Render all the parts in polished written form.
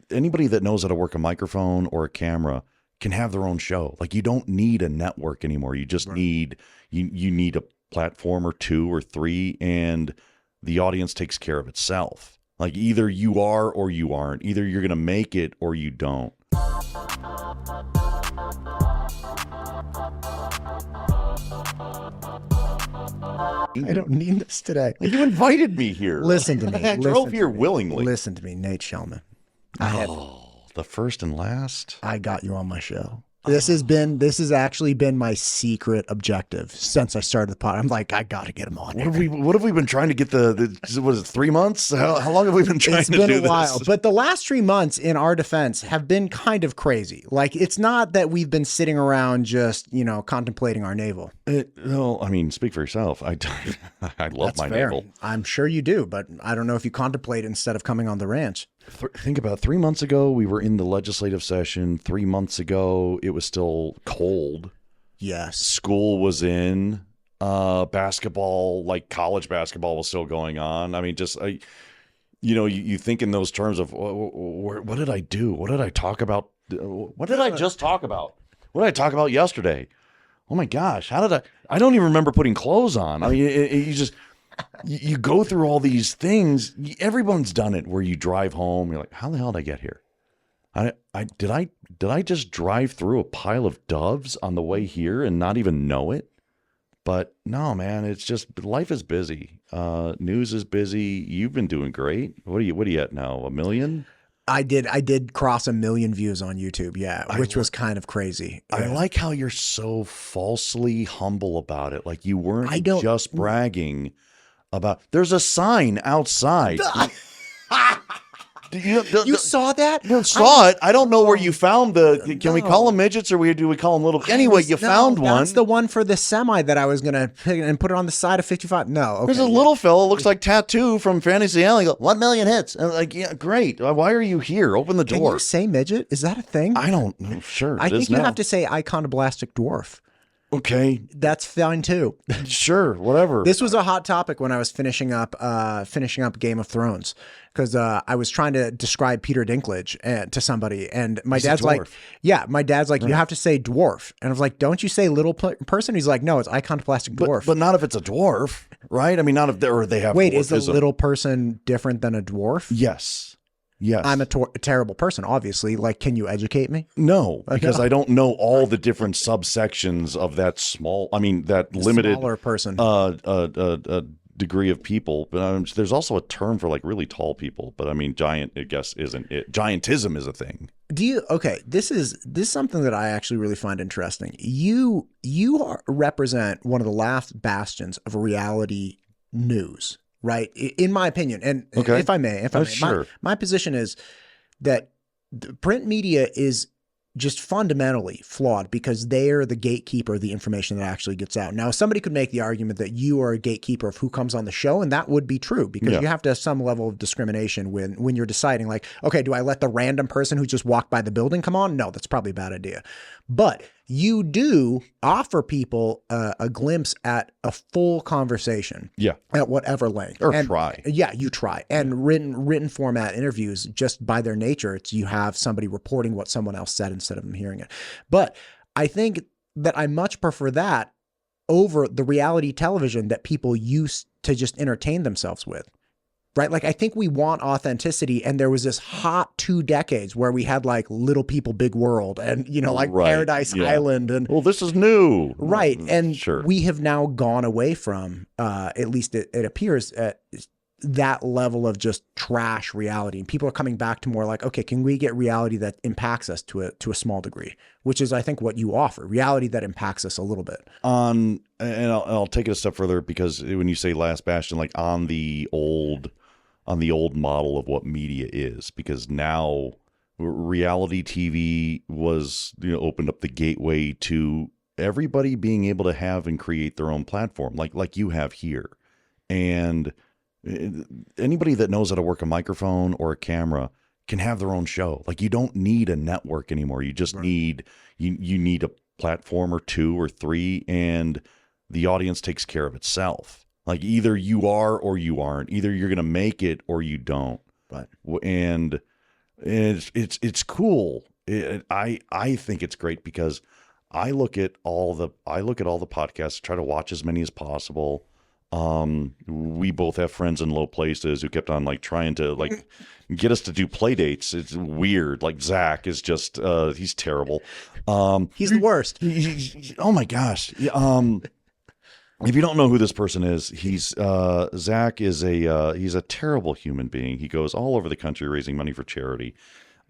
Anybody that knows how to work a microphone or a camera can have their own show. Like, you don't need a network anymore. You just need you need a platform or two or three, and the audience takes care of itself. Like, either you are or you aren't. Either you're going to make it or you don't. I don't need this today. You invited me here. Listen to me. I drove here willingly. Listen to me, Nate Shelman. The first and last. I got you on my show. This has actually been my secret objective since I started the pod. I'm like, I got to get him on. What have we been trying to get what is it, 3 months? How long have we been trying to do this? It's been a while, but the last 3 months in our defense have been kind of crazy. Like, it's not that we've been sitting around just, contemplating our navel. Well, I mean, speak for yourself. I love That's my fair. navel. I'm sure you do, but I don't know if you contemplate instead of coming on the ranch. Think about it. 3 months ago, we were in the legislative session. 3 months ago, it was still cold. Yes. School was in. Basketball, like college basketball, was still going on. I mean, you think in those terms of what did I do? What did I talk about? What did I just talk about? What did I talk about yesterday? Oh my gosh, how did I don't even remember putting clothes on. I mean, you go through all these things. Everyone's done it where you drive home. You're like, how the hell did I get here? Did I just drive through a pile of doves on the way here and not even know it? But no, man, it's just life is busy. News is busy. You've been doing great. What are you at now? 1 million? I did cross 1 million views on YouTube. Yeah, which was kind of crazy. I like how you're so falsely humble about it. Like, you weren't just bragging about. There's a sign outside. You saw that? You saw it. I don't know where you found the. Can we call them midgets or do we call them little? Anyway, you found one. That's the one for the semi that I was gonna pick and put it on the side of 55. No, okay. There's a little fella looks like Tattoo from Fantasy Alley. Go, 1 million hits. And I'm like, yeah, great. Why are you here? Open the door. Can you say midget? Is that a thing? I don't know. Sure, I think you have to say iconoblastic dwarf. Okay, that's fine too. Sure, whatever. This was a hot topic when I was finishing up Game of Thrones, because I was trying to describe Peter Dinklage to somebody, and my dad's like, right. You have to say dwarf, and I was like, don't you say little person? He's like, no, it's iconoplastic dwarf, but not if it's a dwarf, right? I mean, not if they have. Wait, is a little person different than a dwarf? Yes. Yes. I'm a terrible person, obviously. Like, can you educate me? No, because I don't know all the different subsections of that limited smaller person degree of people. But there's also a term for like really tall people. But I mean, giant, I guess, isn't it? Giantism is a thing. This is something that I actually really find interesting. You represent one of the last bastions of reality news. Right, in my opinion, and if I may, sure. My position is that the print media is just fundamentally flawed because they are the gatekeeper of the information that actually gets out. Now, somebody could make the argument that you are a gatekeeper of who comes on the show, and that would be true because you have to have some level of discrimination when you're deciding, like, okay, do I let the random person who just walked by the building come on? No, that's probably a bad idea. But you do offer people a glimpse at a full conversation. Yeah. At whatever length. Try. Yeah, you try. And written format interviews, just by their nature, you have somebody reporting what someone else said instead of them hearing it. But I think that I much prefer that over the reality television that people used to just entertain themselves with. Right? Like, I think we want authenticity, and there was this hot 2 decades where we had like Little People, Big World, and like Paradise Island, and this is new, right? And sure. We have now gone away from, at least it appears, that level of just trash reality, and people are coming back to more like, okay, can we get reality that impacts us to a small degree, which is, I think, what you offer, reality that impacts us a little bit. And I'll take it a step further, because when you say last bastion, like on the old model of what media is, because now reality TV was, opened up the gateway to everybody being able to have and create their own platform, like you have here. And anybody that knows how to work a microphone or a camera can have their own show. Like, you don't need a network anymore. You just need a platform or two or three, and the audience takes care of itself. Like, either you are or you aren't. Either you're going to make it or you don't. Right. And It's cool. I think it's great because I look at all the podcasts, try to watch as many as possible. We both have friends in low places who kept on like trying to like get us to do play dates. It's weird. Like Zach is just he's terrible. He's the worst. Oh my gosh. If you don't know who this person is, he's Zach is he's a terrible human being. He goes all over the country raising money for charity.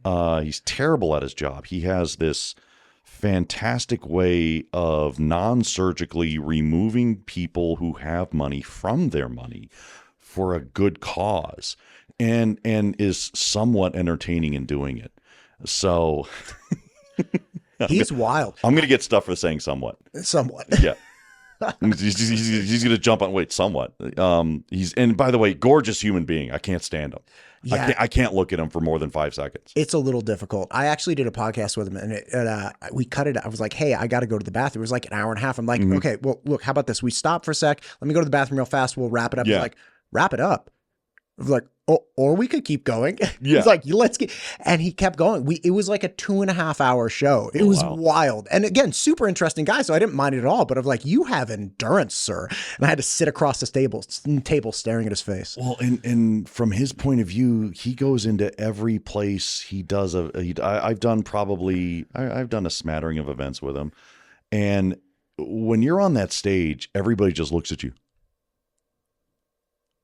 He's terrible at his job. He has this fantastic way of non-surgically removing people who have money from their money for a good cause, and is somewhat entertaining in doing it. So he's wild. I'm going to get stuff for saying somewhat. Somewhat. Yeah. He's going to jump on. Wait, somewhat. And by the way, gorgeous human being. I can't stand him. Yeah. I can't look at him for more than 5 seconds. It's a little difficult. I actually did a podcast with him, and we cut it. I was like, "Hey, I got to go to the bathroom." It was like an hour and a half. I'm like, "Okay, well, look, how about this? We stop for a sec. Let me go to the bathroom real fast. We'll wrap it up." Yeah. He's like, "Wrap it up." I was like, "Oh, or we could keep going." Yeah. He's like, "Let's get," and he kept going. It was like a 2.5 hour show. It was wild, and again, super interesting guy. So I didn't mind it at all. But I'm like, "You have endurance, sir," and I had to sit across the table staring at his face. Well, and from his point of view, he goes into every place he does. I've done a smattering of events with him, and when you're on that stage, everybody just looks at you.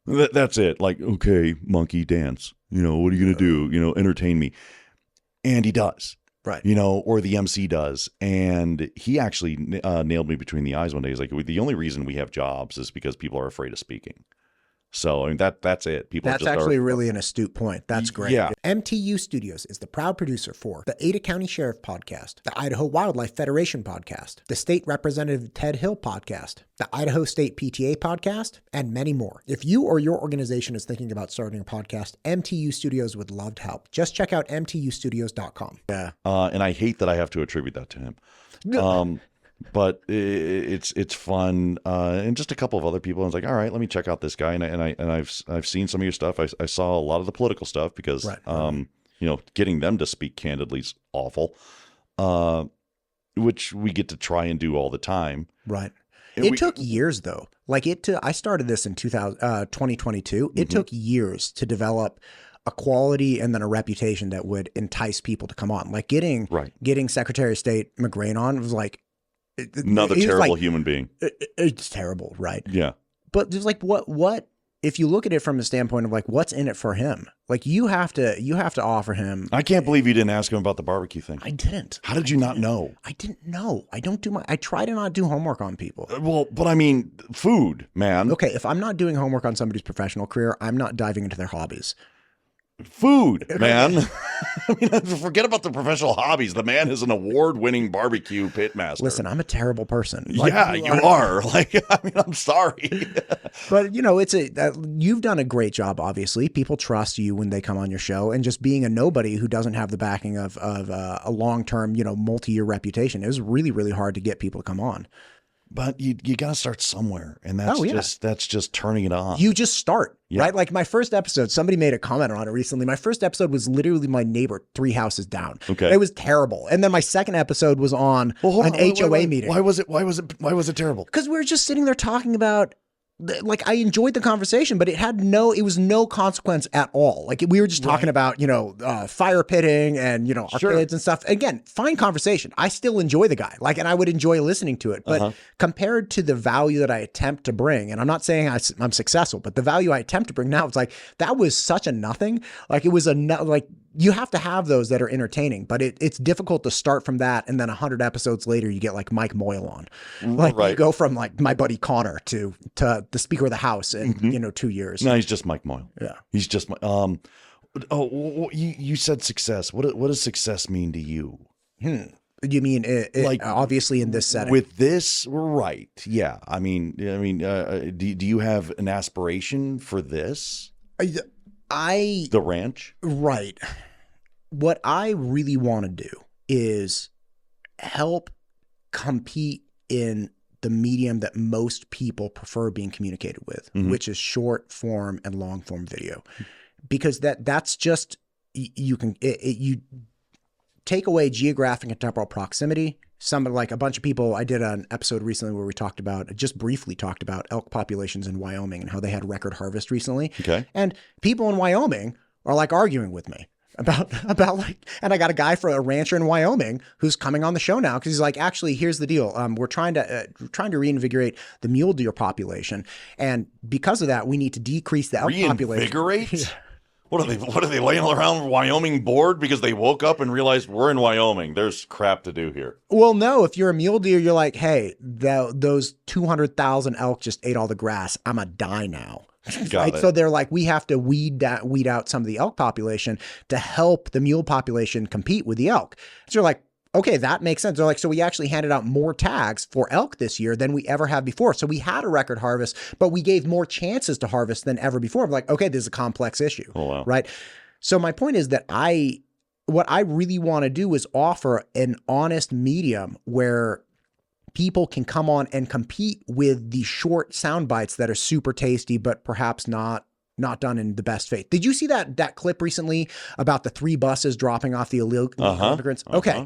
That's it. Like, okay, monkey, dance. What are you going to do? Entertain me. And he does. Right. Or the MC does. And he actually nailed me between the eyes one day. He's like, the only reason we have jobs is because people are afraid of speaking. So, I mean, that's it. That's actually really an astute point. That's great. Yeah. MTU Studios is the proud producer for the Ada County Sheriff Podcast, the Idaho Wildlife Federation Podcast, the State Representative Ted Hill Podcast, the Idaho State PTA Podcast, and many more. If you or your organization is thinking about starting a podcast, MTU Studios would love to help. Just check out mtustudios.com. Yeah. And I hate that I have to attribute that to him. But it's fun, and just a couple of other people. I was like, all right, let me check out this guy, and I've seen some of your stuff. I saw a lot of the political stuff because getting them to speak candidly is awful, which we get to try and do all the time. Right. It took years though. I started this in 2022. It took years to develop a quality and then a reputation that would entice people to come on. Like getting Secretary of State McGrain on was like. Another terrible human being. It's terrible, right? Yeah. But there's like what if you look at it from the standpoint of like what's in it for him? Like you have to offer him. I can't believe you didn't ask him about the barbecue thing. I didn't. How did you not know? I didn't know. I try to not do homework on people. Well, but I mean, food, man. Okay, if I'm not doing homework on somebody's professional career, I'm not diving into their hobbies. Food, man. I mean, forget about the professional hobbies. The man is an award-winning barbecue pitmaster. Listen, I'm a terrible person. You are. Like, I mean, I'm sorry. But you've done a great job. Obviously, people trust you when they come on your show, and just being a nobody who doesn't have the backing of a long-term, multi-year reputation, it was really, really hard to get people to come on. But you got to start somewhere, and that's just turning it on. You just start, right? Like my first episode, somebody made a comment on it recently. My first episode was literally my neighbor 3 houses down. Okay, it was terrible. And then my second episode was on an HOA meeting. Why was it terrible? Because we were just sitting there talking about. Like I enjoyed the conversation, but it was no consequence at all. Like we were just talking about, fire pitting and, our kids and stuff. Again, fine conversation. I still enjoy the guy, and I would enjoy listening to it, but compared to the value that I attempt to bring, and I'm not saying I'm successful, but the value I attempt to bring now, it's like, that was such a nothing. Like it was you have to have those that are entertaining, but it's difficult to start from that. And then 100 episodes later, you get like Mike Moyle on. You go from like my buddy Connor to the Speaker of the House in 2 years. No, he's just Mike Moyle. Yeah. He's just, you said success. What does success mean to you? You mean obviously in this setting? With this, right. Yeah. I mean, do you have an aspiration for this? The ranch? Right. What I really want to do is help compete in the medium that most people prefer being communicated with, which is short form and long form video. Because that's just you can you take away geographic and temporal proximity. Like a bunch of people, I did an episode recently where we just briefly talked about elk populations in Wyoming and how they had record harvest recently. Okay. And people in Wyoming are like arguing with me about like, and I got a guy for a rancher in Wyoming who's coming on the show now because he's like, actually, here's the deal. We're trying to reinvigorate the mule deer population, and because of that, we need to decrease the elk population. Reinvigorate? What are they laying around Wyoming bored because they woke up and realized we're in Wyoming? There's crap to do here. Well, no, if you're a mule deer, you're like, hey, those 200,000 elk just ate all the grass. I'm a die now. Right? So they're like, we have to weed out some of the elk population to help the mule population compete with the elk. So you're like, okay, that makes sense. They're like, so we actually handed out more tags for elk this year than we ever have before. So we had a record harvest, but we gave more chances to harvest than ever before. I'm like, okay, this is a complex issue, right? So my point is that what I really want to do is offer an honest medium where people can come on and compete with the short sound bites that are super tasty, but perhaps not done in the best faith. Did you see that clip recently about the 3 buses dropping off the illegal immigrants? Okay.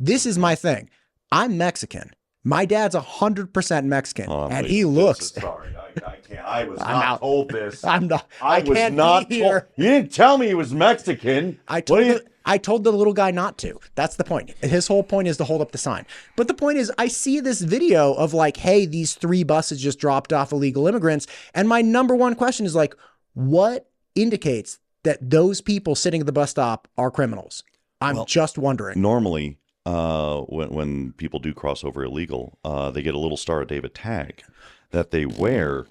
This is my thing. I'm Mexican. My dad's 100% Mexican, and he looks. Sorry, I can't. I was not told this. I'm not. I was not told. You didn't tell me he was Mexican. I told the little guy not to. That's the point. His whole point is to hold up the sign. But the point is, I see this video of like, hey, these 3 buses just dropped off illegal immigrants, and my number one question is like, what indicates that those people sitting at the bus stop are criminals? I'm just wondering. Normally, when people do cross over illegal, they get a little Star of David tag that they wear,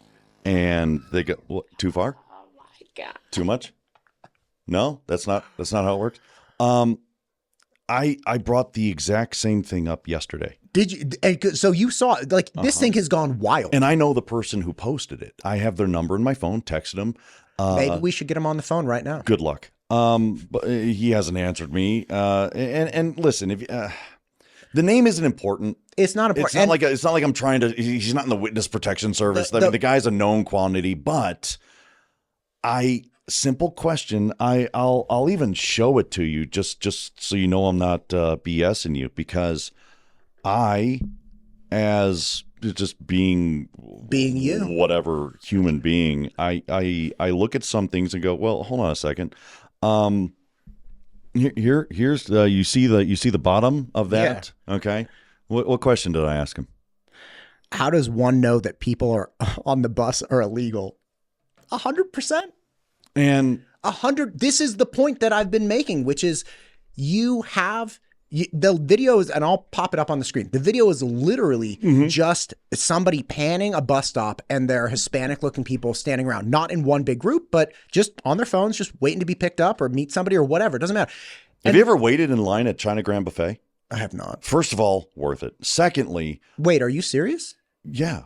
and they go, what, too far? Oh my God. Too much? No, that's not how it works. I brought the exact same thing up yesterday. Did you? And so you saw, like, this thing has gone wild. And I know the person who posted it. I have their number in my phone, texted them. Maybe we should get him on the phone right now. Good luck. But he hasn't answered me. And listen, if the name isn't important. It's not important. It's not like I'm trying to. He's not in the witness protection service. I mean, the guy's a known quantity. But simple question. I'll even show it to you just so you know I'm not BSing you, because I, as just being you, whatever human being, I look at some things and go, well, hold on a second. Here's you see the bottom of that. Yeah. Okay. What question did I ask him? How does one know that people are on the bus are illegal? 100%. And 100. This is the point that I've been making, which is the video is, and I'll pop it up on the screen. The video is literally just somebody panning a bus stop, and there are Hispanic looking people standing around, not in one big group, but just on their phones, just waiting to be picked up or meet somebody or whatever. It doesn't matter. Have you ever waited in line at China Grand Buffet? I have not. First of all, worth it. Secondly, wait, are you serious? Yeah.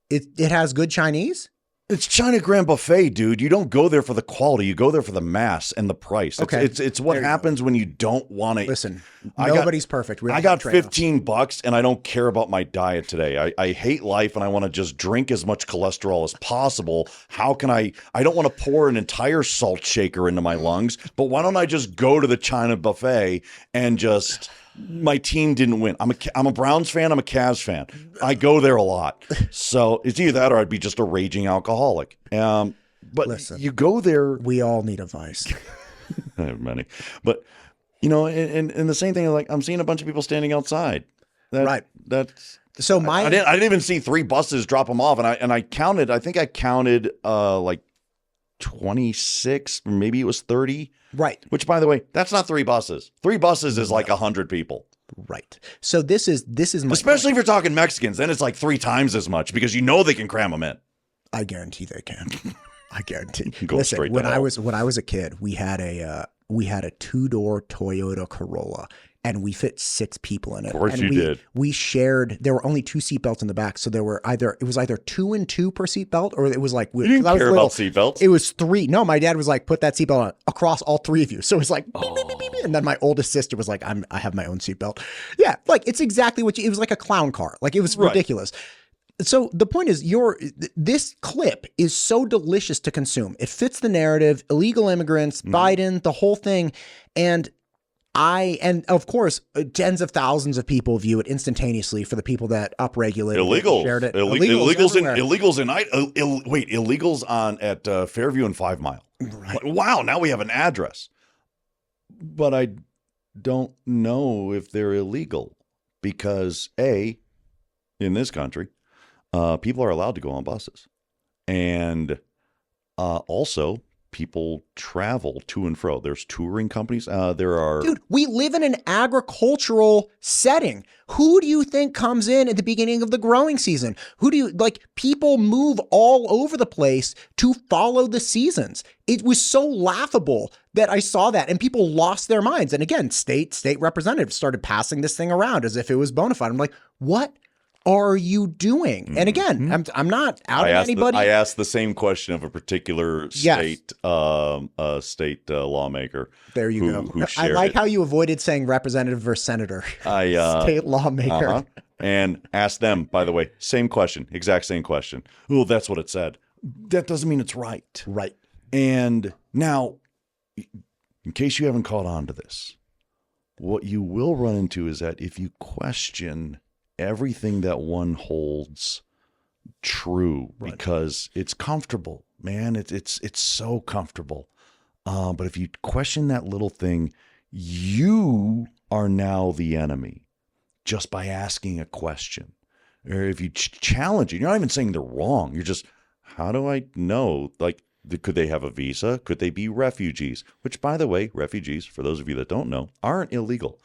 It has good Chinese? It's China Grand Buffet, dude. You don't go there for the quality. You go there for the mass and the price. Okay. It's what happens when you don't want to. Listen, nobody's perfect. I got $15 and I don't care about my diet today. I hate life and I want to just drink as much cholesterol as possible. How can I don't want to pour an entire salt shaker into my lungs, but why don't I just go to the China Buffet and just... My team didn't win. I'm a Browns fan. I'm a Cavs fan. I go there a lot. So it's either that or I'd be just a raging alcoholic. But listen, you go there. We all need a vice. I have many. But, you know, and the same thing, like I'm seeing a bunch of people standing outside. Right. That's so I didn't even see 3 buses drop them off. And I counted, I think I counted like 26, maybe it was 30. Right. Which, by the way, that's not 3 buses. 3 buses is like 100 people. Right. So this is my especially if you're talking Mexicans, then it's like 3 times as much because you know they can cram them in. I guarantee they can. I guarantee. Listen, when I was a kid, we had a 2-door Toyota Corolla. And we fit 6 people in it. Of course and you did. We shared. There were only 2 seatbelts in the back, so it was either 2 and 2 per seatbelt, or it was like you didn't care about seatbelts. It was 3. No, my dad was like, put that seatbelt on across all 3 of you. So it was like, beep, beep, beep, beep, beep. And then my oldest sister was like, I have my own seatbelt. Yeah, like it's exactly it was like a clown car. Like it was ridiculous. So the point is, this clip is so delicious to consume. It fits the narrative, illegal immigrants, Biden, the whole thing. And of course, tens of thousands of people view it instantaneously for the people that upregulated illegals. It, shared it. Illegals at Fairview and 5 Mile. Right. Wow, now we have an address. But I don't know if they're illegal because in this country, people are allowed to go on buses. And also, people travel to and fro. There's touring companies. Dude, we live in an agricultural setting. Who do you think comes in at the beginning of the growing season? People move all over the place to follow the seasons. It was so laughable that I saw that and people lost their minds. And again, state representatives started passing this thing around as if it was bona fide. I'm like, what are you doing? And again, I'm not outing anybody. I asked the same question of a particular state lawmaker. There you go. Who I like how you avoided saying representative versus senator. State lawmaker. And asked them, by the way, same question, exact same question. Oh, that's what it said. That doesn't mean it's right. Right. And now, in case you haven't caught on to this, what you will run into is that if you question everything that one holds true because it's comfortable, man. It's so comfortable. But if you question that little thing, you are now the enemy just by asking a question. Or if you challenge it, you're not even saying they're wrong. You're just, how do I know? Like, could they have a visa? Could they be refugees? Which, by the way, refugees, for those of you that don't know, aren't illegal.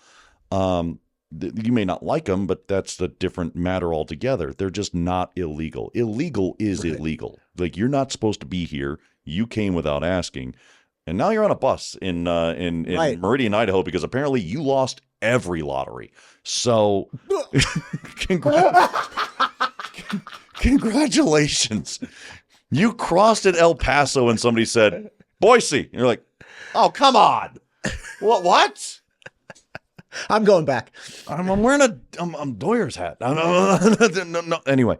You may not like them, but that's a different matter altogether. They're just not illegal. Illegal is illegal. Like, you're not supposed to be here. You came without asking. And now you're on a bus in Meridian, Idaho, because apparently you lost every lottery. So congratulations. You crossed at El Paso and somebody said, Boise. And you're like, oh, come on. What? I'm going back. I'm wearing a Doyer's hat. No. Anyway,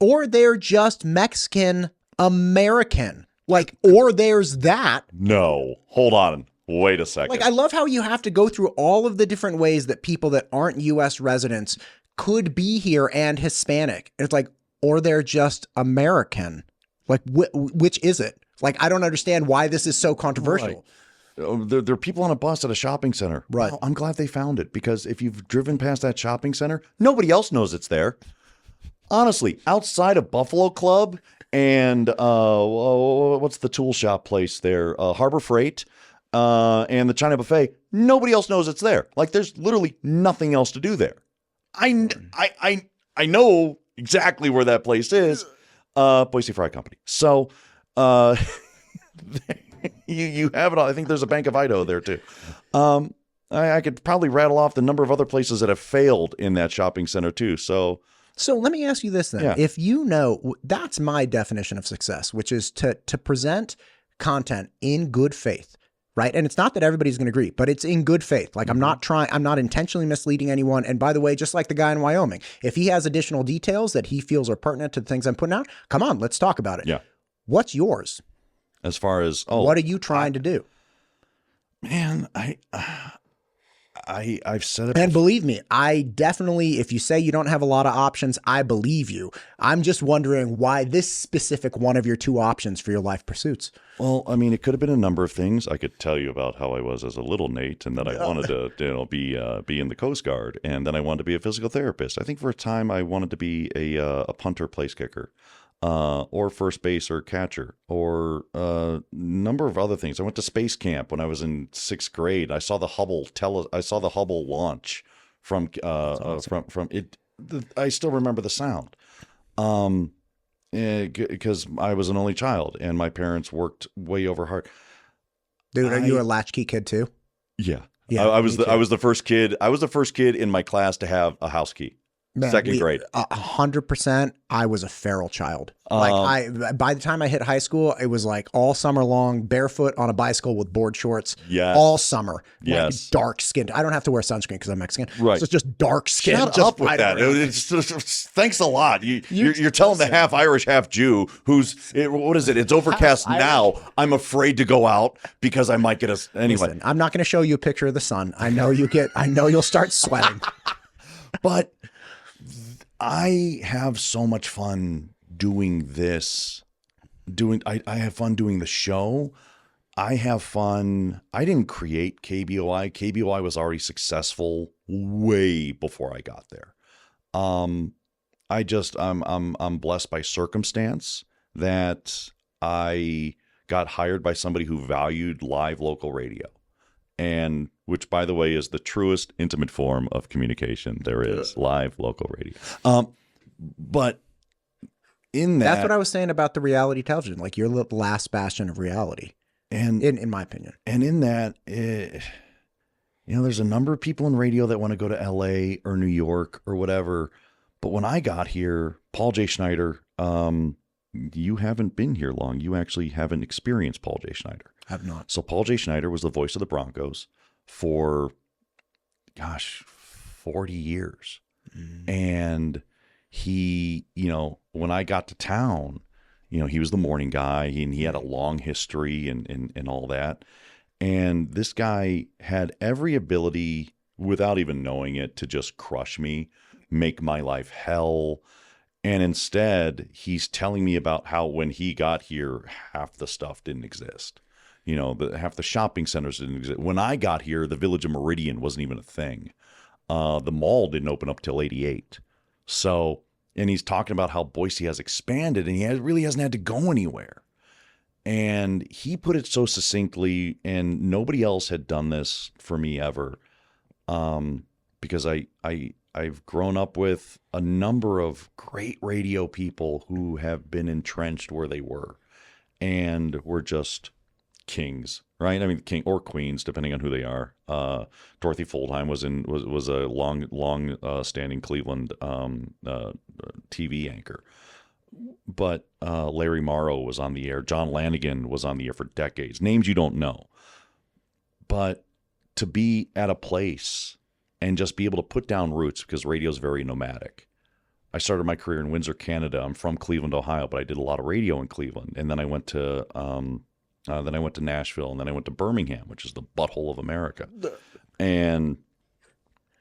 or they're just Mexican American. Or there's that. No, hold on. Wait a second. I love how you have to go through all of the different ways that people that aren't U.S. residents could be here and Hispanic. And it's or they're just American. Which is it? I don't understand why this is so controversial. Right. There are people on a bus at a shopping center. Right. Well, I'm glad they found it because if you've driven past that shopping center, nobody else knows it's there. Honestly, outside of Buffalo Club and what's the tool shop place there? Harbor Freight and the China Buffet, nobody else knows it's there. There's literally nothing else to do there. I know exactly where that place is. Boise Fry Company. So You have it all. I think there's a Bank of Idaho there too. I could probably rattle off the number of other places that have failed in that shopping center too. So let me ask you this then. Yeah. If you know, that's my definition of success, which is to present content in good faith, right? And it's not that everybody's going to agree, but it's in good faith. I'm not intentionally misleading anyone. And by the way, just like the guy in Wyoming, if he has additional details that he feels are pertinent to the things I'm putting out, come on, let's talk about it. Yeah. What's yours? As far as what are you trying to do? Man, I've said it. And believe me, I definitely, if you say you don't have a lot of options, I believe you. I'm just wondering why this specific one of your two options for your life pursuits. Well, I mean, it could have been a number of things. I could tell you about how I was as a little Nate, and that I wanted to, be in the Coast Guard, and then I wanted to be a physical therapist. I think for a time I wanted to be a punter, place kicker. Or first base or catcher, or a number of other things. I went to space camp when I was in 6th grade. I saw the Hubble launch from it. I still remember the sound, because I was an only child and my parents worked way over hard. Dude, are you a latchkey kid too? Yeah. I was the first kid. I was the first kid in my class to have a house key. Man, Second grade. 100%. I was a feral child. By the time I hit high school, it was like all summer long, barefoot on a bicycle with board shorts. Yes. All summer. Yes. Like dark skinned. I don't have to wear sunscreen because I'm Mexican. Right. So it's just dark skin. Shut just up with that. Thanks a lot. You're telling the listen. half Irish, half Jew what is it? It's overcast now. I'm afraid to go out because I might get anyway. Listen, I'm not going to show you a picture of the sun. I know you'll start sweating. But I have so much fun doing this. I have fun doing the show. I have fun. I didn't create KBOI. KBOI was already successful way before I got there. I'm blessed by circumstance that I got hired by somebody who valued live local radio. And which, by the way, is the truest intimate form of communication there is, live local radio. But in that, that's what I was saying about the reality television. Like you're the last bastion of reality, and in my opinion. And in that, there's a number of people in radio that want to go to L.A. or New York or whatever. But when I got here, Paul J. Schneider, you haven't been here long. You actually haven't experienced Paul J. Schneider. Have not. So Paul J. Schneider was the voice of the Broncos for, 40 years. And he, when I got to town, he was the morning guy and he had a long history and all that. And this guy had every ability, without even knowing it, to just crush me, make my life hell. And instead, he's telling me about how when he got here, half the stuff didn't exist. Half the shopping centers didn't exist. When I got here, the village of Meridian wasn't even a thing. The mall didn't open up till 88. So, and he's talking about how Boise has expanded and he really hasn't had to go anywhere. And he put it so succinctly, and nobody else had done this for me ever. Because I've grown up with a number of great radio people who have been entrenched where they were and were just kings, right? I mean, king or queens, depending on who they are. Dorothy Fuldheim was a long standing Cleveland TV anchor, but Larry Morrow was on the air. John Lanigan was on the air for decades. Names you don't know, but to be at a place and just be able to put down roots, because radio is very nomadic. I started my career in Windsor, Canada. I'm from Cleveland, Ohio, but I did a lot of radio in Cleveland, and then I went to Nashville, and then I went to Birmingham, which is the butthole of America. And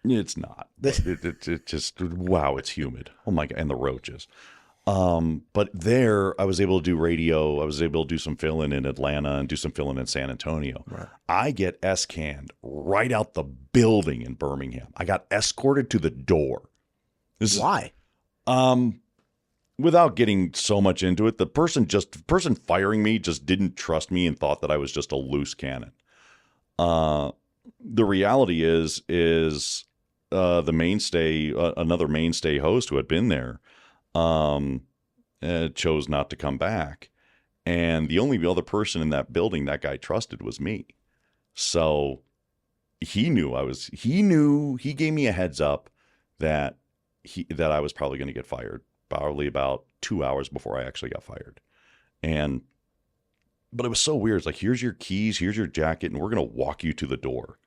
it's not. It just, wow, it's humid. Oh my God, and the roaches. But there, I was able to do radio. I was able to do some fill-in in Atlanta and do some fill-in in San Antonio. Right. I get S-canned right out the building in Birmingham. I got escorted to the door. Why? Without getting so much into it, the person firing me just didn't trust me and thought that I was just a loose cannon. The reality is the mainstay, another mainstay host who had been there, chose not to come back. And the only other person in that building that guy trusted was me. So he gave me a heads up that I was probably going to get fired, probably about 2 hours before I actually got fired. But it was so weird. It's like, here's your keys, here's your jacket, and we're going to walk you to the door.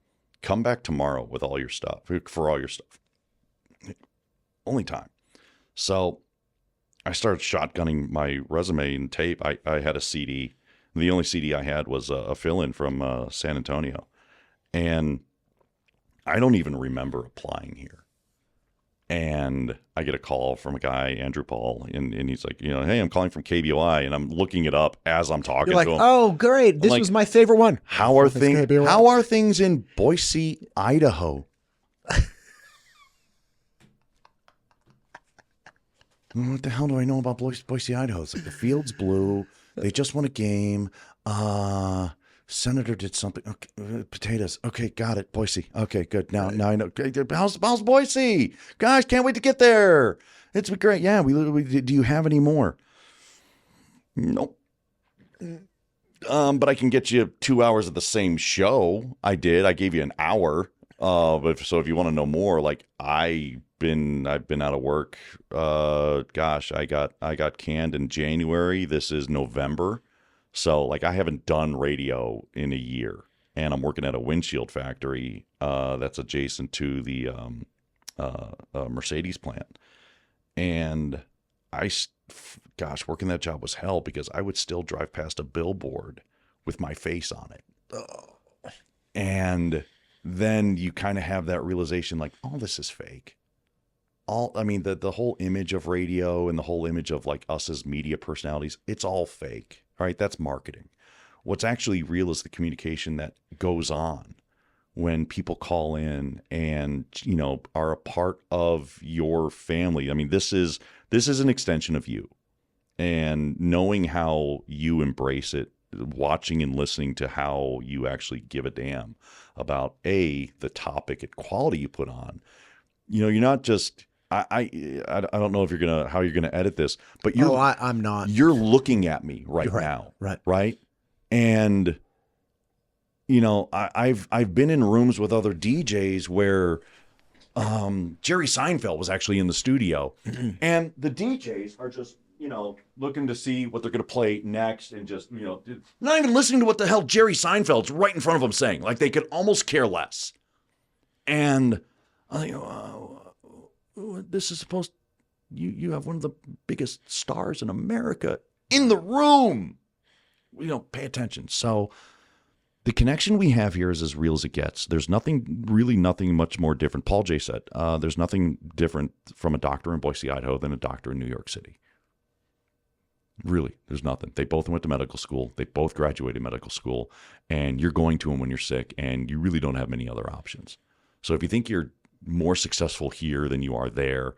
Come back tomorrow with all your stuff, for all your stuff. Only time. So I started shotgunning my resume and tape. I had a CD. The only CD I had was a fill-in from San Antonio. And I don't even remember applying here. And I get a call from a guy, Andrew Paul, and he's like, hey, I'm calling from KBOI, and I'm looking it up as I'm talking to him. Oh, great. This was my favorite one. How are things in Boise, Idaho? What the hell do I know about Boise, Idaho? It's like the field's blue. They just won a game. Senator did something. Okay, potatoes. Okay, got it. Boise. Okay, good. Now I know. How's Boise? Guys, can't wait to get there. It's great. Yeah, we do you have any more? Nope. But I can get you 2 hours of the same show. I did. I gave you an hour. So if you want to know more, like I been out of work. Gosh, I got canned in January. This is November. So like I haven't done radio in a year, and I'm working at a windshield factory that's adjacent to the Mercedes plant. And working that job was hell because I would still drive past a billboard with my face on it. Oh. And then you kind of have that realization like, oh, this is fake. The whole image of radio and the whole image of like us as media personalities, it's all fake. All right, that's marketing. What's actually real is the communication that goes on when people call in and, you know, are a part of your family. I mean, this is an extension of you, and knowing how you embrace it, watching and listening to how you actually give a damn about the topic and quality you put on. You know, you're not just, I don't know how you're gonna edit this, but I'm not. You're looking at me right now, right? And you know, I've been in rooms with other DJs where Jerry Seinfeld was actually in the studio, and the DJs are just, you know, looking to see what they're going to play next, and just, you know, not even listening to what the hell Jerry Seinfeld's right in front of them saying. Like they could almost care less. And I think, this is supposed. You have one of the biggest stars in America in the room. You know, pay attention. So the connection we have here is as real as it gets. There's nothing much more different. Paul J said, there's nothing different from a doctor in Boise, Idaho than a doctor in New York City. Really, there's nothing. They both went to medical school. They both graduated medical school, and you're going to them when you're sick, and you really don't have many other options. So if you think you're more successful here than you are there,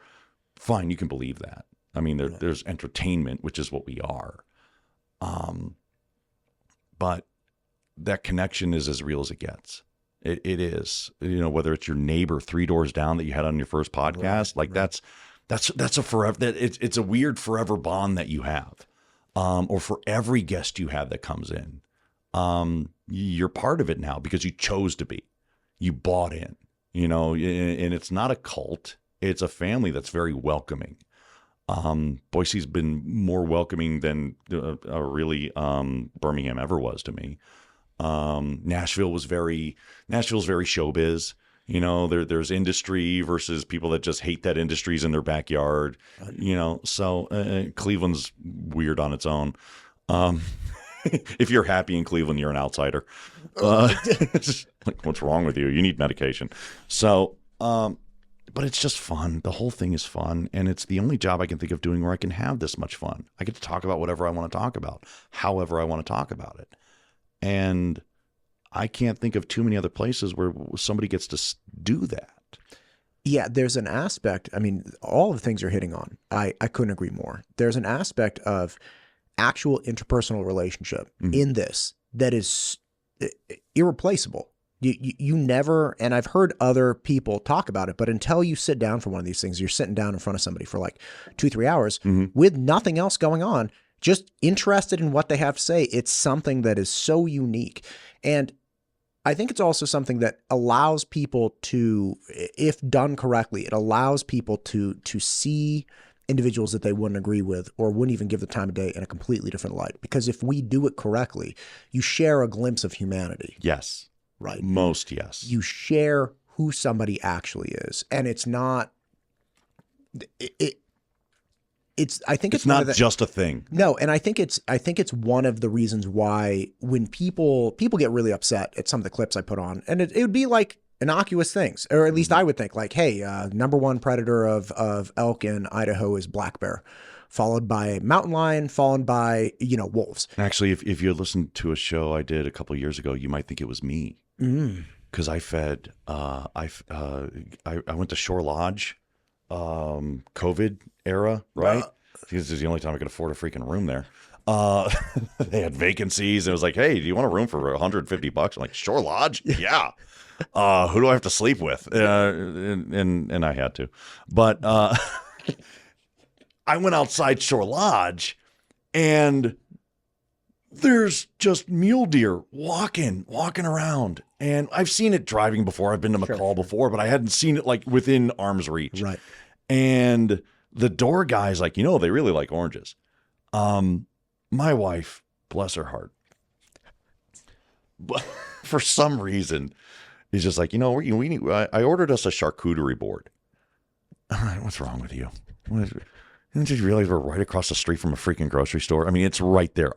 fine, you can believe that. I mean, there's entertainment, which is what we are. But that connection is as real as it gets. It is, you know, whether it's your neighbor 3 doors down that you had on your first podcast, that's a forever, it's a weird forever bond that you have. Or for every guest you have that comes in, you're part of it now because you chose to be, you bought in, you know, and it's not a cult. It's a family that's very welcoming. Boise's been more welcoming than really Birmingham ever was to me. Nashville's very showbiz. You know, there's industry versus people that just hate that industry's in their backyard. You know, so Cleveland's weird on its own. If you're happy in Cleveland, you're an outsider. Like, what's wrong with you? You need medication. So, but it's just fun. The whole thing is fun, and it's the only job I can think of doing where I can have this much fun. I get to talk about whatever I want to talk about, however I want to talk about it. And I can't think of too many other places where somebody gets to do that. Yeah, there's an aspect. I mean, all the things you're hitting on, I couldn't agree more. There's an aspect of actual interpersonal relationship in this that is irreplaceable. You never, and I've heard other people talk about it, but until you sit down for one of these things, you're sitting down in front of somebody for like 2-3 hours with nothing else going on, just interested in what they have to say. It's something that is so unique. And I think it's also something that allows people to, if done correctly, it allows people to see individuals that they wouldn't agree with or wouldn't even give the time of day in a completely different light. Because if we do it correctly, you share a glimpse of humanity. Yes. Right. Most, yes. You share who somebody actually is. And it's not, I think it's not just a thing. No, and I think it's one of the reasons why when people get really upset at some of the clips I put on, and it would be like innocuous things, or at least I would think like, hey, number one predator of elk in Idaho is black bear, followed by mountain lion, followed by, you know, wolves. Actually, if you listened to a show I did a couple of years ago, you might think it was me because I fed. I went to Shore Lodge. COVID era, right? This is the only time I could afford a freaking room there. They had vacancies. It was like, hey, do you want a room for $150? I'm like, Shore Lodge? Yeah. Who do I have to sleep with? And I had to. But I went outside Shore Lodge, and there's just mule deer walking around. And I've seen it driving before. I've been to McCall before, but I hadn't seen it like within arm's reach. Right. And the door guy's like, they really like oranges. My wife, bless her heart, but for some reason, is just like, we need, I ordered us a charcuterie board. All right, what's wrong with you? Didn't you realize we're right across the street from a freaking grocery store? I mean, it's right there.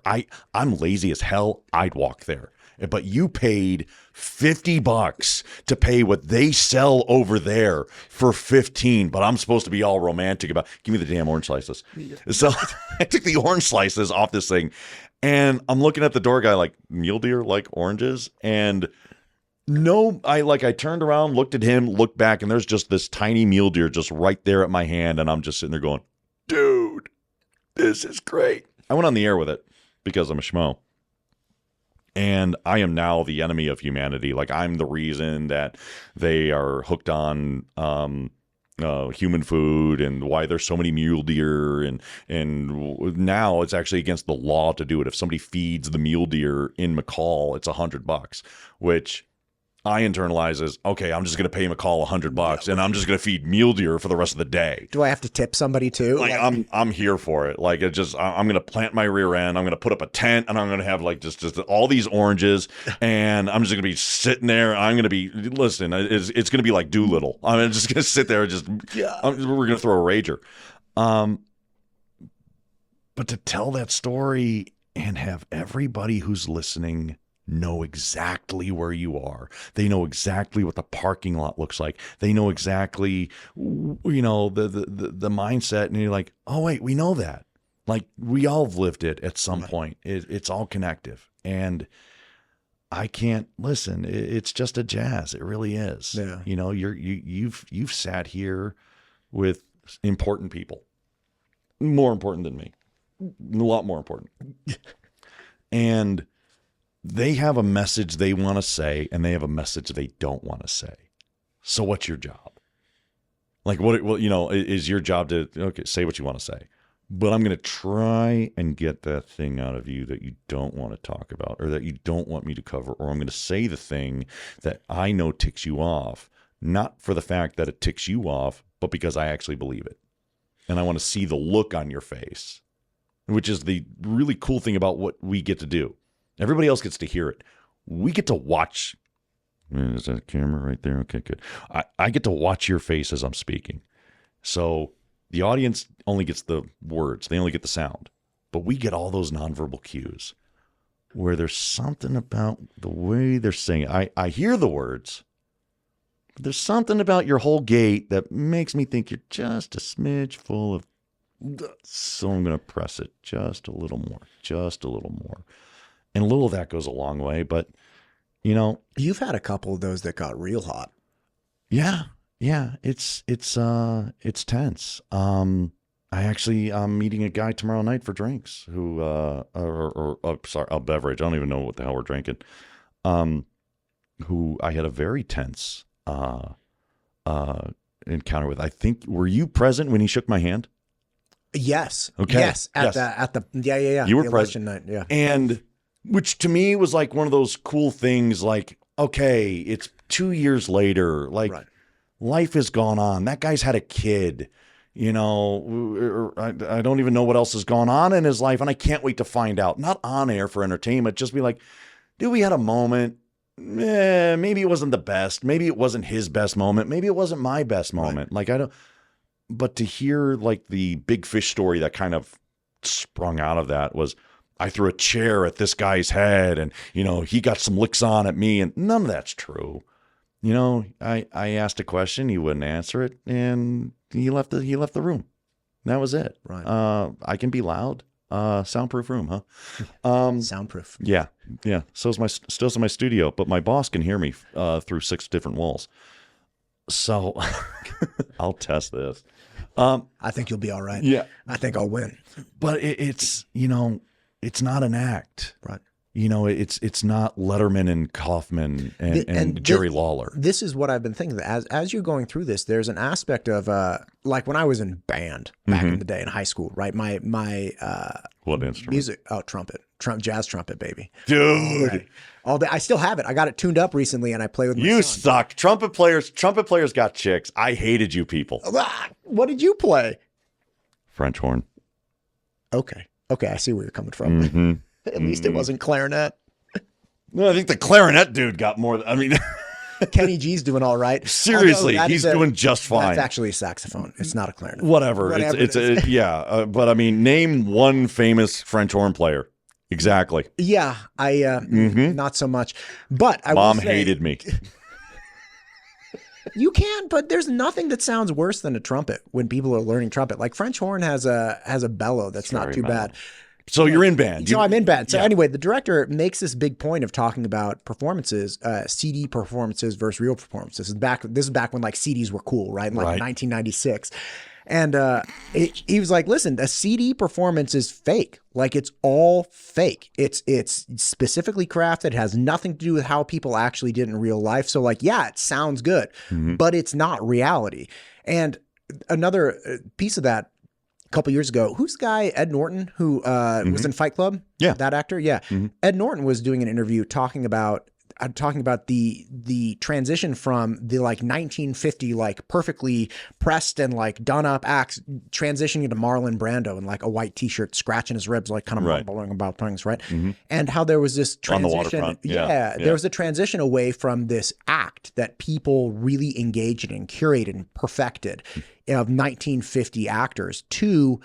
I'm lazy as hell. I'd walk there. But you paid $50 to pay what they sell over there for $15. But I'm supposed to be all romantic about, give me the damn orange slices. Yeah. So I took the orange slices off this thing, and I'm looking at the door guy like, mule deer like oranges? And no, I turned around, looked at him, looked back, and there's just this tiny mule deer just right there at my hand, and I'm just sitting there going, dude, this is great. I went on the air with it because I'm a schmo. And I am now the enemy of humanity. Like, I'm the reason that they are hooked on human food and why there's so many mule deer. And now it's actually against the law to do it. If somebody feeds the mule deer in McCall, it's $100, which I internalize as, okay, I'm just going to pay McCall $100 and I'm just going to feed mule deer for the rest of the day. Do I have to tip somebody too? Like, I'm here for it. Like, I'm going to plant my rear end. I'm going to put up a tent, and I'm going to have like just all these oranges, and I'm just going to be sitting there. I'm going to be, listen, it's going to be like Doolittle. I'm just going to sit there and we're going to throw a rager. But to tell that story and have everybody who's listening know exactly where you are. They know exactly what the parking lot looks like. They know exactly, the mindset. And you're like, oh, wait, we know that. Like, we all have lived it at some point. It's all connective. And I can't listen. It's just a jazz. It really is. Yeah. You've sat here with important people, more important than me, a lot more important. And they have a message they want to say, and they have a message they don't want to say. So what's your job? Like, is your job to, say what you want to say, but I'm going to try and get that thing out of you that you don't want to talk about, or that you don't want me to cover, or I'm going to say the thing that I know ticks you off, not for the fact that it ticks you off, but because I actually believe it. And I want to see the look on your face, which is the really cool thing about what we get to do. Everybody else gets to hear it. We get to watch. Is that a camera right there? Okay, good. I get to watch your face as I'm speaking. So the audience only gets the words. They only get the sound. But we get all those nonverbal cues where there's something about the way they're saying it. I hear the words, but there's something about your whole gait that makes me think you're just a smidge full of. So I'm going to press it just a little more, And a little of that goes a long way, but you've had a couple of those that got real hot. Yeah. It's tense. I'm meeting a guy tomorrow night for drinks who, a beverage. I don't even know what the hell we're drinking. Who I had a very tense, encounter with. I think, were you present when he shook my hand? Yes. Okay. Yes. At the You were the present. night. Yeah. And which to me was like one of those cool things, like, okay, it's 2 years later, like life has gone on. That guy's had a kid, I don't even know what else has gone on in his life. And I can't wait to find out, not on air for entertainment, just be like, dude, we had a moment. Maybe it wasn't the best. Maybe it wasn't his best moment. Maybe it wasn't my best moment. Like, but to hear like the big fish story that kind of sprung out of that was, I threw a chair at this guy's head and, he got some licks on at me, and none of that's true. I asked a question, he wouldn't answer it, and he left the room. That was it. Right. I can be loud. Soundproof room, huh? Soundproof. Yeah. Still in my studio, but my boss can hear me through 6 different walls. So I'll test this. I think you'll be all right. Yeah. I think I'll win. But it's not an act. Right. It's not Letterman and Kaufman and Jerry Lawler. This is what I've been thinking. As you're going through this, there's an aspect of like when I was in band back in the day in high school, right? My what instrument? Music, trumpet. jazz trumpet, baby. Dude. All day. I still have it. I got it tuned up recently, and I play with my You son. suck. Trumpet players got chicks. I hated you people. What did you play? French horn. Okay, I see where you're coming from. Mm-hmm. At least it wasn't clarinet. No, I think the clarinet dude got more. I mean, Kenny G's doing all right. seriously, he's doing just fine. That's actually a saxophone. It's not a clarinet. Whatever. But I mean, name one famous French horn player. Exactly. Yeah, not so much. But I Mom will say, hated me. You can, but there's nothing that sounds worse than a trumpet when people are learning trumpet. Like French horn has a bellow that's not too bad. So you're in band. So I'm in band. So anyway, the director makes this big point of talking about performances, CD performances versus real performances. This is back when like CDs were cool, right? In like 1996. And he was like, listen, a CD performance is fake. Like it's all fake. It's specifically crafted. It has nothing to do with how people actually did in real life. So like, yeah, it sounds good, but it's not reality. And another piece of that, a couple years ago, who's the guy, Ed Norton, who was in Fight Club? Yeah. That actor? Yeah. Ed Norton was doing an interview talking about the transition from the like 1950 like perfectly pressed and like done up acts transitioning into Marlon Brando in like a white t-shirt scratching his ribs like kind of mumbling about things, right? And how there was this transition. On the waterfront. There was a transition away from this act that people really engaged in and curated and perfected of 1950 actors to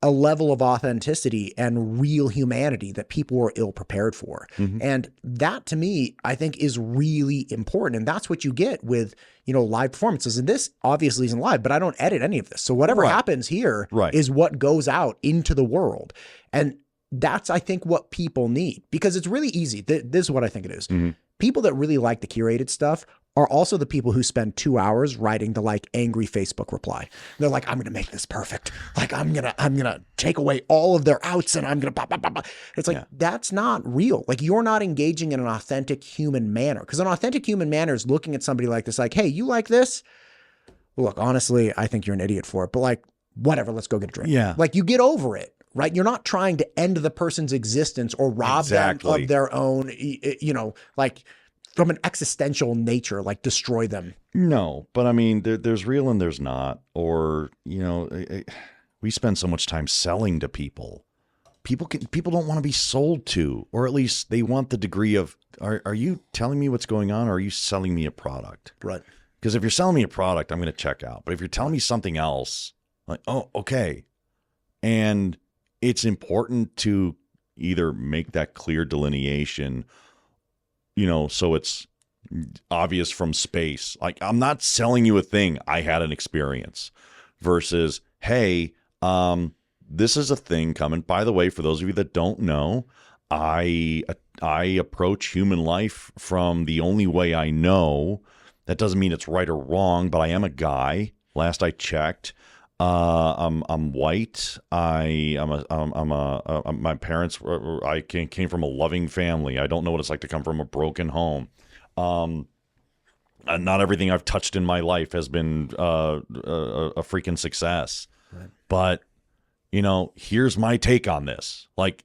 a level of authenticity and real humanity that people were ill prepared for. And that to me, I think is really important. And that's what you get with, live performances. And this obviously isn't live, but I don't edit any of this. So whatever happens here is what goes out into the world. And that's, I think, what people need, because it's really easy. This is what I think it is. People that really like the curated stuff are also the people who spend 2 hours writing the like angry Facebook reply. They're like, I'm going to make this perfect. Like I'm going to take away all of their outs and I'm going to It's like, that's not real. Like you're not engaging in an authentic human manner, because an authentic human manner is looking at somebody like this, like, hey, you like this? Look, honestly, I think you're an idiot for it, but like, whatever, let's go get a drink. Yeah. Like you get over it, right? You're not trying to end the person's existence or rob them of their own, like, from an existential nature, like destroy them. No, but I mean, there's real and there's not. Or, we spend so much time selling to people. People don't want to be sold to, or at least they want the degree of, are you telling me what's going on, or are you selling me a product? Right. Because if you're selling me a product, I'm going to check out. But if you're telling me something else, like, oh, okay. And it's important to either make that clear delineation, so it's obvious from space. Like, I'm not selling you a thing. I had an experience versus, hey, this is a thing coming. By the way, for those of you that don't know, I approach human life from the only way I know. That doesn't mean it's right or wrong, but I am a guy. Last I checked, I'm white. My parents I came from a loving family. I don't know what it's like to come from a broken home. Not everything I've touched in my life has been a freaking success. Right. But here's my take on this. Like,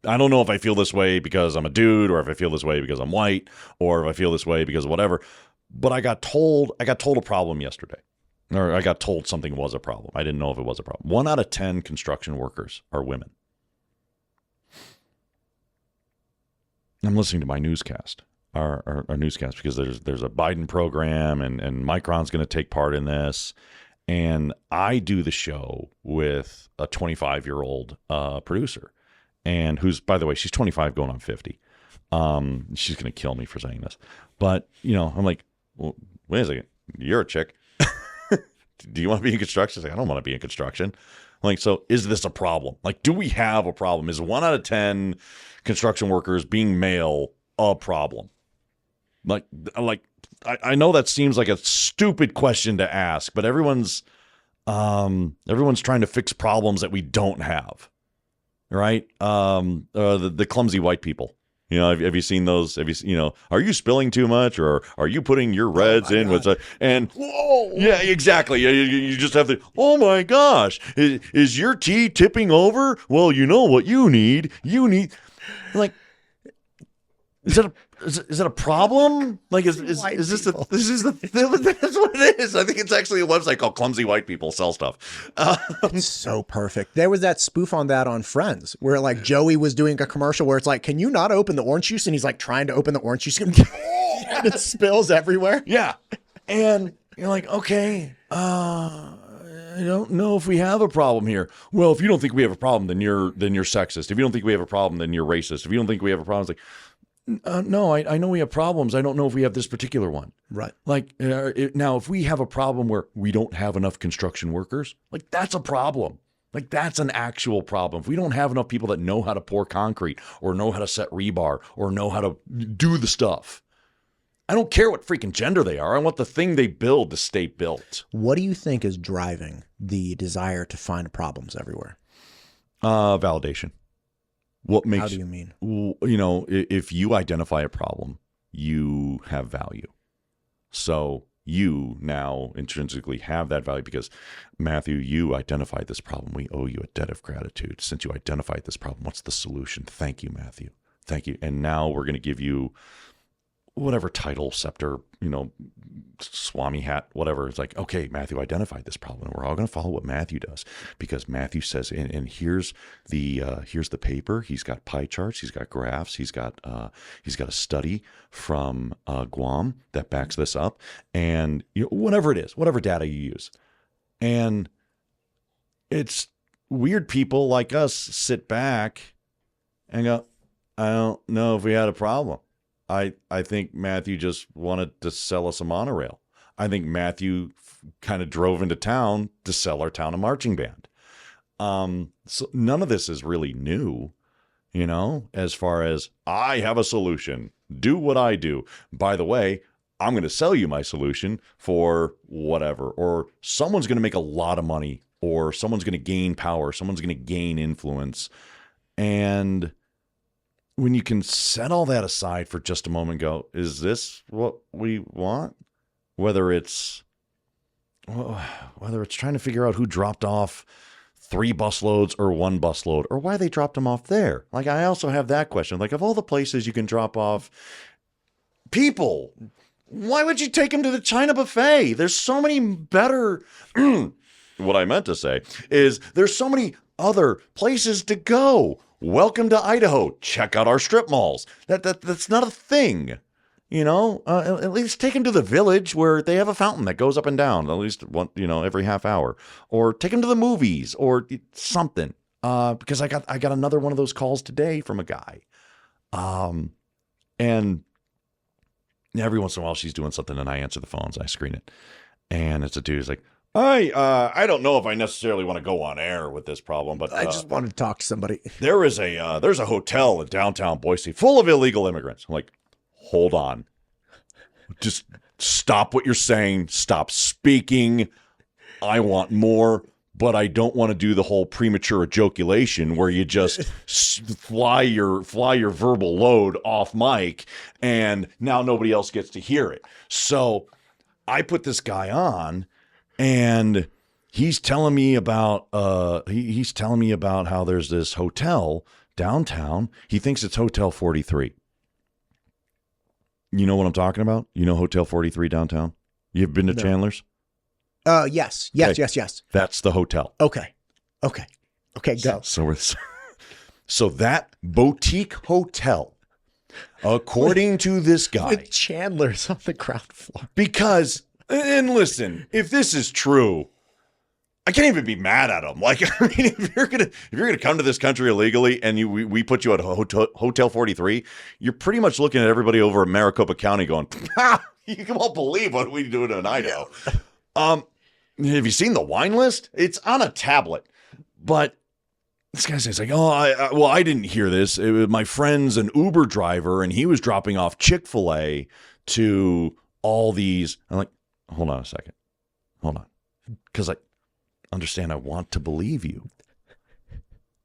I don't know if I feel this way because I'm a dude, or if I feel this way because I'm white, or if I feel this way because of whatever. But I got told a problem yesterday. Or I got told something was a problem. I didn't know if it was a problem. 1 out of 10 construction workers are women. I'm listening to my newscast, our newscast, because there's a Biden program and Micron's going to take part in this. And I do the show with a 25-year-old producer, and who's, by the way, she's 25 going on 50. She's going to kill me for saying this. But, I'm like, well, wait a second. You're a chick. Do you want to be in construction? Like, I don't want to be in construction. Like, so is this a problem? Like, do we have a problem? Is 1 out of 10 construction workers being male a problem? Like I know that seems like a stupid question to ask, but everyone's trying to fix problems that we don't have, right? The clumsy white people. Have you seen those? Are you spilling too much, or are you putting your reds in? Whoa. Yeah, exactly. You just have to, oh my gosh, is your tea tipping over? Well, you know what you need? Like, is it a problem? Like, is this that's what it is. I think it's actually a website called Clumsy White People Sell Stuff. It's so perfect. There was that spoof on that on Friends where like Joey was doing a commercial where it's like, can you not open the orange juice? And he's like trying to open the orange juice and it spills everywhere. Yeah. And you're like, okay, I don't know if we have a problem here. Well, if you don't think we have a problem, then you're sexist. If you don't think we have a problem, then you're racist. If you don't think we have a problem, it's like, no, I know we have problems. I don't know if we have this particular one. Right. Like now, if we have a problem where we don't have enough construction workers, like that's a problem. Like that's an actual problem. If we don't have enough people that know how to pour concrete or know how to set rebar or know how to do the stuff, I don't care what freaking gender they are. I want the thing they build to stay built. What do you think is driving the desire to find problems everywhere? Validation. What makes? How do you mean? You know, if you identify a problem, you have value. So you now intrinsically have that value because, Matthew, you identified this problem. We owe you a debt of gratitude. Since you identified this problem, what's the solution? Thank you, Matthew. Thank you. And now we're going to give you whatever title, scepter, you know, Swami hat, whatever. It's like, okay, Matthew identified this problem. And we're all going to follow what Matthew does because Matthew says, and here's the paper. He's got pie charts. He's got graphs. He's got a study from Guam that backs this up, and you know, whatever it is, whatever data you use, and it's weird. People like us sit back and go, I don't know if we had a problem. I think Matthew just wanted to sell us a monorail. I think Matthew kind of drove into town to sell our town a marching band. So none of this is really new, you know, as far as I have a solution. Do what I do. By the way, I'm going to sell you my solution for whatever. Or someone's going to make a lot of money. Or someone's going to gain power. Someone's going to gain influence. And when you can set all that aside for just a moment and go, is this what we want? Whether it's trying to figure out who dropped off 3 busloads or 1 busload or why they dropped them off there. Like, I also have that question. Like, of all the places you can drop off people, why would you take them to the China buffet? There's so many better. What I meant to say is there's so many other places to go. Welcome to Idaho. Check out our strip malls. That's not a thing, you know. At least take them to the village where they have a fountain that goes up and down at least one, you know, every half hour. Or take them to the movies or something. Because I got another one of those calls today from a guy, and every once in a while she's doing something and I answer the phones. I screen it, and it's a dude who's like, I don't know if I necessarily want to go on air with this problem, but I just wanted to talk to somebody. There's a hotel in downtown Boise full of illegal immigrants. I'm like, hold on, just stop what you're saying, stop speaking. I want more, but I don't want to do the whole premature ejaculation where you just fly your verbal load off mic, and now nobody else gets to hear it. So I put this guy on. And he's telling me about how there's this hotel downtown. He thinks it's Hotel 43. You know what I'm talking about? You know Hotel 43 downtown? You've been to No. Chandler's? Yes. Okay. Yes. That's the hotel. Okay, go. So that boutique hotel, according to this guy, With Chandler's on the ground floor. because. And listen, if this is true, I can't even be mad at him. Like, I mean, if you're gonna come to this country illegally and we put you at Hotel 43, you're pretty much looking at everybody over in Maricopa County going, you won't believe what we do in Idaho. Have you seen the wine list? It's on a tablet. But this guy says like, I didn't hear this. It was my friend's an Uber driver and he was dropping off Chick-fil-A to all these. I'm like, hold on a second. Hold on. Because I understand I want to believe you.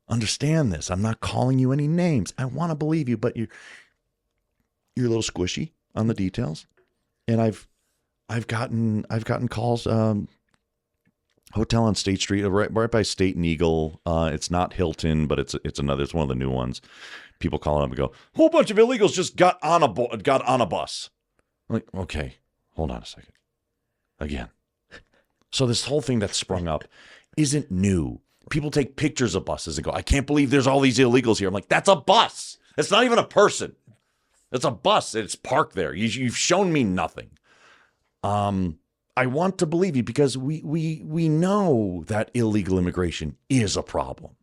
Understand this. I'm not calling you any names. I want to believe you, but you're a little squishy on the details. And I've gotten calls hotel on State Street, right by State and Eagle. It's not Hilton, but it's another. It's one of the new ones. People call up and go, a whole bunch of illegals just got on a bus. I'm like, okay, hold on a second. Again. So this whole thing that's sprung up isn't new. People take pictures of buses and go, I can't believe there's all these illegals here. I'm like, that's a bus. It's not even a person. It's a bus. It's parked there. You've shown me nothing. I want to believe you because we know that illegal immigration is a problem.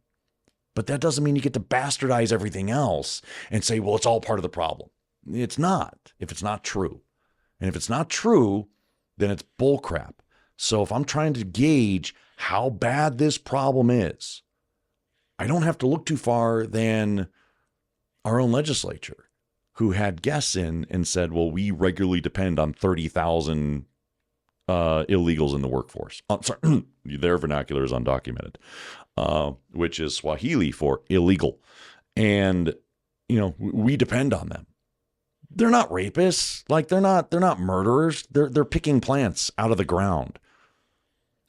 But that doesn't mean you get to bastardize everything else and say, well, it's all part of the problem. It's not, if it's not true. And if it's not true, then it's bullcrap. So if I'm trying to gauge how bad this problem is, I don't have to look too far than our own legislature, who had guests in and said, well, we regularly depend on 30,000 illegals in the workforce. Sorry, their vernacular is undocumented, which is Swahili for illegal. And, we depend on them. They're not rapists. Like they're not murderers. They're picking plants out of the ground.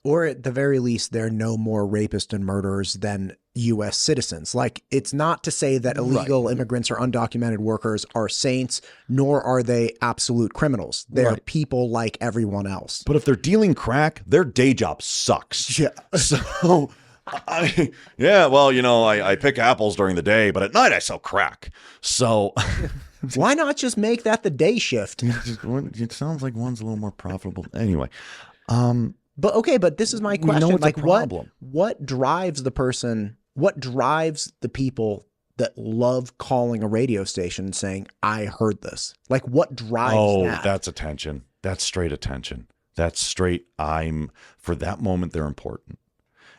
Or at the very least, they're no more rapists and murderers than U.S. citizens. Like, it's not to say that illegal immigrants or undocumented workers are saints, nor are they absolute criminals. They're people like everyone else. But if they're dealing crack, their day job sucks. Yeah. So, I pick apples during the day, but at night I sell crack. So... Why not just make that the day shift? It sounds like one's a little more profitable. Anyway. But this is my question. Like, what drives the person, what drives the people that love calling a radio station and saying, I heard this? Like, what drives that? That's attention. That's straight attention. That's straight, for that moment, they're important.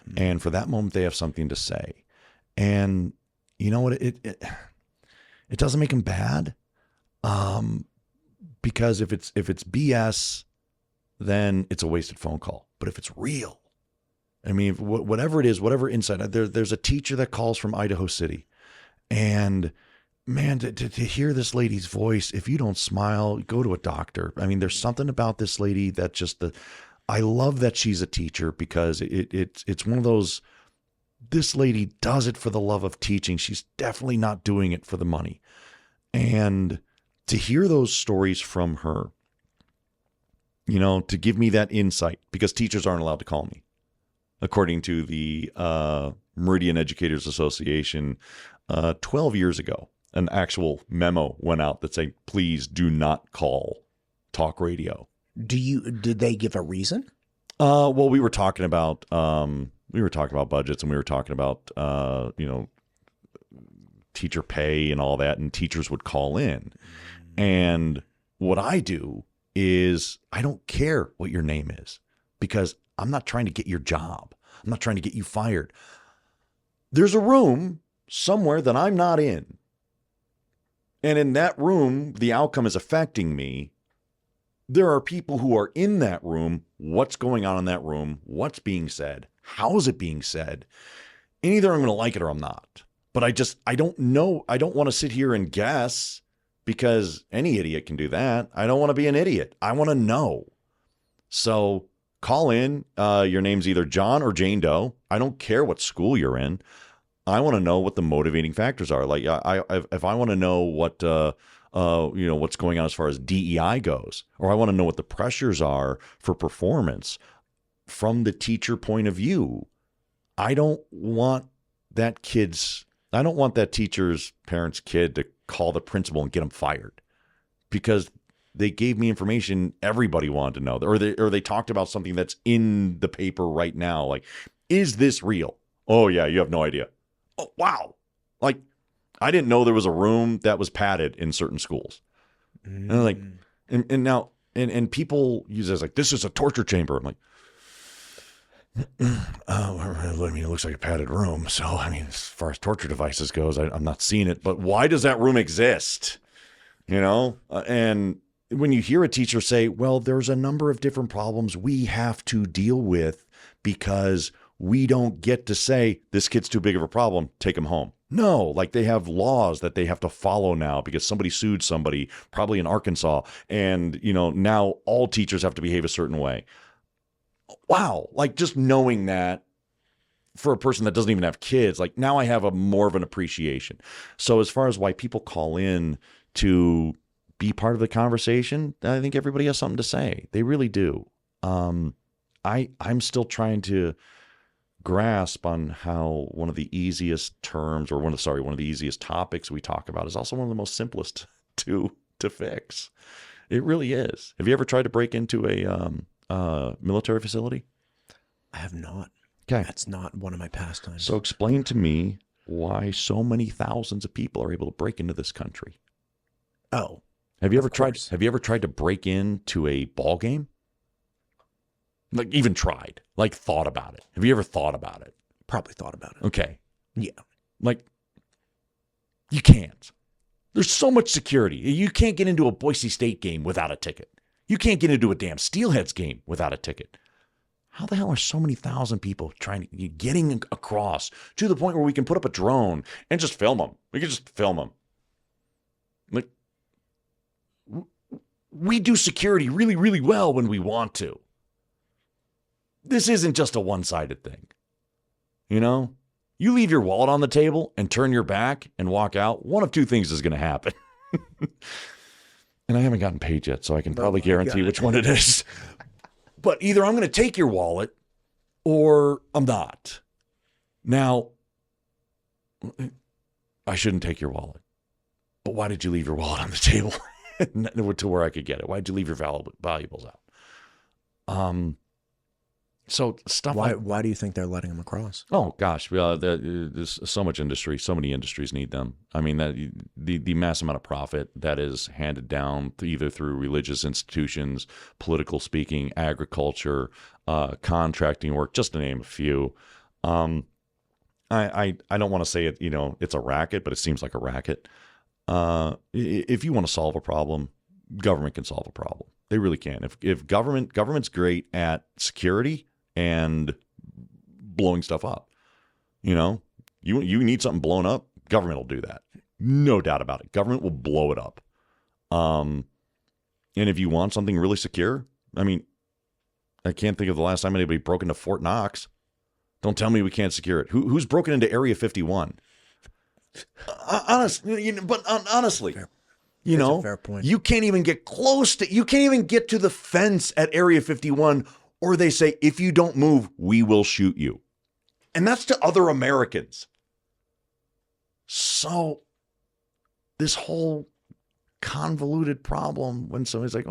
Mm-hmm. And for that moment, they have something to say. And you know what? It doesn't make them bad. Because if it's BS, then it's a wasted phone call. But if it's real, I mean, whatever it is, whatever insight, there's a teacher that calls from Idaho City, and man, to hear this lady's voice, if you don't smile, go to a doctor. I mean, there's something about this lady that I love that she's a teacher because it's one of those, this lady does it for the love of teaching. She's definitely not doing it for the money. And to hear those stories from her, to give me that insight, because teachers aren't allowed to call me. According to the Meridian Educators Association, 12 years ago, an actual memo went out that said, please do not call talk radio. Did they give a reason? Well, we were talking about budgets, and we were talking about, teacher pay and all that, and teachers would call in. And what I do is I don't care what your name is, because I'm not trying to get your job. I'm not trying to get you fired. There's a room somewhere that I'm not in. And in that room, the outcome is affecting me. There are people who are in that room. What's going on in that room? What's being said? How is it being said? And either I'm going to like it or I'm not. But I don't know. I don't want to sit here and guess, because any idiot can do that. I don't want to be an idiot. I want to know. So call in. Your name's either John or Jane Doe. I don't care what school you're in. I want to know what the motivating factors are. Like, if I want to know what, what's going on as far as DEI goes, or I want to know what the pressures are for performance from the teacher point of view, I don't want that teacher's parent's kid to call the principal and get him fired because they gave me information everybody wanted to know, or they talked about something that's in the paper right now. Like, is this real? Oh yeah, you have no idea. Oh wow. Like, I didn't know there was a room that was padded in certain schools. And I'm like, and now people use it as like, this is a torture chamber. I'm like, I mean, it looks like a padded room. So, I mean, as far as torture devices goes, I'm not seeing it. But why does that room exist? And when you hear a teacher say, well, there's a number of different problems we have to deal with because we don't get to say this kid's too big of a problem, take him home. No, like they have laws that they have to follow now because somebody sued somebody, probably in Arkansas. And, now all teachers have to behave a certain way. wow, like just knowing that for a person that doesn't even have kids, like now I have a more of an appreciation. So as far as why people call in to be part of the conversation, I think everybody has something to say. They really do. I'm still trying to grasp on how one of the easiest terms, or one of the easiest topics we talk about is also one of the most simplest to fix. It really is. Have you ever tried to break into a military facility? I have not. Okay. That's not one of my pastimes. So explain to me why so many thousands of people are able to break into this country. Oh. Have you ever tried to break into a ball game? Like even tried, like thought about it. Have you ever thought about it? Probably thought about it. Okay. Yeah. Like you can't. There's so much security. You can't get into a Boise State game without a ticket. You can't get into a damn Steelheads game without a ticket. How the hell are so many thousand people getting across to the point where we can put up a drone and just film them? We can just film them. Like, we do security really, really well when we want to. This isn't just a one-sided thing. You know? You leave your wallet on the table and turn your back and walk out, one of two things is going to happen. And I haven't gotten paid yet, so I can probably guarantee which one it is. But either I'm going to take your wallet or I'm not. Now, I shouldn't take your wallet. But why did you leave your wallet on the table to where I could get it? Why did you leave your valuables out? So stuff. Why do you think they're letting them across? Oh gosh, there's so much industry. So many industries need them. I mean, that the mass amount of profit that is handed down either through religious institutions, political speaking, agriculture, contracting work, just to name a few. I don't want to say it. You know, it's a racket, but it seems like a racket. If you want to solve a problem, government can solve a problem. They really can. If government's great at security and blowing stuff up. You know, you need something blown up, government will do that. No doubt about it. Government will blow it up. And if you want something really secure, I mean, I can't think of the last time anybody broke into Fort Knox. Don't tell me we can't secure it. Who's broken into Area 51? Honestly, Fair. You know, fair point. You can't even get you can't even get to the fence at Area 51, or they say, if you don't move, we will shoot you. And that's to other Americans. So this whole convoluted problem when somebody's like,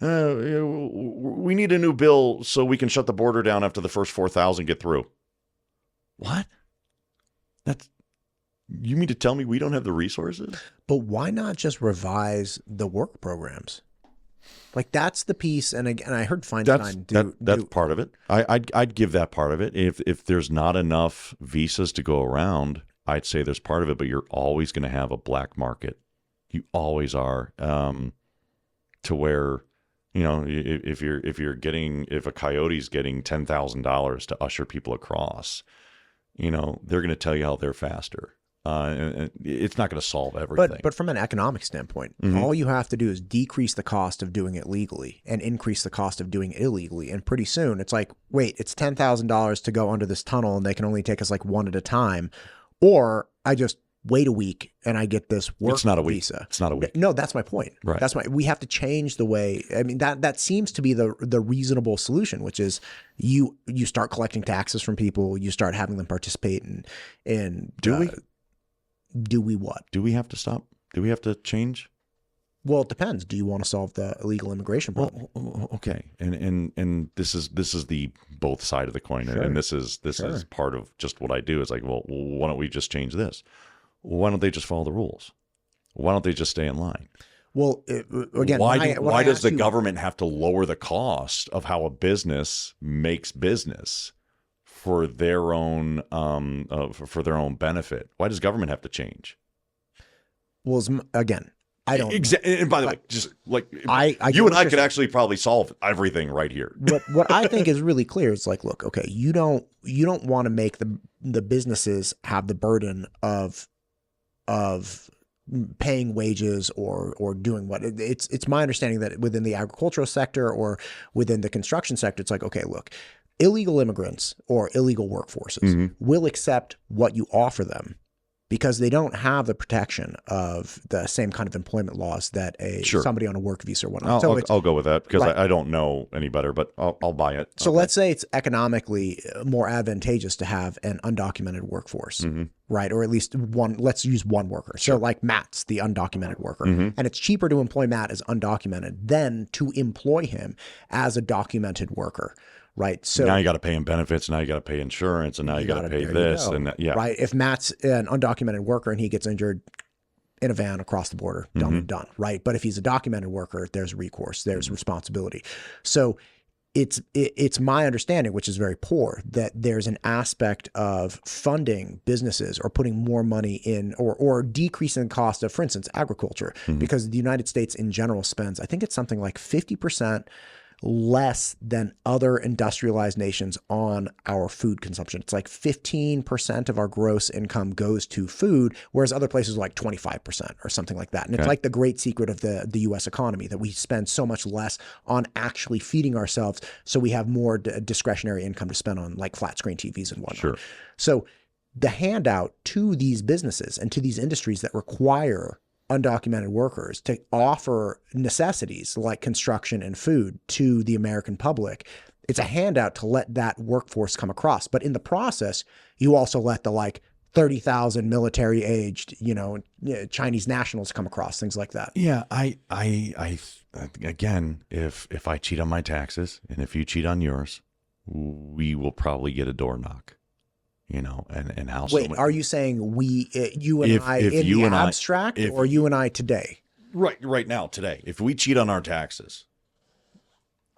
we need a new bill so we can shut the border down after the first 4,000 get through. What? You mean to tell me we don't have the resources? But why not just revise the work programs? Like that's the piece. And again, I heard Feinstein that's part of it. I'd give that part of it. If there's not enough visas to go around, I'd say there's part of it. But you're always going to have a black market. You always are. To where, you know, if a coyote's getting $10,000 to usher people across, you know, they're going to tell you how they're faster. And it's not going to solve everything. But from an economic standpoint, all you have to do is decrease the cost of doing it legally and increase the cost of doing it illegally. And pretty soon it's like, wait, it's $10,000 to go under this tunnel and they can only take us like one at a time. Or I just wait a week and I get this work visa. It's not a week. No, that's my point. Right. We have to change the way. I mean, that seems to be the reasonable solution, which is you start collecting taxes from people, you start having them participate in do we what? Do we have to stop? Do we have to change? Well, it depends. Do you want to solve the illegal immigration problem? Well, okay. And this is the both side of the coin. Sure. And this is part of just what I do. Is like, well, why don't we just change this? Why don't they just follow the rules? Why don't they just stay in line? Well, again, why does the government have to lower the cost of how a business makes business for their own benefit? Why does government have to change? Well, again, I don't. And by the way, just like you and I could actually probably solve everything right here. What I think is really clear is like, look, okay, you don't want to make the businesses have the burden of paying wages or doing what. It's my understanding that within the agricultural sector or within the construction sector, it's like, okay, look, illegal immigrants or illegal workforces will accept what you offer them because they don't have the protection of the same kind of employment laws that somebody on a work visa or whatnot. I'll go with that because I don't know any better, but I'll buy it. So let's say it's economically more advantageous to have an undocumented workforce, right? Or at least one, let's use one worker. So like Matt's the undocumented worker. And it's cheaper to employ Matt as undocumented than to employ him as a documented worker. Right. So now you got to pay him benefits. Now you got to pay insurance, and now you got to pay this and that. Yeah. Right. If Matt's an undocumented worker and he gets injured in a van across the border, done. Right. But if he's a documented worker, there's recourse, there's responsibility. So it's my understanding, which is very poor, that there's an aspect of funding businesses or putting more money in or decreasing the cost of, for instance, agriculture, because the United States in general spends, I think it's something like 50% less than other industrialized nations on our food consumption. It's like 15% of our gross income goes to food, whereas other places are like 25% or something like that. And it's like the great secret of the U.S. economy, that we spend so much less on actually feeding ourselves, so we have more discretionary income to spend on like flat screen TVs and whatnot. So the handout to these businesses and to these industries that require undocumented workers to offer necessities like construction and food to the American public, it's a handout to let that workforce come across. But in the process, you also let the like 30,000 military aged, Chinese nationals come across, things like that. Yeah. I again, if I cheat on my taxes and if you cheat on yours, we will probably get a door knock. And how? Wait, are you saying you and I in the abstract, or you and I today? Right now, today. If we cheat on our taxes,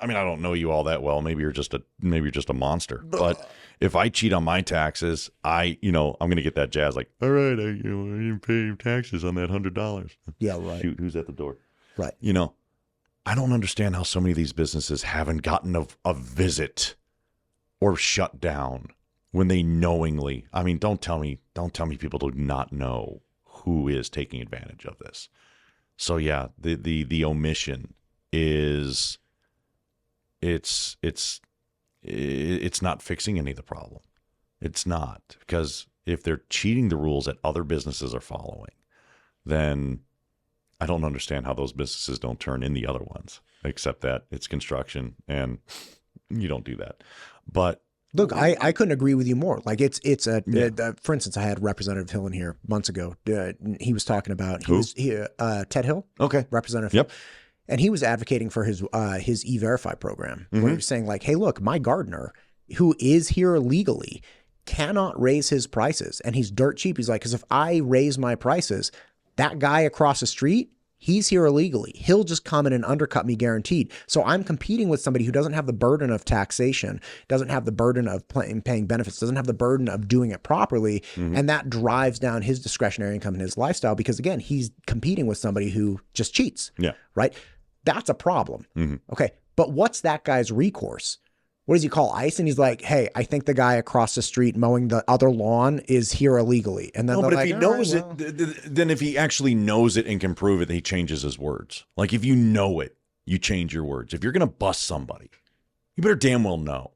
I mean, I don't know you all that well. Maybe you're just a monster. But if I cheat on my taxes, I'm going to get that jazz like, all right, I didn't pay taxes on that $100. Yeah, right. Shoot, who's at the door? Right. I don't understand how so many of these businesses haven't gotten a visit or shut down. When they knowingly, I mean, don't tell me people do not know who is taking advantage of this. So yeah, the omission is, it's not fixing any of the problem. It's not, because if they're cheating the rules that other businesses are following, then I don't understand how those businesses don't turn in the other ones, except that it's construction and you don't do that. But look, I couldn't agree with you more. Like for instance, I had Representative Hill in here months ago. He was talking about Ted Hill, Representative Hill, and he was advocating for his E-Verify program, where he was saying like, hey, look, my gardener who is here legally cannot raise his prices, and he's dirt cheap. He's like, because if I raise my prices, that guy across the street, he's here illegally. He'll just come in and undercut me guaranteed. So I'm competing with somebody who doesn't have the burden of taxation, doesn't have the burden of paying benefits, doesn't have the burden of doing it properly. And that drives down his discretionary income and his lifestyle because, again, he's competing with somebody who just cheats. Yeah. Right? That's a problem. Okay. But what's that guy's recourse? What does he call ICE? And he's like, hey, I think the guy across the street mowing the other lawn is here illegally. And then but if he knows it, then if he actually knows it and can prove it, he changes his words. Like if you know it, you change your words. If you're going to bust somebody, you better damn well know.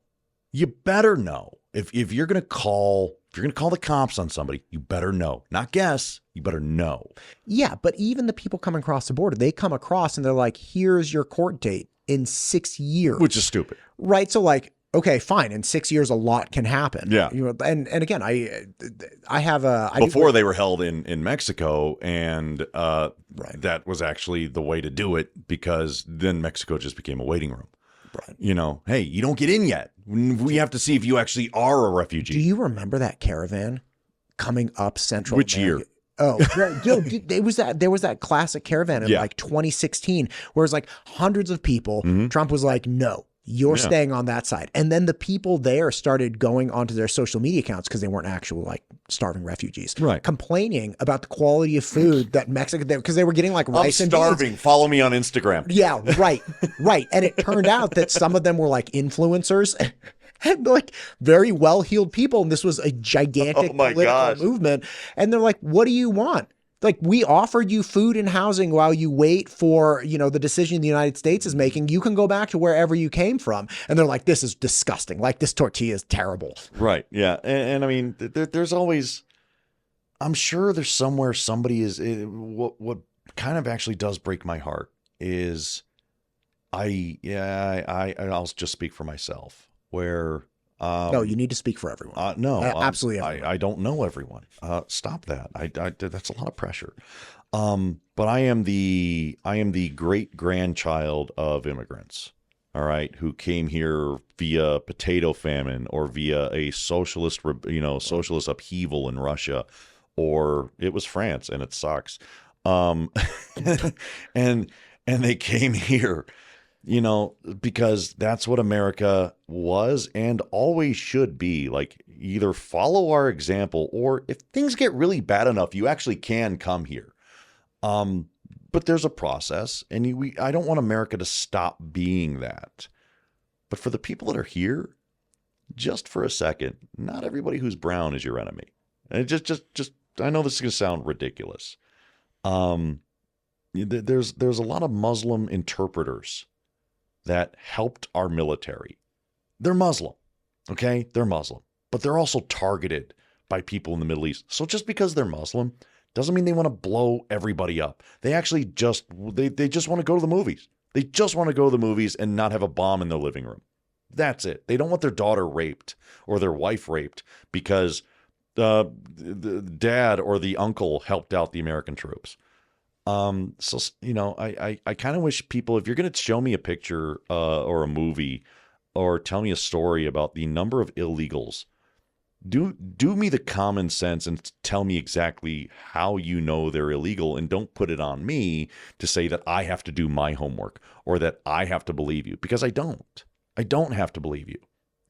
You better know. If you're going to call the cops on somebody, you better know. Not guess, you better know. Yeah, but even the people coming across the border, they come across and they're like, here's your court date in 6 years. Which is stupid. Right. So like, okay, fine. In 6 years, a lot can happen. Yeah. And again, I have a... Before they were held in Mexico, and that was actually the way to do it, because then Mexico just became a waiting room. Right. Hey, you don't get in yet. We have to see if you actually are a refugee. Do you remember that caravan coming up Central Which America? year? Oh, there was that classic caravan in like 2016, where it was like hundreds of people. Trump was like, no, you're staying on that side. And then the people there started going onto their social media accounts, because they weren't actual like starving refugees, complaining about the quality of food that Mexico, because they were getting like rice and starving. beans. Follow me on Instagram. Yeah, right. And it turned out that some of them were like influencers. And like very well-heeled people. And this was a gigantic political movement. And they're like, what do you want? Like, we offered you food and housing while you wait for, the decision the United States is making. You can go back to wherever you came from. And they're like, this is disgusting. Like, this tortilla is terrible. Right. Yeah. And I mean, there's always, I'm sure there's somewhere somebody is, what kind of actually does break my heart is I'll just speak for myself where, no, you need to speak for everyone. No, absolutely everyone. I don't know everyone. Stop that. That's a lot of pressure. But I am the great grandchild of immigrants. All right, who came here via potato famine or via a socialist upheaval in Russia, or it was France and it sucks. And they came here. Because that's what America was and always should be. Like, either follow our example, or if things get really bad enough, you actually can come here. But there's a process, and I don't want America to stop being that. But for the people that are here, just for a second, not everybody who's brown is your enemy. And just I know this is going to sound ridiculous. There's a lot of Muslim interpreters that helped our military. They're Muslim, okay? They're Muslim, but they're also targeted by people in the Middle East. So just because they're Muslim doesn't mean they want to blow everybody up. They actually just want to go to the movies. They just want to go to the movies and not have a bomb in their living room. That's it. They don't want their daughter raped or their wife raped because the dad or the uncle helped out the American troops. So, I kind of wish people, if you're going to show me a picture, or a movie, or tell me a story about the number of illegals, do me the common sense and tell me exactly how you know they're illegal, and don't put it on me to say that I have to do my homework or that I have to believe you, because I don't have to believe you.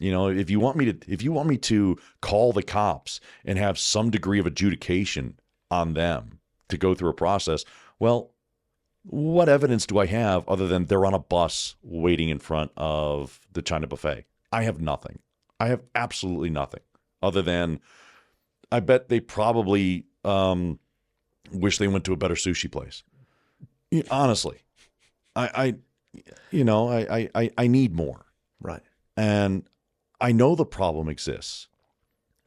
If you want me to call the cops and have some degree of adjudication on them to go through a process, well, what evidence do I have other than they're on a bus waiting in front of the China buffet? I have nothing. I have absolutely nothing other than I bet they probably wish they went to a better sushi place. Honestly, I need more. Right. And I know the problem exists.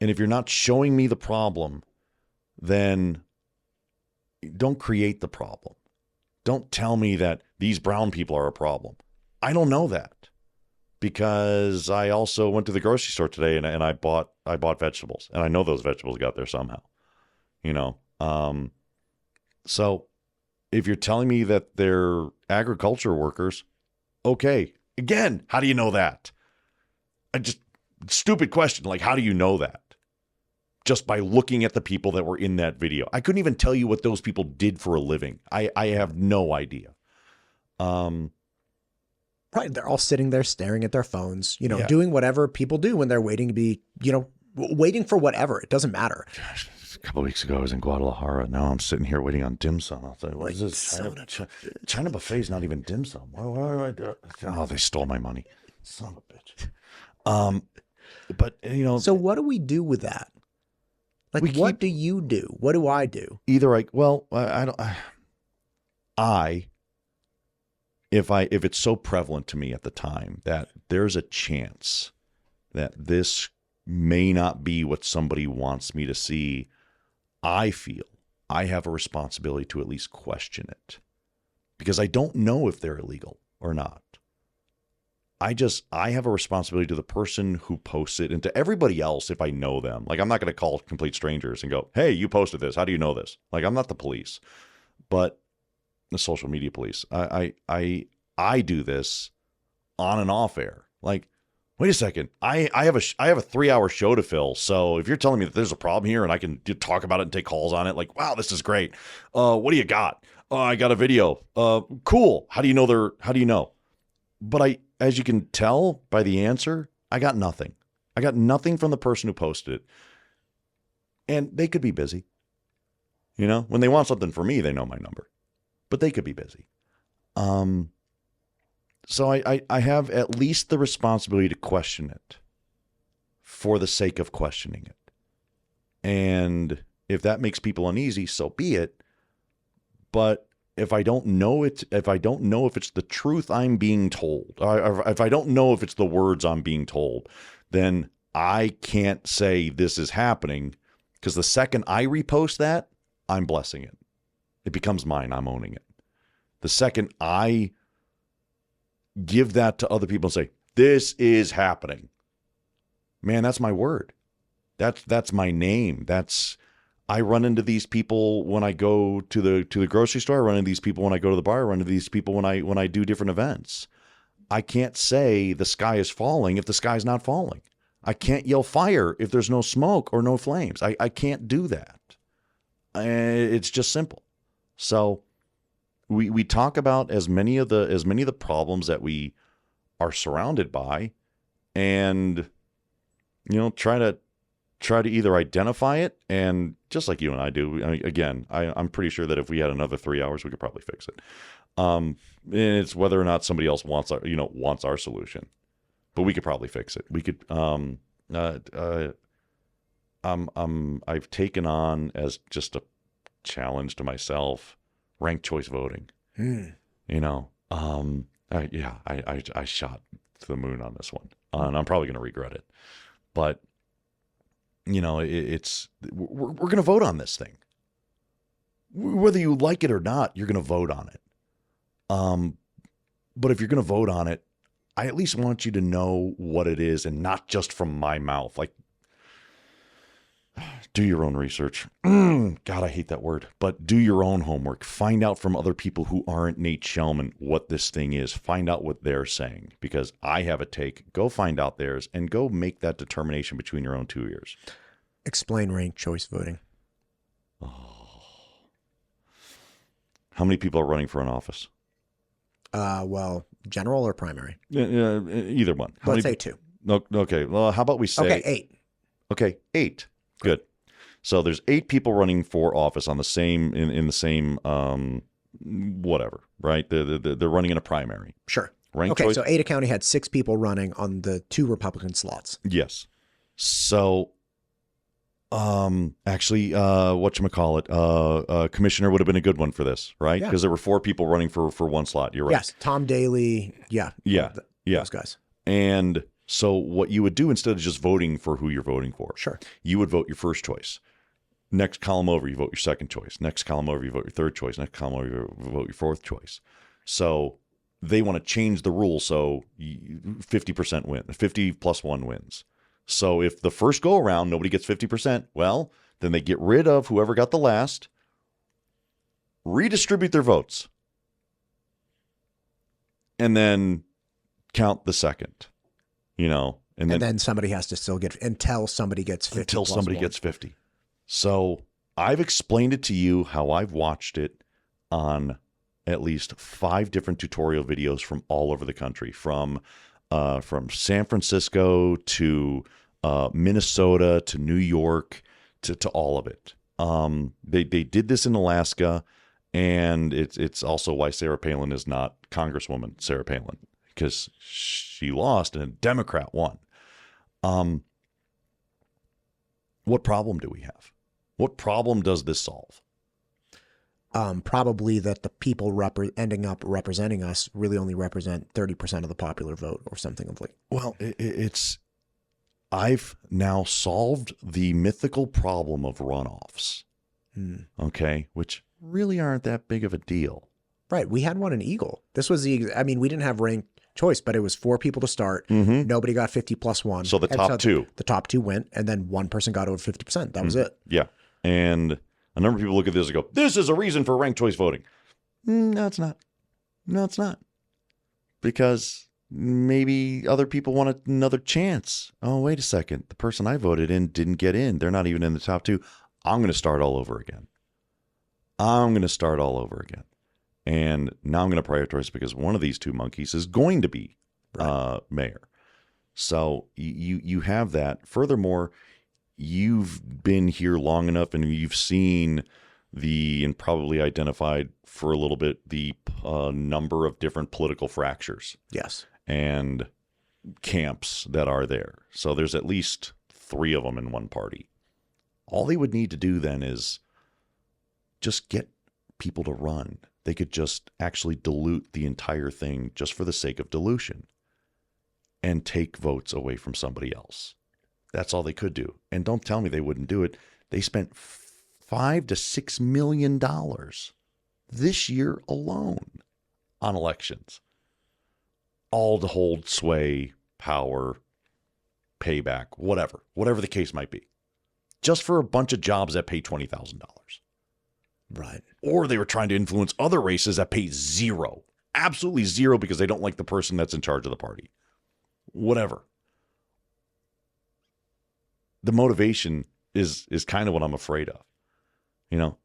And if you're not showing me the problem, then don't create the problem. Don't tell me that these brown people are a problem. I don't know that, because I also went to the grocery store today and I bought vegetables, and I know those vegetables got there somehow. So if you're telling me that they're agriculture workers, okay. Again, how do you know that? Stupid question. Like, how do you know that? Just by looking at the people that were in that video. I couldn't even tell you what those people did for a living. I have no idea. Right. They're all sitting there staring at their phones, doing whatever people do when they're waiting to be, waiting for whatever. It doesn't matter. Gosh, a couple of weeks ago, I was in Guadalajara. Now I'm sitting here waiting on dim sum. I'll say, what is this? China buffet's not even dim sum. Why do I do it? Oh, they stole my money. Son of a bitch. But, So what do we do with that? Like, what do you do? What do I do? Either I don't. If it's so prevalent to me at the time that there's a chance that this may not be what somebody wants me to see, I feel I have a responsibility to at least question it, because I don't know if they're illegal or not. I have a responsibility to the person who posts it and to everybody else if I know them. Like, I'm not going to call complete strangers and go, hey, you posted this. How do you know this? Like, I'm not the police, but the social media police. I do this on and off air. Like, wait a second. I have a 3-hour show to fill. So if you're telling me that there's a problem here and I can talk about it and take calls on it, like, wow, this is great. What do you got? I got a video. Cool. How do you know? But as you can tell by the answer, I got nothing. I got nothing from the person who posted it. And they could be busy. When they want something from me, they know my number. But they could be busy. So I have at least the responsibility to question it for the sake of questioning it. And if that makes people uneasy, so be it. But if I don't know it, if I don't know if it's the truth I'm being told, or if I don't know if it's the words I'm being told, then I can't say this is happening, because the second I repost that, I'm blessing it. It becomes mine. I'm owning it. The second I give that to other people and say, this is happening, man, that's my word. That's my name. I run into these people when I go to the grocery store. I run into these people when I go to the bar. I run into these people when I do different events. I can't say the sky is falling if the sky's not falling. I can't yell fire if there's no smoke or no flames. I can't do that. It's just simple. So we talk about as many of the problems that we are surrounded by, and try to either identify it, and just like you and I do. Again, I'm pretty sure that if we had another 3 hours, we could probably fix it. And it's whether or not somebody else wants our solution, but we could probably fix it. We could. I've taken on as just a challenge to myself ranked choice voting. I shot to the moon on this one, and I'm probably going to regret it. But we're going to vote on this thing, whether you like it or not. You're going to vote on it. But if you're going to vote on it, I at least want you to know what it is, and not just from my mouth. Like, do your own research. God, I hate that word. But do your own homework. Find out from other people who aren't Nate Shelman what this thing is. Find out what they're saying, because I have a take. Go find out theirs and go make that determination between your own two ears. Explain ranked choice voting. How many people are running for an office? Well, general or primary? Either one. Let's say 2. No, okay. Well, how about we say... Okay, 8. Okay, 8. Good. So there's 8 people running for office on the same in the same whatever, right? They're running in a primary. Sure. Ranked okay, choice? so Ada County had 6 people running on the 2 Republican slots. Yes. So actually, whatchamacallit, commissioner would have been a good one for this, right? Because there were 4 people running for one slot. You're right. Yes, Tom Daly. Yeah. Those guys. And so what you would do, instead of just voting for who you're voting for, sure, you would vote your first choice. Next column over, you vote your second choice. Next column over, you vote your third choice. Next column over, you vote your fourth choice. So they want to change the rule so 50% win, 50 plus 1 wins. So if the first go around nobody gets 50%, well, then they get rid of whoever got the last, redistribute their votes, and then count the second. And then somebody has to still get until somebody gets 50. Until somebody gets 50. So I've explained it to you how I've watched it on at least 5 different tutorial videos from all over the country, from San Francisco to Minnesota to New York to all of it. They did this in Alaska, and it's also why Sarah Palin is not Congresswoman Sarah Palin, because she lost and a Democrat won. What problem do we have? What problem does this solve? Probably that the people ending up representing us really only represent 30% of the popular vote or something of like. Well, I've now solved the mythical problem of runoffs. Okay, which really aren't that big of a deal. Right. We had one in Eagle. This was we didn't have ranked choice, but it was 4 people to start. Mm-hmm. Nobody got 50 plus 1. So the top 2. The top 2 went, and then one person got over 50%. That was it. Yeah. And a number of people look at this and go, this is a reason for ranked choice voting. No, it's not. No, it's not. Because maybe other people want another chance. Oh, wait a second. The person I voted in didn't get in. They're not even in the top 2. I'm going to start all over again. And now I'm going to prioritize, because one of these 2 monkeys is going to be mayor. So you have that. Furthermore, you've been here long enough, and you've seen and probably identified for a little bit the number of different political fractures. Yes. And camps that are there. So there's at least 3 of them in one party. All they would need to do then is just get people to run. They could just actually dilute the entire thing just for the sake of dilution and take votes away from somebody else. That's all they could do. And don't tell me they wouldn't do it. They spent $5 to $6 million this year alone on elections, all to hold sway, power, payback, whatever the case might be, just for a bunch of jobs that pay $20,000. Right. Or they were trying to influence other races that pay zero, absolutely zero, because they don't like the person that's in charge of the party. Whatever. The motivation is kind of what I'm afraid of.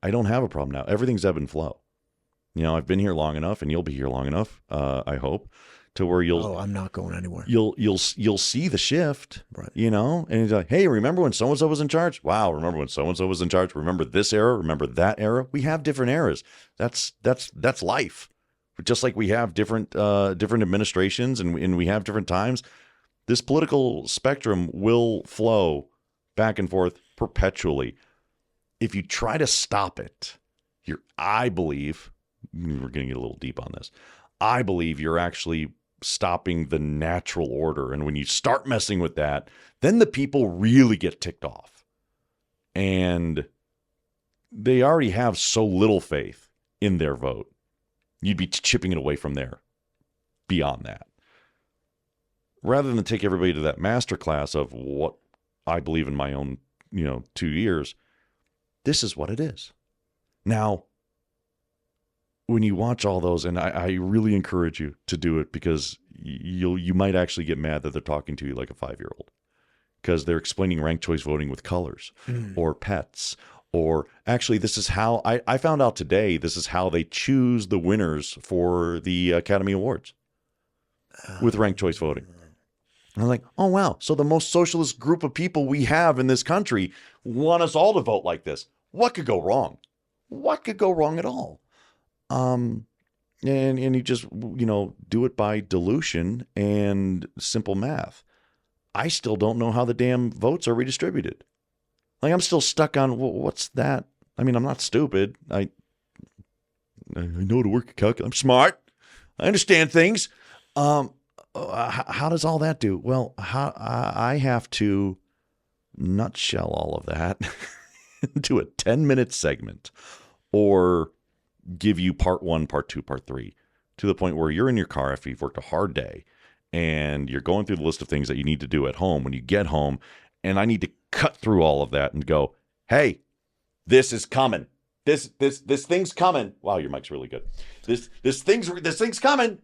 I don't have a problem now. Everything's ebb and flow. I've been here long enough, and you'll be here long enough, I hope, to where you'll. Oh, I'm not going anywhere. You'll see the shift, right? And it's like, hey, remember when so and so was in charge? Wow, remember when so and so was in charge? Remember this era? Remember that era? We have different eras. That's life. Just like we have different administrations, and we have different times. This political spectrum will flow back and forth perpetually. If you try to stop it, I believe, we're going to get a little deep on this, I believe you're actually stopping the natural order. And when you start messing with that, then the people really get ticked off. And they already have so little faith in their vote. You'd be chipping it away from there beyond that. Rather than take everybody to that master class of what I believe in my own, 2 years, this is what it is. Now, when you watch all those, and I really encourage you to do it, because you might actually get mad that they're talking to you like a 5-year-old, because they're explaining ranked choice voting with colors or pets, or actually this is how I found out today, this is how they choose the winners for the Academy Awards with ranked choice voting. And I'm like, oh, wow. So the most socialist group of people we have in this country want us all to vote like this. What could go wrong? What could go wrong at all? And you just, do it by dilution and simple math. I still don't know how the damn votes are redistributed. Like, I'm still stuck on, what's that? I mean, I'm not stupid. I know to work a calculator. I'm smart. I understand things. How does all that do? Well, I have to nutshell all of that into a 10-minute segment, or give you part 1, part 2, part 3, to the point where you're in your car after you've worked a hard day and you're going through the list of things that you need to do at home when you get home. And I need to cut through all of that and go, hey, this is coming. This thing's coming. Wow, your mic's really good. This thing's coming.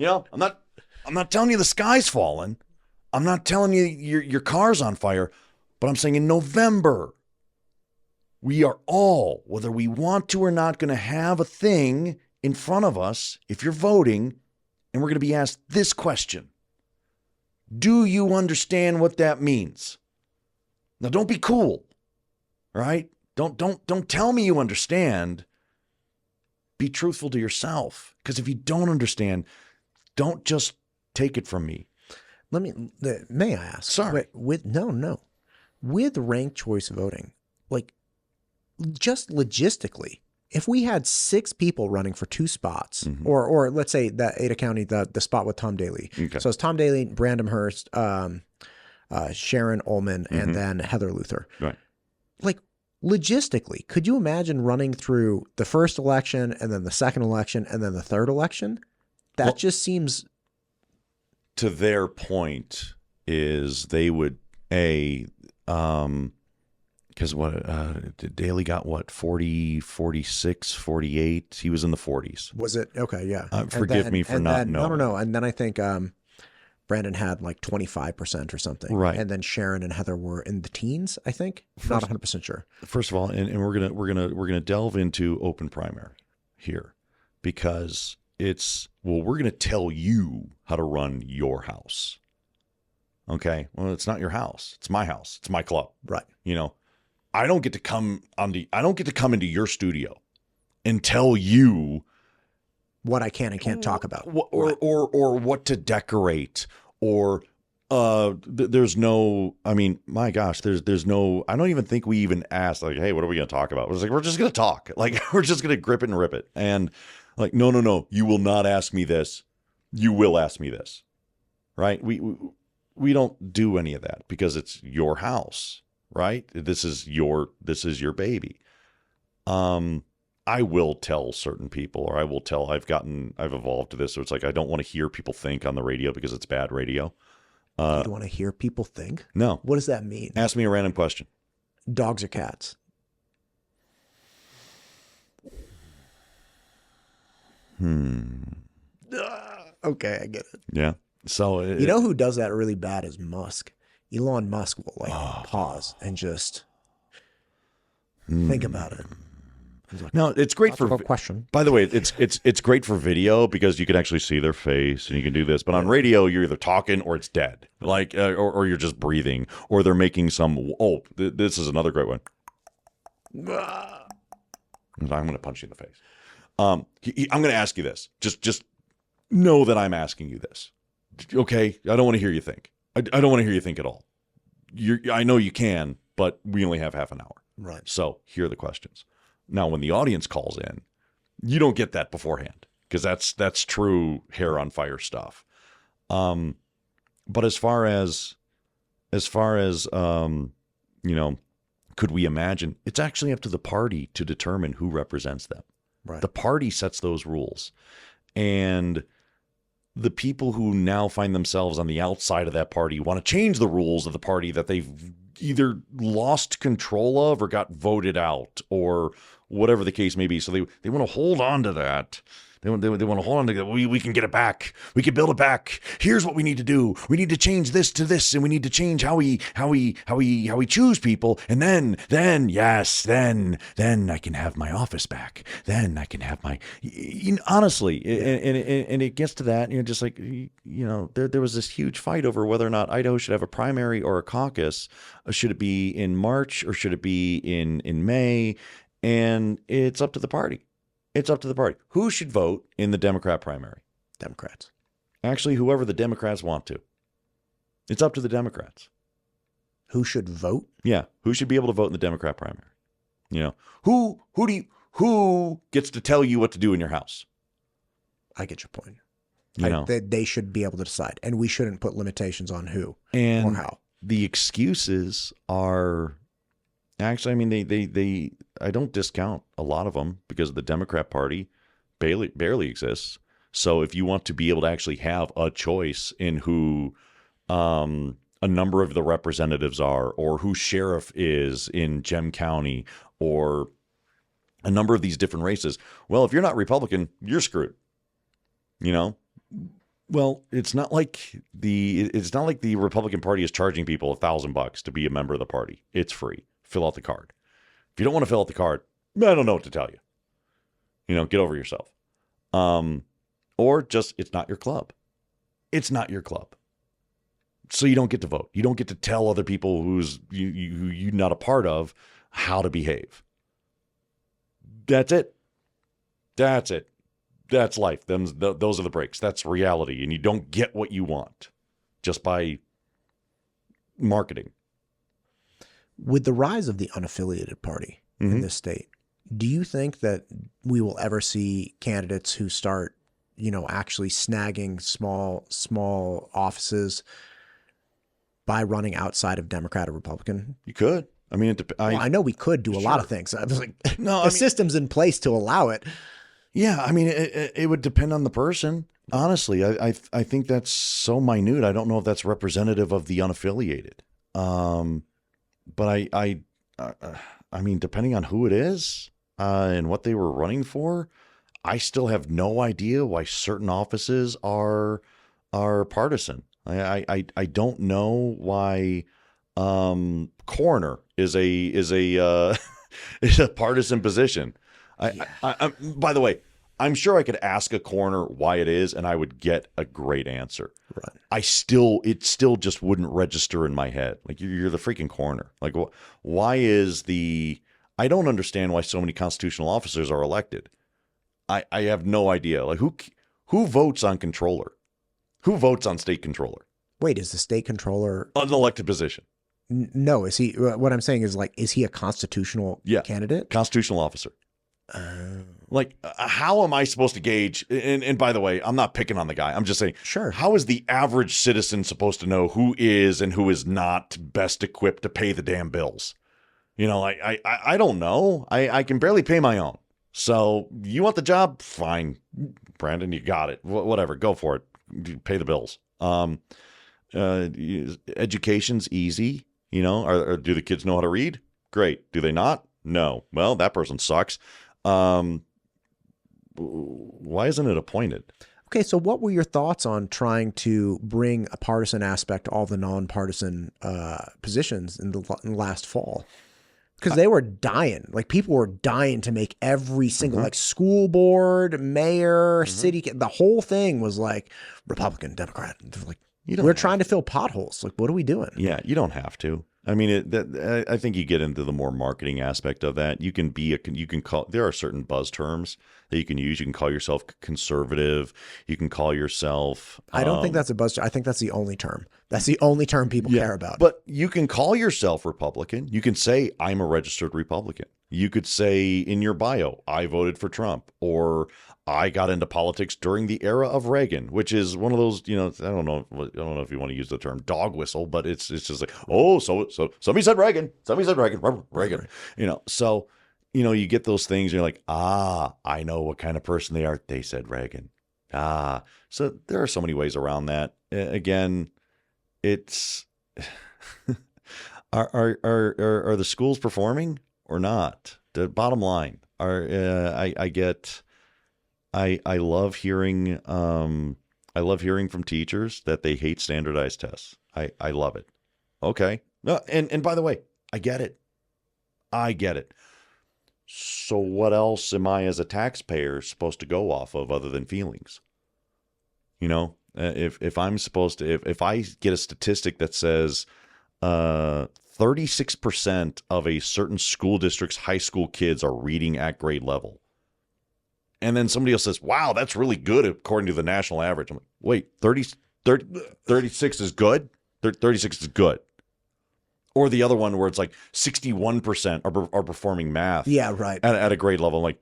I'm not telling you the sky's falling. I'm not telling you your car's on fire, but I'm saying in November, we are all, whether we want to or not, going to have a thing in front of us if you're voting, and we're going to be asked this question. Do you understand what that means? Now, don't be cool, right? Don't tell me you understand. Be truthful to yourself, because if you don't understand, don't just take it from me. May I ask? Sorry. With ranked choice voting, like, just logistically, if we had 6 people running for 2 spots, or let's say that Ada County, the spot with Tom Daly. Okay. So it's Tom Daly, Brandon Hurst, Sharon Ullman, and then Heather Luther. Right. Like, logistically, could you imagine running through the first election and then the second election and then the third election? That just seems... To their point is they would, because Daly got 40, 46, 48. He was in the 40s. Was it? Okay, yeah. Forgive me for not knowing. No. And then I think Brandon had like 25% or something. Right. And then Sharon and Heather were in the teens, I think. Not 100% sure. First of all, and we're gonna delve into open primary here, because we're gonna tell you how to run your house. Okay. Well, it's not your house. It's my house. It's my club. Right. I don't get to come into your studio and tell you what I can and can't talk about, or what to decorate, or There's no, I mean, my gosh, there's no, I don't even think we even asked, like, hey, what are we going to talk about? It was like, we're just going to talk. Like, we're just going to grip it and rip it. And like, no, you will not ask me this. You will ask me this. Right? We don't do any of that because it's your house, right? This is your baby. I will tell certain people, or I will tell, I've evolved to this. So it's like, I don't want to hear people think on the radio because it's bad radio. You don't want to hear people think? No. What does that mean? Ask me a random question. Dogs or cats? Okay, I get it. Yeah. So you know who does that really bad is Musk. Elon Musk will pause and just think about it. Like, no, it's great for a question. By the way, it's great for video because you can actually see their face and you can do this. But on radio, you're either talking or it's dead, like or you're just breathing, or they're making some. Oh, this is another great one. I'm going to punch you in the face. I'm going to ask you this. Just know that I'm asking you this. Okay, I don't want to hear you think. I don't want to hear you think at all. I know you can, but we only have half an hour. Right. So here are the questions. Now, when the audience calls in, you don't get that beforehand because that's true hair on fire stuff. But as far as could we imagine? It's actually up to the party to determine who represents them. Right. The party sets those rules, and the people who now find themselves on the outside of that party want to change the rules of the party that they've either lost control of or got voted out or whatever the case may be. So they want to hold on to that. They want to hold on to that. We can get it back. We can build it back. Here's what we need to do. We need to change this to this, and we need to change how we choose people. And then I can have my office back. Then I can have my honestly. And it gets to that. Just like there was this huge fight over whether or not Idaho should have a primary or a caucus. Should it be in March or should it be in May? And it's up to the party. It's up to the party. Who should vote in the Democrat primary? Democrats. Actually, whoever the Democrats want to. It's up to the Democrats. Who should vote? Yeah. Who should be able to vote in the Democrat primary? Who gets to tell you what to do in your house? I get your point. They should be able to decide, and we shouldn't put limitations on who or how. The excuses are actually, I mean, they I don't discount a lot of them because the Democrat Party barely exists. So if you want to be able to actually have a choice in who a number of the representatives are, or who sheriff is in Gem County, or a number of these different races, well, if you're not Republican, you're screwed. Well, it's not like the Republican Party is charging people $1,000 to be a member of the party. It's free. Fill out the card. If you don't want to fill out the card, I don't know what to tell you. Get over yourself. Or just, it's not your club. It's not your club. So you don't get to vote. You don't get to tell other people who you're not a part of how to behave. That's it. That's it. That's life. Those are the breaks. That's reality. And you don't get what you want just by marketing. With the rise of the unaffiliated party in this state, do you think that we will ever see candidates who start, actually snagging small offices by running outside of Democrat or Republican? You could. I mean, I know we could do a lot of things. I was like, the system's in place to allow it. Yeah, I mean, it would depend on the person. Honestly, I think that's so minute. I don't know if that's representative of the unaffiliated. But I mean, depending on who it is and what they were running for, I still have no idea why certain offices are partisan. I don't know why coroner is a partisan position. By the way, I'm sure I could ask a coroner why it is, and I would get a great answer. Right. It still just wouldn't register in my head. Like, you're the freaking coroner. Like, why is I don't understand why so many constitutional officers are elected. I have no idea. Like, who votes on controller? Who votes on state controller? Wait, is the state controller Unelected position. No, is he? What I'm saying is, like, is he a constitutional candidate? Constitutional officer. Like, how am I supposed to gauge? And by the way, I'm not picking on the guy. I'm just saying, sure. How is the average citizen supposed to know who is and who is not best equipped to pay the damn bills? I don't know. I can barely pay my own. So you want the job? Fine, Brandon, you got it. Whatever, go for it. Pay the bills. Education's easy. Do the kids know how to read? Great. Do they not? No. Well, that person sucks. Why isn't it appointed? Okay, so what were your thoughts on trying to bring a partisan aspect to all the nonpartisan positions in the last fall? Because they were dying. Like, people were dying to make every single, like, school board, mayor, city, the whole thing was like Republican, Democrat. Like, we're trying to fill potholes. Like, what are we doing? Yeah, you don't have to. I mean, I think you get into the more marketing aspect of that. You can there are certain buzz terms that you can use. You can call yourself conservative. You can call yourself. I don't think that's a buzz term. I think that's the only term. That's the only term people care about. But you can call yourself Republican. You can say, I'm a registered Republican. You could say in your bio, I voted for Trump, or I got into politics during the era of Reagan, which is one of those, I don't know if you want to use the term dog whistle, but it's just like, so somebody said Reagan, Reagan. So you get those things, you're like, I know what kind of person they are. They said Reagan. So there are so many ways around that. Again, it's are the schools performing or not? The bottom line, I love hearing from teachers that they hate standardized tests. I love it. Okay. No, and by the way, I get it. So what else am I as a taxpayer supposed to go off of other than feelings? If I'm supposed to, if I get a statistic that says 36% of a certain school district's high school kids are reading at grade level, and then somebody else says, wow, that's really good according to the national average. I'm like, wait, 36 is good? 36 is good. Or the other one where it's like 61% are performing math at a grade level. I'm like,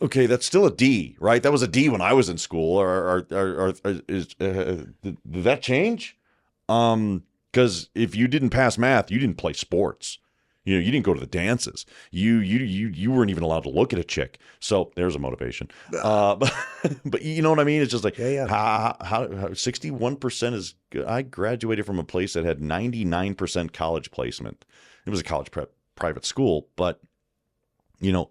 okay, that's still a D, right? That was a D when I was in school. Did that change? Because if you didn't pass math, you didn't play sports. You didn't go to the dances. You weren't even allowed to look at a chick. So there's a motivation. But you know what I mean? It's just like, how 61% is good. I graduated from a place that had 99% college placement. It was a college private school, but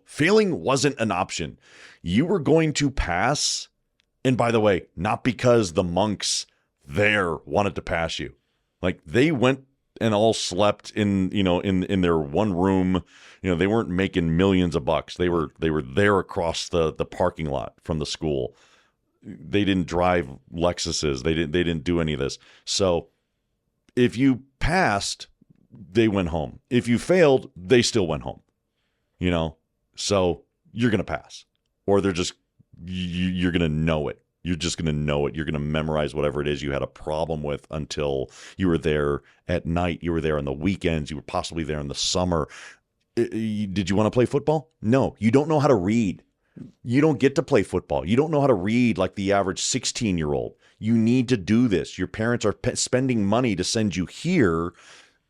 failing wasn't an option. You were going to pass. And by the way, not because the monks there wanted to pass you. Like, they went and all slept in their one room. They weren't making millions of bucks. They were there across the parking lot from the school. They didn't drive Lexuses. They didn't do any of this. So if you passed, they went home. If you failed, they still went home. So you're going to pass, or you're going to know it. You're just going to know it. You're going to memorize whatever it is you had a problem with until you were there at night. You were there on the weekends. You were possibly there in the summer. Did you want to play football? No, you don't know how to read. You don't get to play football. You don't know how to read like the average 16-year-old. You need to do this. Your parents are spending money to send you here.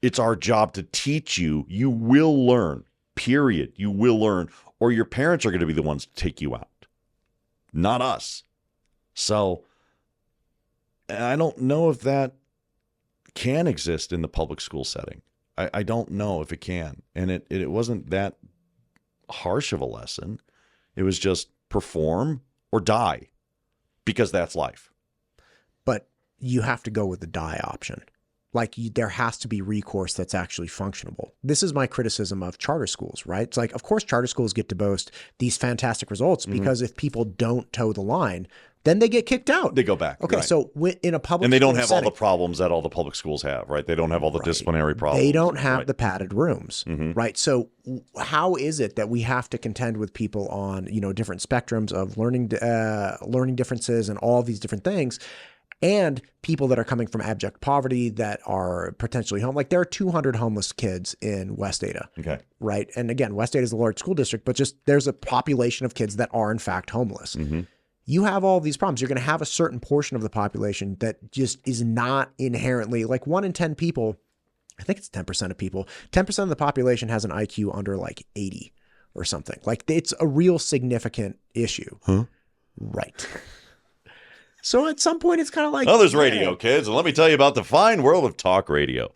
It's our job to teach you. You will learn, period. You will learn, or your parents are going to be the ones to take you out, not us. So I don't know if that can exist in the public school setting. I don't know if it can. And it wasn't that harsh of a lesson. It was just perform or die, because that's life. But you have to go with the die option. Like, there has to be recourse that's actually functionable. This is my criticism of charter schools, right? It's like, of course, charter schools get to boast these fantastic results because if people don't toe the line, then they get kicked out. They go back. Okay, right. So in a public and they don't school have setting, all the problems that all the public schools have, right? They don't have all the disciplinary problems. They don't have the padded rooms, right? So how is it that we have to contend with people on different spectrums of learning differences and all these different things? and people that are coming from abject poverty that are potentially home. Like there are 200 homeless kids in West Ada. Okay. Right. And again, West Ada is a large school district, but just there's a population of kids that are in fact homeless. Mm-hmm. You have all these problems. You're going to have a certain portion of the population that just is not inherently like 1 in 10 people. I think it's 10% of people. 10% of the population has an IQ under like 80 or something. Like it's a real significant issue. Huh? Right. So at some point, it's kind of like, oh, there's radio, kids. And let me tell you about the fine world of talk radio.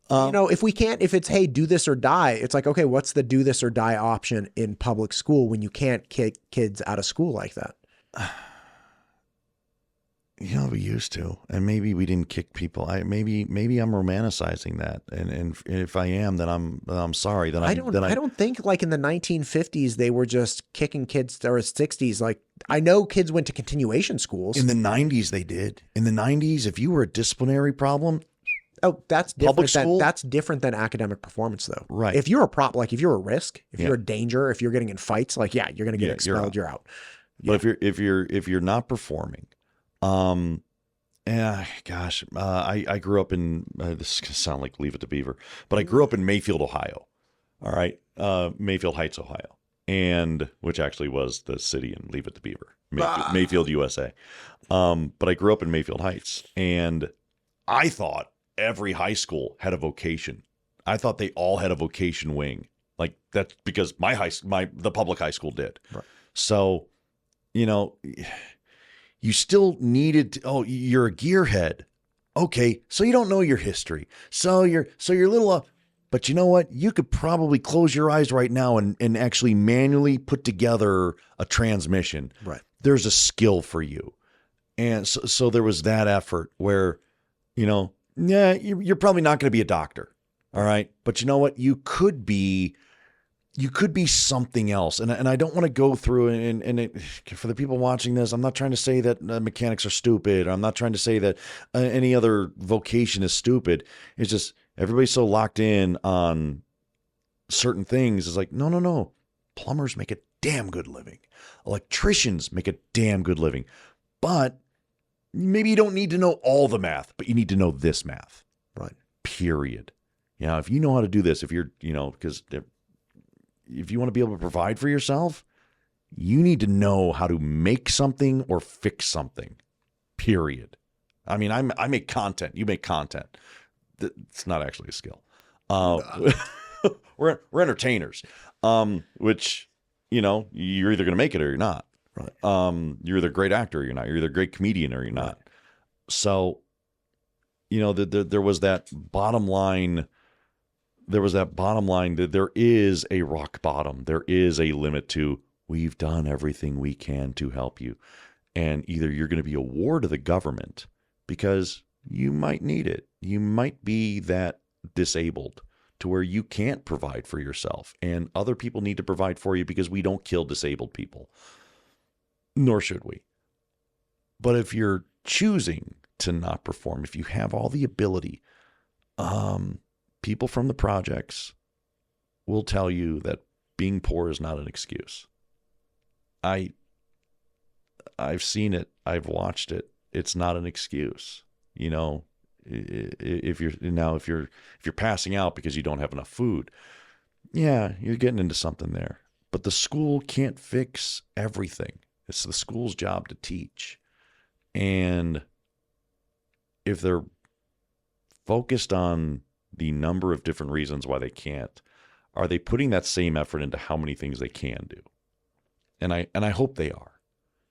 If it's, hey, do this or die, it's like, okay, what's the do this or die option in public school when you can't kick kids out of school like that? We used to, and maybe we didn't kick people. Maybe I'm romanticizing that, and if I am, then I'm sorry. I don't think like in the 1950s they were just kicking kids, or 60s. Like I know kids went to continuation schools. In the 90s they did. In the 90s, if you were a disciplinary problem, that's different. That's different than academic performance, though. Right. If you're if you're a risk, if you're a danger, if you're getting in fights, like you're going to get expelled. You're out. But if you're not performing, I grew up in this is gonna sound like Leave It to Beaver, but I grew up in Mayfield, Ohio. All right, Mayfield Heights, Ohio, and which actually was the city in Leave It to Beaver, Mayfield, USA. But I grew up in Mayfield Heights, and I thought every high school had a vocation. I thought they all had a vocation wing, like that's because the public high school did. Right. So, you still needed to, you're a gearhead. Okay, so you don't know your history. So you're little but you know what? You could probably close your eyes right now and actually manually put together a transmission. Right. There's a skill for you. And so there was that effort where, you're probably not going to be a doctor. All right. But you know what? You could be something else. And I don't want to go through for the people watching this, I'm not trying to say that mechanics are stupid. Or I'm not trying to say that any other vocation is stupid. It's just everybody's so locked in on certain things. It's like, no. Plumbers make a damn good living. Electricians make a damn good living. But maybe you don't need to know all the math, but you need to know this math. Right. Period. If you know how to do this, if you're, because if you want to be able to provide for yourself, you need to know how to make something or fix something, period. I mean, I make content. You make content. It's not actually a skill. We're entertainers, which, you're either going to make it or you're not. Right. You're either a great actor or you're not. You're either a great comedian or you're not. Right. So, there was that bottom line. That there is a rock bottom. There is a limit to, we've done everything we can to help you. And either you're going to be a war to the government because you might need it. You might be that disabled to where you can't provide for yourself. And other people need to provide for you because we don't kill disabled people. Nor should we. But if you're choosing to not perform, if you have all the ability, people from the projects will tell you that being poor is not an excuse. I've seen it. I've watched it. It's not an excuse. If you're passing out because you don't have enough food, yeah, you're getting into something there. But the school can't fix everything. It's the school's job to teach. And if they're focused on the number of different reasons why they can't, are they putting that same effort into how many things they can do? And I hope they are,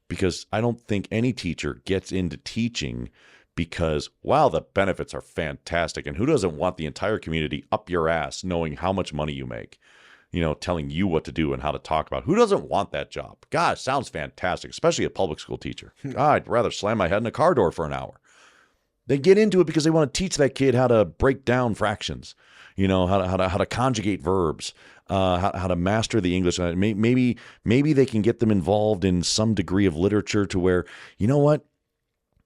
because I don't think any teacher gets into teaching because, wow, the benefits are fantastic. And who doesn't want the entire community up your ass knowing how much money you make, telling you what to do and how to talk about? Who doesn't want that job? God, it sounds fantastic, especially a public school teacher. I'd rather slam my head in a car door for an hour. They get into it because they want to teach that kid how to break down fractions, how to conjugate verbs, how to master the English. Maybe they can get them involved in some degree of literature to where, you know what,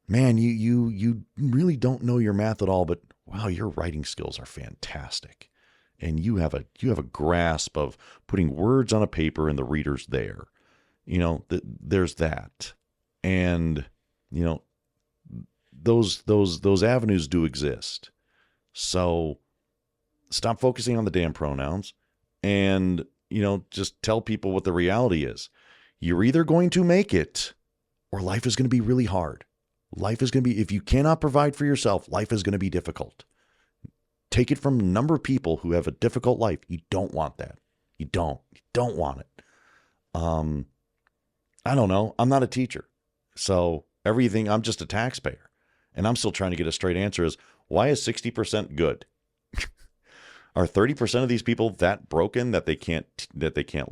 man, you really don't know your math at all, but wow, your writing skills are fantastic, and you have a grasp of putting words on a paper and the reader's there. There's that, and those avenues do exist. So stop focusing on the damn pronouns and, just tell people what the reality is. You're either going to make it or life is going to be really hard. Life is going to be, if you cannot provide for yourself, life is going to be difficult. Take it from a number of people who have a difficult life. You don't want that. You don't want it. I don't know. I'm not a teacher. So I'm just a taxpayer. And I'm still trying to get a straight answer is, why is 60% good? Are 30% of these people that broken that they can't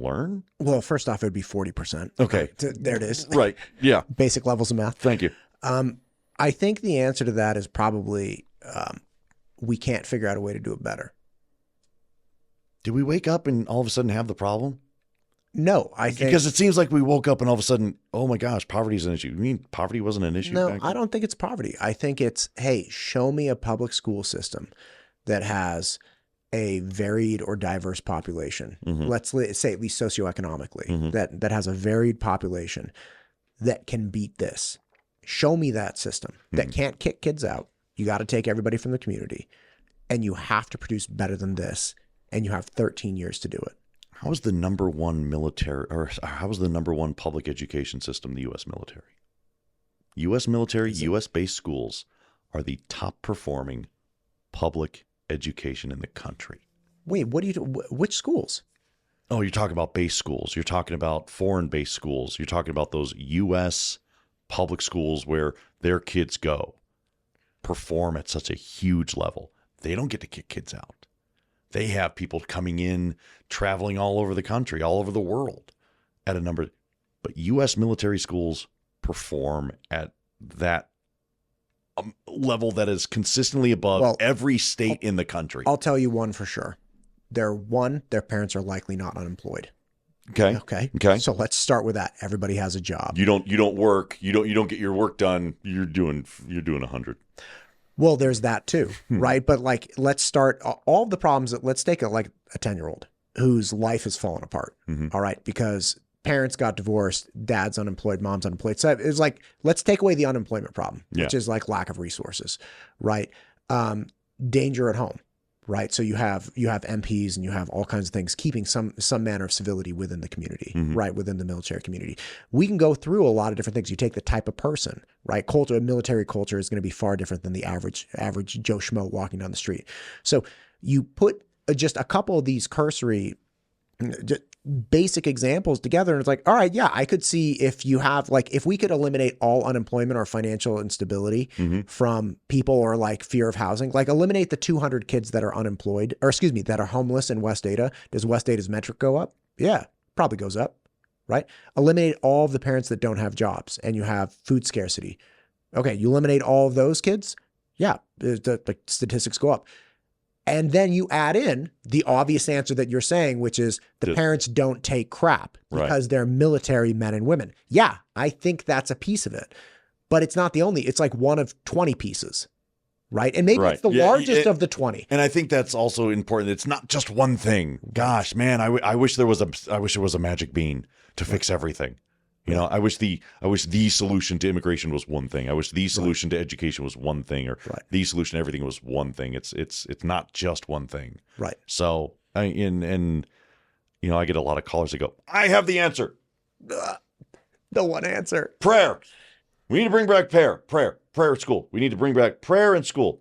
learn? Well, first off, it would be 40%. Okay. There it is. Right. Yeah. Basic levels of math. Thank you. I think the answer to that is probably we can't figure out a way to do it better. Did we wake up and all of a sudden have the problem? No, I think because it seems like we woke up and all of a sudden, oh my gosh, poverty is an issue. You mean poverty wasn't an issue? No, I don't think it's poverty. I think it's, hey, show me a public school system that has a varied or diverse population. Mm-hmm. Let's say at least socioeconomically, Mm-hmm. that has a varied population that can beat this. Show me that system that can't kick kids out. You got to take everybody from the community, and you have to produce better than this, and you have 13 years to do it. How is the number one military, or how is the number one public education system the U.S. military? U.S. military, U.S.-based schools are the top performing public education in the country. Wait, which schools? Oh, you're talking about base schools. You're talking about foreign-based schools. You're talking about those U.S. public schools where their kids go perform at such a huge level. They don't get to kick kids out. They have people coming in, traveling all over the country, all over the world at a number. But U.S. military schools perform at that level that is consistently above every state in the country. I'll tell you one for sure. Their parents are likely not unemployed. Okay. So let's start with that. Everybody has a job. You don't work. You don't get your work done. You're doing 100. Well, there's that too, right? But like, let's start all of the problems. Let's take a 10-year-old whose life has fallen apart. Mm-hmm. All right. Because parents got divorced, dad's unemployed, mom's unemployed. So it's like, let's take away the unemployment problem, which is like lack of resources, right? Danger at home, right? So you have MPs and you have all kinds of things keeping some manner of civility within the community, right? Within the military community. We can go through a lot of different things. You take the type of person, right? Military culture is going to be far different than the average Joe Schmo walking down the street. So you put just a couple of these cursory basic examples together, and it's like, all right, yeah, I could see if you have if we could eliminate all unemployment or financial instability from people, or fear of housing, eliminate the 200 kids that are unemployed, or that are homeless in West Ada. Does West Ada's metric go up? Yeah, probably goes up, right? Eliminate all of the parents that don't have jobs and you have food scarcity. Okay, you eliminate all of those kids. Yeah, the statistics go up. And then you add in the obvious answer that you're saying, which is the parents don't take crap because they're military men and women. Yeah, I think that's a piece of it, but it's not the only. It's like one of 20 pieces, right? And maybe it's the largest of the 20. And I think that's also important. It's not just one thing. Gosh, man, I wish there was a magic bean to fix everything. You know, I wish the solution to immigration was one thing. I wish the solution to education was one thing, or the solution to everything was one thing. It's not just one thing. Right. So I get a lot of callers that go, I have the answer. The one answer. Prayer. We need to bring back prayer at school. We need to bring back prayer in school.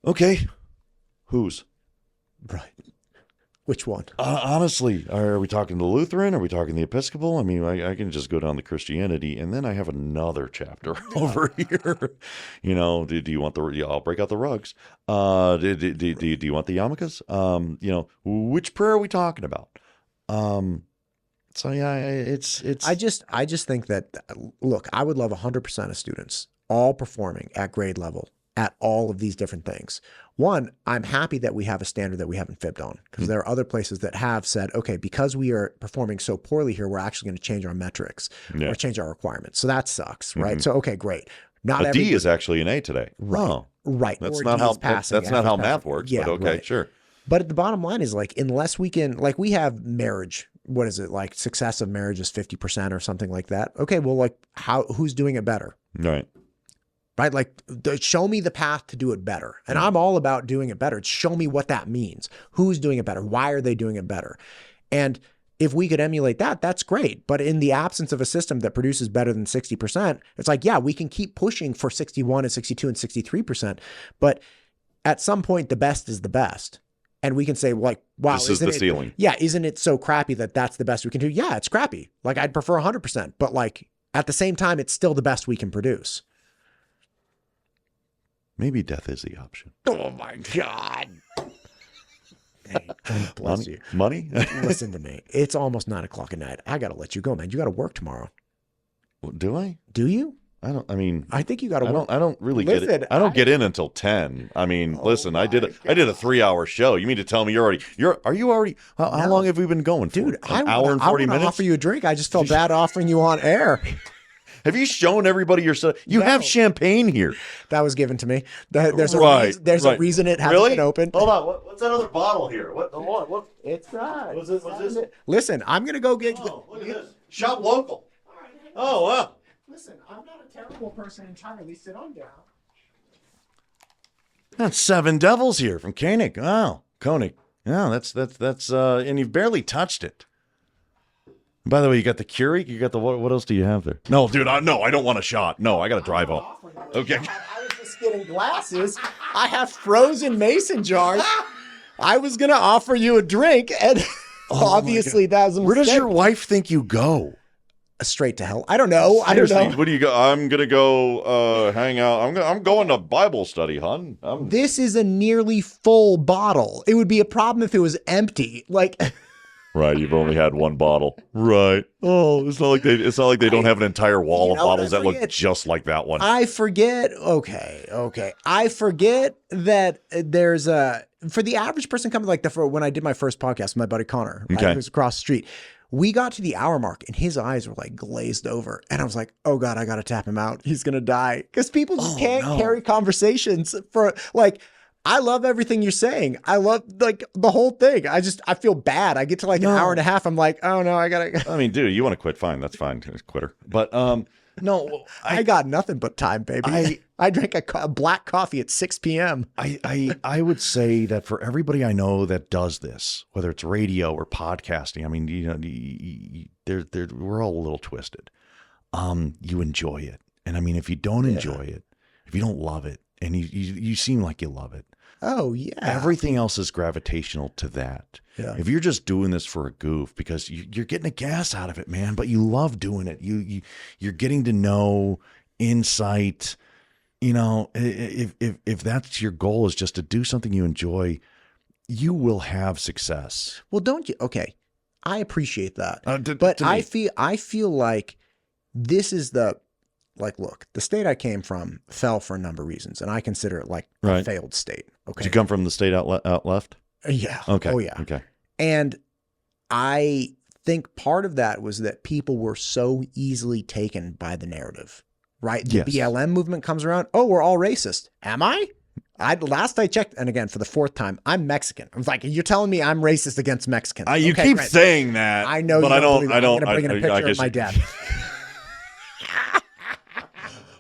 Okay. Whose? Right. Which one? Honestly, are we talking the Lutheran? Are we talking the Episcopal? I mean, I can just go down the Christianity, and then I have another chapter over here. You know, do you want I'll break out the rugs. Do you want the yarmulkes? Which prayer are we talking about? So yeah, it's. I just think that, look, I would love 100% of students all performing at grade level at all of these different things. One, I'm happy that we have a standard that we haven't fibbed on, because there are other places that have said, okay, because we are performing so poorly here, we're actually going to change our metrics or change our requirements. So that sucks, right? So, okay, great. Not a D is actually an A today. Right. Oh, right. That's not how math works, but okay, sure. But the bottom line is, unless we can, we have marriage, what is it, success of marriage is 50% or something like that. Okay, well, who's doing it better? Right. right? Like show me the path to do it better. And I'm all about doing it better. Show me what that means. Who's doing it better? Why are they doing it better? And if we could emulate that, that's great. But in the absence of a system that produces better than 60%, it's like, yeah, we can keep pushing for 61 and 62 and 63%. But at some point, the best is the best. And we can say, like, wow, this is the ceiling. Yeah, isn't it so crappy that that's the best we can do? Yeah, it's crappy. Like, I'd prefer 100%. But like, at the same time, it's still the best we can produce. Maybe death is the option. Oh, my God. Hey, bless you. Money? Listen to me. It's almost 9 o'clock at night. I got to let you go, man. You got to work tomorrow. Well, do I? Do you? I think you got to work. I don't really get it. I don't get in until 10. I mean, listen, I did a 3-hour show. You mean to tell me are you already, how long have we been going for? Dude, An hour and 40 minutes? I offer you a drink. I just felt bad offering you on air. Have you shown everybody your stuff? You have champagne here. That was given to me. There's a reason it hasn't been opened. Hold on. What's that other bottle here? What? It's that. What's this? Listen, I'm going to go get... Oh, look at this. Shop local. Oh, wow. Listen, I'm not a terrible person entirely. Sit on down. That's Seven Devils here from Koenig. Wow. Koenig. Yeah, that's and you've barely touched it. By the way, you got the Keurig? You got the what else do you have there? No, dude, I don't want a shot. No, I got to drive home. Okay. I was just getting glasses. I have frozen mason jars. I was going to offer you a drink, and obviously that was a mistake. Where does your wife think you go? Straight to hell. I don't know. Seriously, I don't know. What do you go? I'm going to go hang out. I'm going to Bible study, hon. This is a nearly full bottle. It would be a problem if it was empty. Like... Right, you've only had one bottle. Right. Oh, it's not like they don't have an entire wall of bottles that look just like that one. I forget. Okay. I forget that there's for the average person coming when I did my first podcast with my buddy Connor, right, who's across the street, we got to the hour mark and his eyes were like glazed over. And I was like, oh God, I got to tap him out. He's going to die. Because people just can't carry conversations for like, I love everything you're saying. I love like the whole thing. I feel bad. I get to like an hour and a half. I'm like, oh no, I gotta. I mean, dude, you want to quit? Fine, that's fine. Quitter. But no, I got nothing but time, baby. I drank a black coffee at 6 p.m. I would say that for everybody I know that does this, whether it's radio or podcasting, I mean, we're all a little twisted. You enjoy it, and I mean, if you don't enjoy it, if you don't love it, and you seem like you love it. Oh, yeah. Everything else is gravitational to that. Yeah. If you're just doing this for a goof because you're getting a gas out of it, man, but you love doing it. You're getting to know insight. You know, if that's your goal is just to do something you enjoy, you will have success. Well, don't you? Okay. I appreciate that. But I feel like this is look, the state I came from fell for a number of reasons, and I consider it like a failed state. Okay. Did you come from the state out left? Yeah. Okay. Oh, yeah. Okay. And I think part of that was that people were so easily taken by the narrative, right? The BLM movement comes around. Oh, we're all racist. Am I? Last I checked, and again, for the fourth time, I'm Mexican. I was like, you're telling me I'm racist against Mexicans. You keep saying that. I know, but I don't. I'm going to bring in a picture of my dad.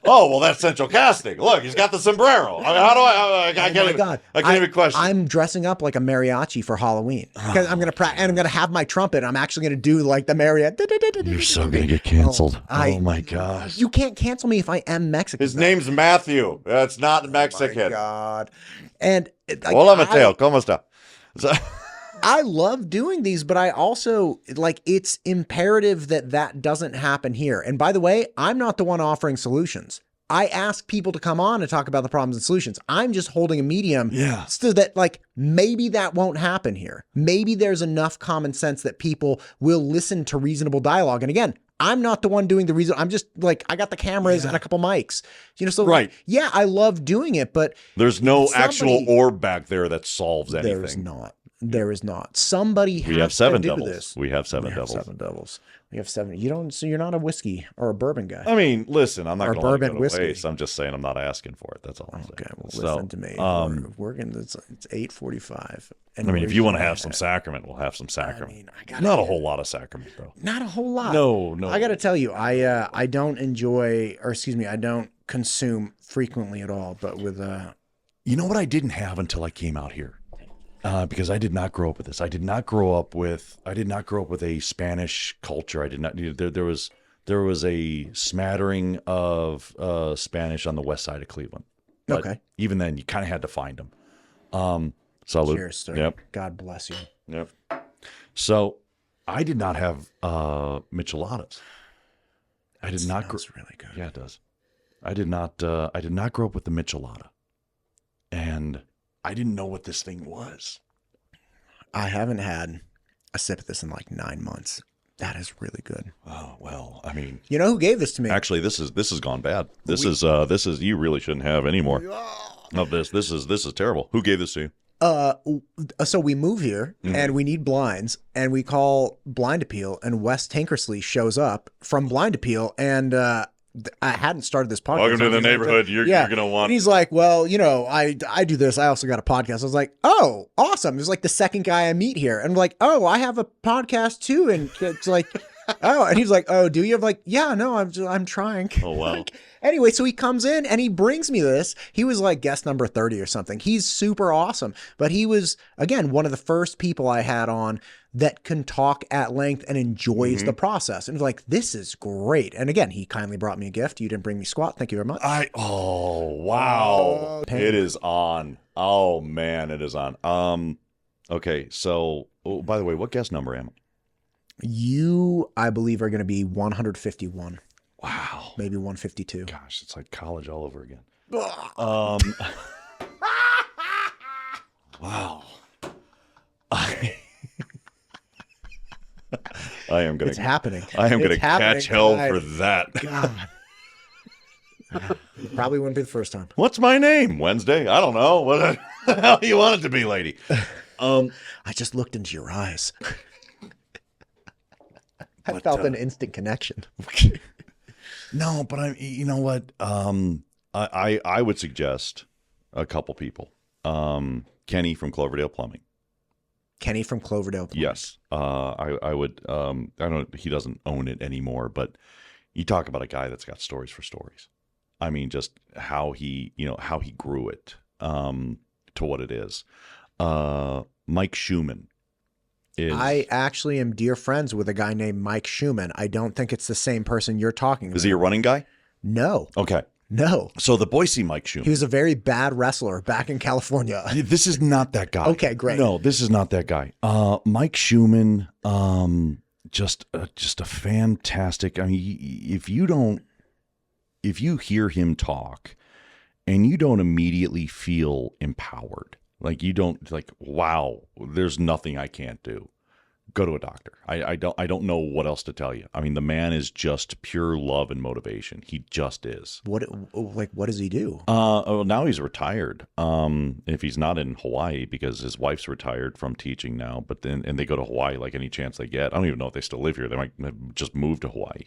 Oh, well, that's Central Casting. Look, he's got the sombrero. How do I can't even question. I'm dressing up like a mariachi for Halloween because I'm going to and I'm going to have my trumpet. I'm actually going to do like the mariachi. You're so going to get canceled. Oh my gosh. You can't cancel me if I am Mexican. His name's Matthew. That's not Mexican. Oh my God. And hola, Mateo. ¿Cómo está? I love doing these, but I also it's imperative that doesn't happen here. And by the way, I'm not the one offering solutions. I ask people to come on and talk about the problems and solutions. I'm just holding a medium so that maybe that won't happen here. Maybe there's enough common sense that people will listen to reasonable dialogue. And again, I'm not the one doing the reason. I'm just I got the cameras and a couple mics, so I love doing it, but there's no actual orb back there that solves anything. There's not. There is not. Somebody has We have 7 to do devils. this. We have 7 We have devils. 7 devils. We have 7. You don't. So you're not a whiskey or a bourbon guy. I mean, listen, I'm not Or going to let it bourbon go to whiskey. waste. I'm just saying I'm not asking for it. That's all I'm saying. Okay, well, So, listen to me. We're gonna. It's 8:45. I mean, if you want to have some sacrament, we'll have some sacrament. I mean, I gotta Not a whole lot of sacrament, though. Not a whole lot. No. I got to tell you, I don't enjoy, or excuse me, I don't consume frequently at all. But with You know what I didn't have until I came out here? Because I did not grow up with this. I did not grow up with a Spanish culture. I did not. There was a smattering of Spanish on the west side of Cleveland. But okay. even then, you kind of had to find them. Salud. Cheers, sir. Yep. God bless you. Yep. So I did not have micheladas. I did not. That's really good. Yeah, it does. I did not grow up with the michelada, and I didn't know what this thing was. I haven't had a sip of this in like 9 months. That is really good. Oh well, I mean, You know who gave this to me? actually, this has gone bad. This is you really shouldn't have any more of this. This is terrible. Who gave this to you? So we move here and we need blinds and we call Blind Appeal and Wes Tankersley shows up from Blind Appeal and I hadn't started this podcast. Welcome to the neighborhood. You're gonna want. And he's like, well, you know, I do this. I also got a podcast. I was like, oh, awesome. It was like the second guy I meet here. And I'm like, oh, I have a podcast too. And it's like, oh, and he's like, oh, do you? I'm like, yeah, no, I'm trying. Oh wow. Anyway, so he comes in and he brings me this. He was like guest number 30 or something. He's super awesome. But he was, again, one of the first people I had on that can talk at length and enjoys the process. And was like, this is great. And again, he kindly brought me a gift. You didn't bring me squat. Thank you very much. Oh wow. It is on. Oh man, it is on. Okay, so by the way, what guest number am I? You, I believe, are going to be 151. Wow. Maybe 152. Gosh, it's like college all over again. Wow. I am gonna. It's happening. I am gonna It's happening catch hell tonight. for that. God. Probably wouldn't be the first time. What's my name? Wednesday? I don't know. What the hell you want it to be, lady? I just looked into your eyes. I felt an instant connection. No, but you know what? I would suggest a couple people. Kenny from Cloverdale Plumbing. Kenny from Cloverdale. Yes. I would, I don't, he doesn't own it anymore, but you talk about a guy that's got stories for stories. I mean, just how he grew it, to what it is. Mike Schumann is. I actually am dear friends with a guy named Mike Schumann. I don't think it's the same person you're talking about. Is he a running guy? No. Okay. No. So the Boise Mike He Schumann. was a very bad wrestler back in California. This is not that guy. Okay, great. No, this is not that guy. Mike Schumann, just a fantastic. I mean, if you hear him talk, and you don't immediately feel empowered, like you don't like, wow, there's nothing I can't do. Go to a doctor. I don't know what else to tell you. I mean, the man is just pure love and motivation. He just is. What does he do? Well, now he's retired. If he's not in Hawaii, because his wife's retired from teaching now, but then they go to Hawaii like any chance they get. I don't even know if they still live here. They might have just moved to Hawaii.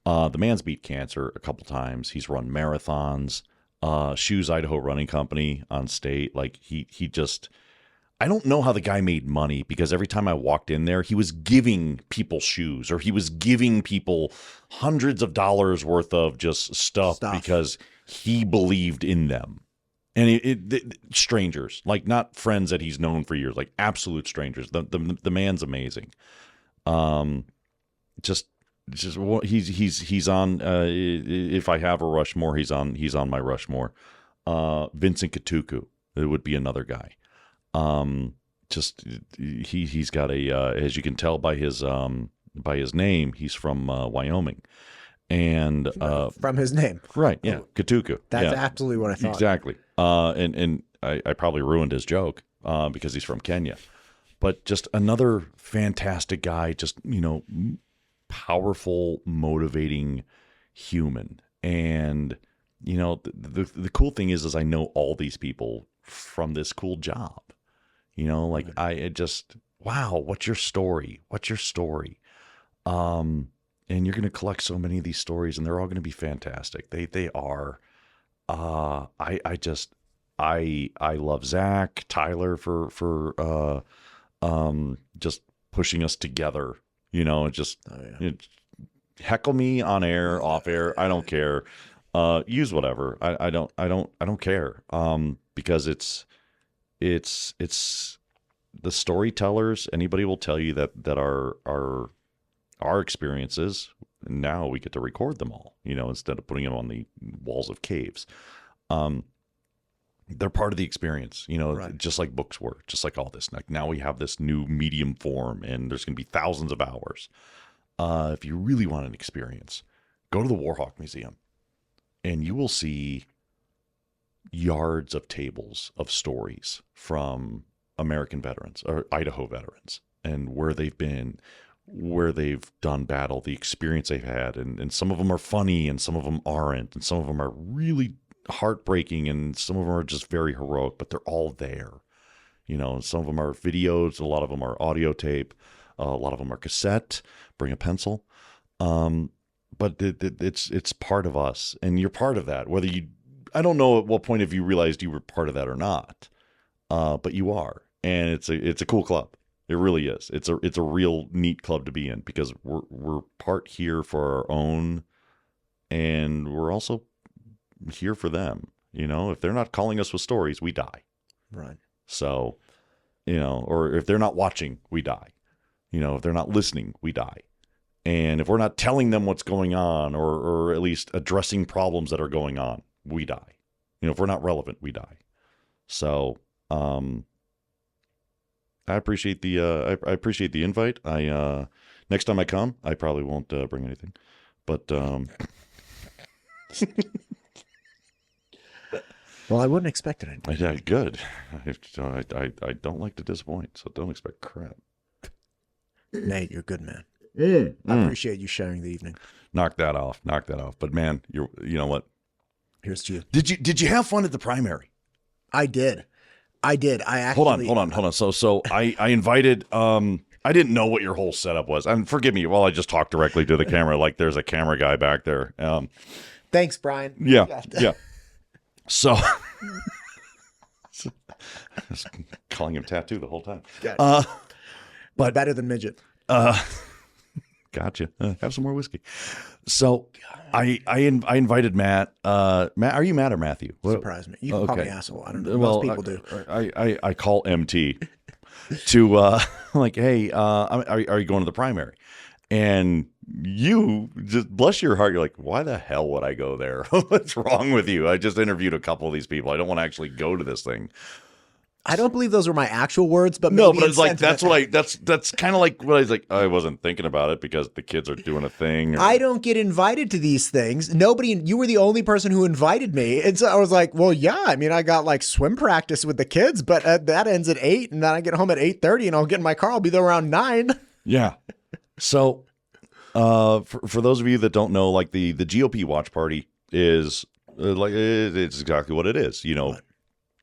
The man's beat cancer a couple times. He's run marathons. Shoes Idaho Running Company on state. Like he just. I don't know how the guy made money, because every time I walked in there, he was giving people shoes, or he was giving people hundreds of dollars worth of just stuff. Because he believed in them. And strangers, like not friends that he's known for years, like absolute strangers. The man's amazing. He's on. If I have a Rushmore, he's on my Rushmore. Vincent Katuku, it would be another guy. He's got as you can tell by his name, he's from Wyoming, and From his name, right? Yeah, Katuku. That's absolutely what I thought. Exactly. And I probably ruined his joke because he's from Kenya, but just another fantastic guy. Just powerful, motivating human. And the cool thing is I know all these people from this cool job. You know, like it just, wow, what's your story? What's your story? And you're going to collect so many of these stories, and they're all going to be fantastic. They are. I love Zach, Tyler for just pushing us together. You know, heckle me on air, off air. I don't care. Use whatever. I don't care. Because it's the storytellers. Anybody will tell you that our experiences, now we get to record them all, you know, instead of putting them on the walls of caves. They're part of the experience, you know, right. Just like books were, just like all this. Like now we have this new medium form, and there's going to be thousands of hours. If you really want an experience, go to the Warhawk Museum, and you will see yards of tables of stories from American veterans or Idaho veterans, and where they've been, where they've done battle, the experience they've had. And some of them are funny, and some of them aren't. And some of them are really heartbreaking, and some of them are just very heroic, but they're all there. You know, some of them are videos, a lot of them are audio tape, a lot of them are cassette, bring a pencil. But it's part of us, and you're part of that. Whether I don't know at what point if you realized you were part of that or not, but you are. And it's a cool club. It really is. It's a real neat club to be in, because we're part here for our own, and we're also here for them. You know, if they're not calling us with stories, we die. Right. So, you know, or if they're not watching, we die. You know, if they're not listening, we die. And if we're not telling them what's going on, or at least addressing problems that are going on, we die. You know, if we're not relevant, we die. So, I appreciate the I appreciate the invite. Next time I come, I probably won't bring anything, but well, I wouldn't expect it. Yeah, good. I don't like to disappoint, so don't expect crap. Nate, you're a good man. I appreciate you sharing the evening. Knock that off. But man, you know what? Here's to you. Did you have fun at the primary? I did. I actually hold on. So I invited. I didn't know what your whole setup was. And forgive me while I just talked directly to the camera, like there's a camera guy back there. Thanks, Brian. Yeah. So, just calling him Tattoo the whole time. But better than midget. Gotcha. Have some more whiskey. So I invited Matt. Matt, are you Matt or Matthew? Surprise me. You can call me asshole. I don't know. Most people do. I call MT to like, hey, are you going to the primary? And you just bless your heart. You're like, why the hell would I go there? What's wrong with you? I just interviewed a couple of these people. I don't want to actually go to this thing. I don't believe those were my actual words, but no, but it's like that's kind of like what I was like. I wasn't thinking about it because the kids are doing a thing. I don't get invited to these things. You were the only person who invited me, and so I was like, well, yeah. I mean, I got like swim practice with the kids, but that ends at 8, and then I get home at 8:30, and I'll get in my car. I'll be there around 9. Yeah. So, for those of you that don't know, like the GOP watch party is like it's exactly what it is. You know. What?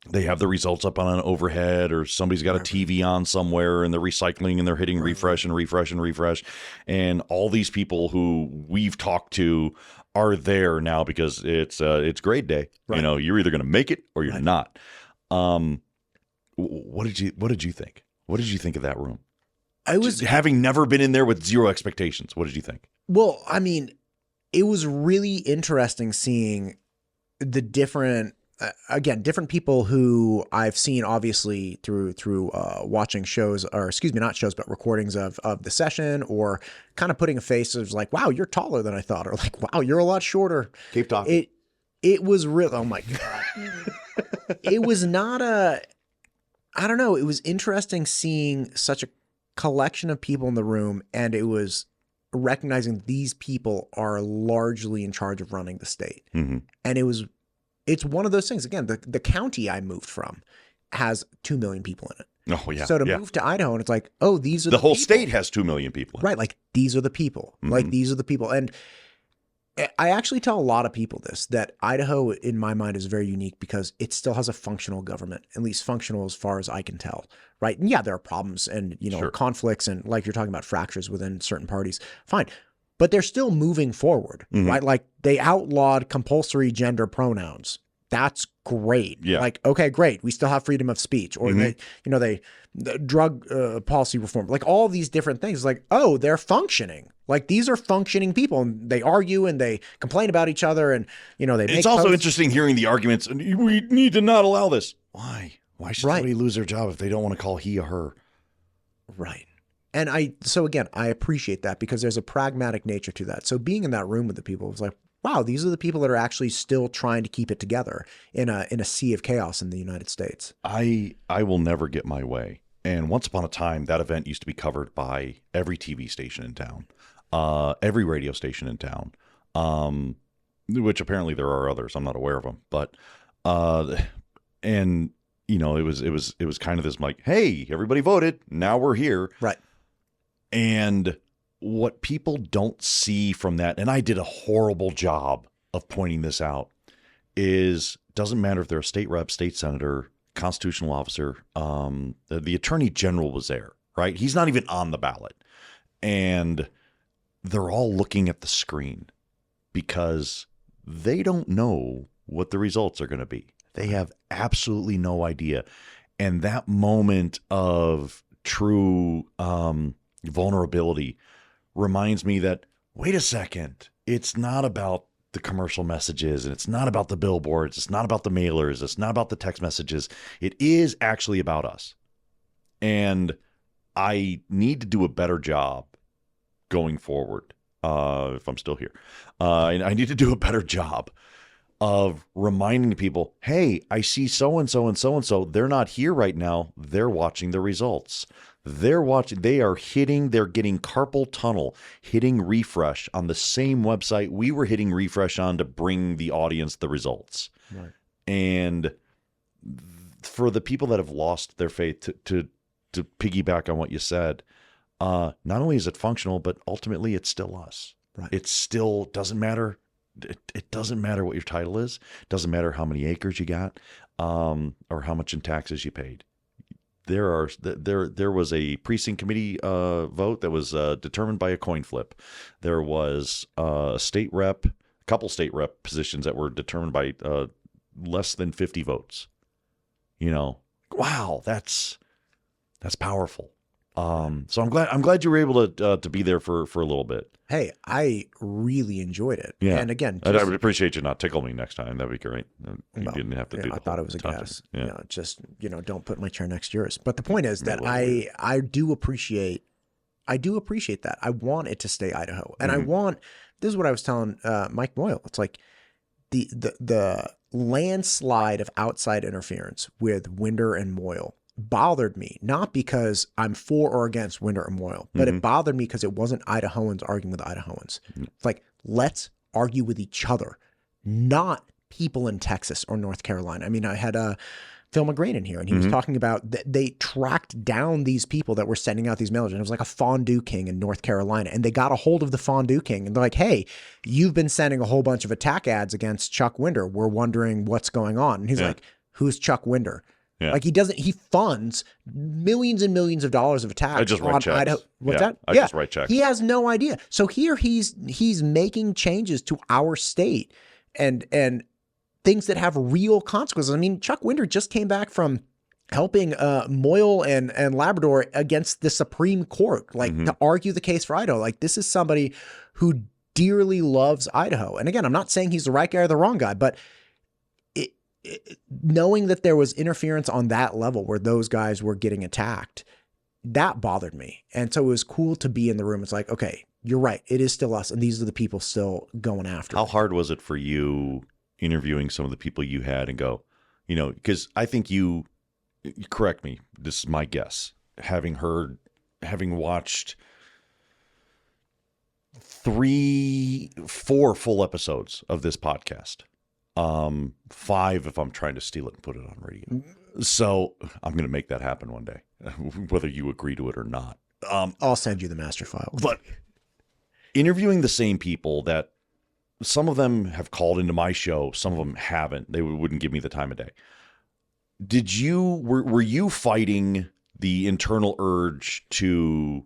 They have the results up on an overhead, or somebody's got a TV on somewhere, and they're recycling, and they're hitting refresh and refresh and refresh. And all these people who we've talked to are there now because it's grade day. Right. You know, you're either going to make it or you're not. What did you think? What did you think of that room? I was having never been in there with zero expectations. What did you think? Well, I mean, it was really interesting seeing the different. Again, different people who I've seen obviously through watching shows, or excuse me, not shows, but recordings of the session, or kind of putting a face of like, wow, you're taller than I thought, or like, wow, you're a lot shorter. Keep talking. It was real. Oh my God. It was not I don't know. It was interesting seeing such a collection of people in the room, and it was recognizing these people are largely in charge of running the state. Mm-hmm. And it's one of those things. Again, the county I moved from has 2 million people in it. Oh, yeah. So to move to Idaho, and it's like, oh, these are the whole people. State has 2 million people in it. Right. Like, these are the people. Mm-hmm. Like, these are the people. And I actually tell a lot of people this, that Idaho, in my mind, is very unique because it still has a functional government, at least functional as far as I can tell, right? And yeah, there are problems and, Sure. conflicts and, like you're talking about, fractures within certain parties. Fine. But they're still moving forward, right? Like they outlawed compulsory gender pronouns. That's great. Yeah. Like, okay, great. We still have freedom of speech. Or the drug policy reform, like all these different things. Like, oh, they're functioning. Like these are functioning people, and they argue and they complain about each other, and they. It's also interesting hearing the arguments. We need to not allow this. Why? Why should somebody lose their job if they don't want to call he or her? Right. And I appreciate that because there's a pragmatic nature to that. So being in that room with the people was like, wow, these are the people that are actually still trying to keep it together in a sea of chaos in the United States. I will never get my way. And once upon a time, that event used to be covered by every TV station in town, every radio station in town, which apparently there are others. I'm not aware of them, but and it was kind of this like, hey, everybody voted, now we're here, right? And what people don't see from that, and I did a horrible job of pointing this out, is doesn't matter if they're a state rep, state senator, constitutional officer, the attorney general was there, right? He's not even on the ballot. And they're all looking at the screen because they don't know what the results are going to be. They have absolutely no idea. And that moment of true vulnerability reminds me that, wait a second, it's not about the commercial messages, and it's not about the billboards, it's not about the mailers, it's not about the text messages. It is actually about us. And I need to do a better job going forward, if I'm still here. I need to do a better job of reminding people, hey, I see so-and-so and so-and-so. They're not here right now. They're watching the results. They're getting carpal tunnel, hitting refresh on the same website we were hitting refresh on to bring the audience the results. Right. And for the people that have lost their faith, to piggyback on what you said, not only is it functional, but ultimately it's still us. Right. It still doesn't matter. It doesn't matter what your title is. It doesn't matter how many acres you got, or how much in taxes you paid. There was a precinct committee vote that was determined by a coin flip. There was a couple state rep positions that were determined by less than 50 votes. Wow, that's powerful. So I'm glad you were able to be there for a little bit. Hey, I really enjoyed it. Yeah. And again, I would appreciate you not tickle me next time. That'd be great. You didn't have to do that. I thought it was a guess. Yeah. Don't put my chair next to yours. But the point is that I do appreciate that. I want it to stay Idaho. And this is what I was telling Mike Moyle. It's like the landslide of outside interference with Winder and Moyle bothered me, not because I'm for or against Winder or Moyle, but it bothered me because it wasn't Idahoans arguing with Idahoans. It's like, let's argue with each other, not people in Texas or North Carolina. I mean, I had Phil McGrain in here, and he was talking about they tracked down these people that were sending out these mailers, and it was like a fondue king in North Carolina, and they got a hold of the fondue king, and they're like, hey, you've been sending a whole bunch of attack ads against Chuck Winder. We're wondering what's going on. And he's like, who's Chuck Winder? Yeah. Like he funds millions and millions of dollars of attacks. I just write checks. Idaho. What's that? I just write checks. He has no idea. So here he's making changes to our state and things that have real consequences. I mean, Chuck Winder just came back from helping Moyle and Labrador against the Supreme Court, to argue the case for Idaho. Like, this is somebody who dearly loves Idaho. And again, I'm not saying he's the right guy or the wrong guy, but knowing that there was interference on that level where those guys were getting attacked, that bothered me. And so it was cool to be in the room. It's like, okay, you're right. It is still us. And these are the people still going after How hard was it for you interviewing some of the people you had and go, because I think you correct me, this is my guess, having watched 4 full episodes of this podcast. 5 if I'm trying to steal it and put it on radio. So I'm going to make that happen one day, whether you agree to it or not. I'll send you the master file. But interviewing the same people that some of them have called into my show. Some of them haven't. They wouldn't give me the time of day. Were you fighting the internal urge to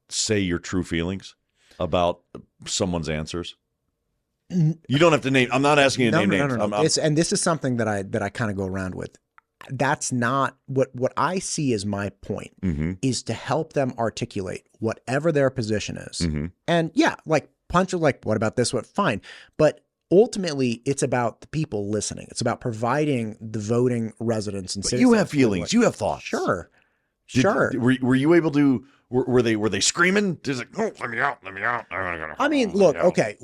say your true feelings about someone's answers? You don't have to name. I'm not asking you to name names. No. And this is something that I kind of go around with. That's not what I see as my point, is to help them articulate whatever their position is. And yeah, like punch, like, what about this? What? Fine. But ultimately, it's about the people listening. It's about providing the voting residents and citizens. You have feelings. You have thoughts. Sure. Were you able to? Were they screaming? Just like, oh, let me out. I mean, look. Okay.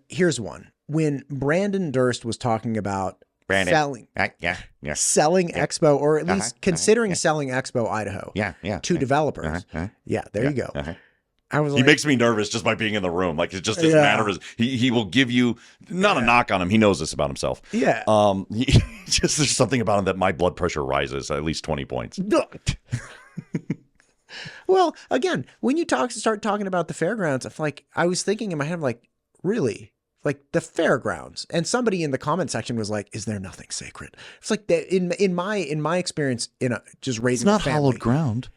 Here's one. When Brandon Durst was talking about selling Expo, or at least considering selling Expo Idaho to developers. Yeah, there you go. I was he makes me nervous just by being in the room. Like, it's just his manner is he will give you not a knock on him. He knows this about himself. Yeah. Just there's something about him that my blood pressure rises at least 20 points. Well, again, when you start talking about the fairgrounds, I was thinking in my head, like, really? Like the fairgrounds, and somebody in the comment section was like, "Is there nothing sacred?" It's like that in my experience, just raising. It's not a family, hallowed ground.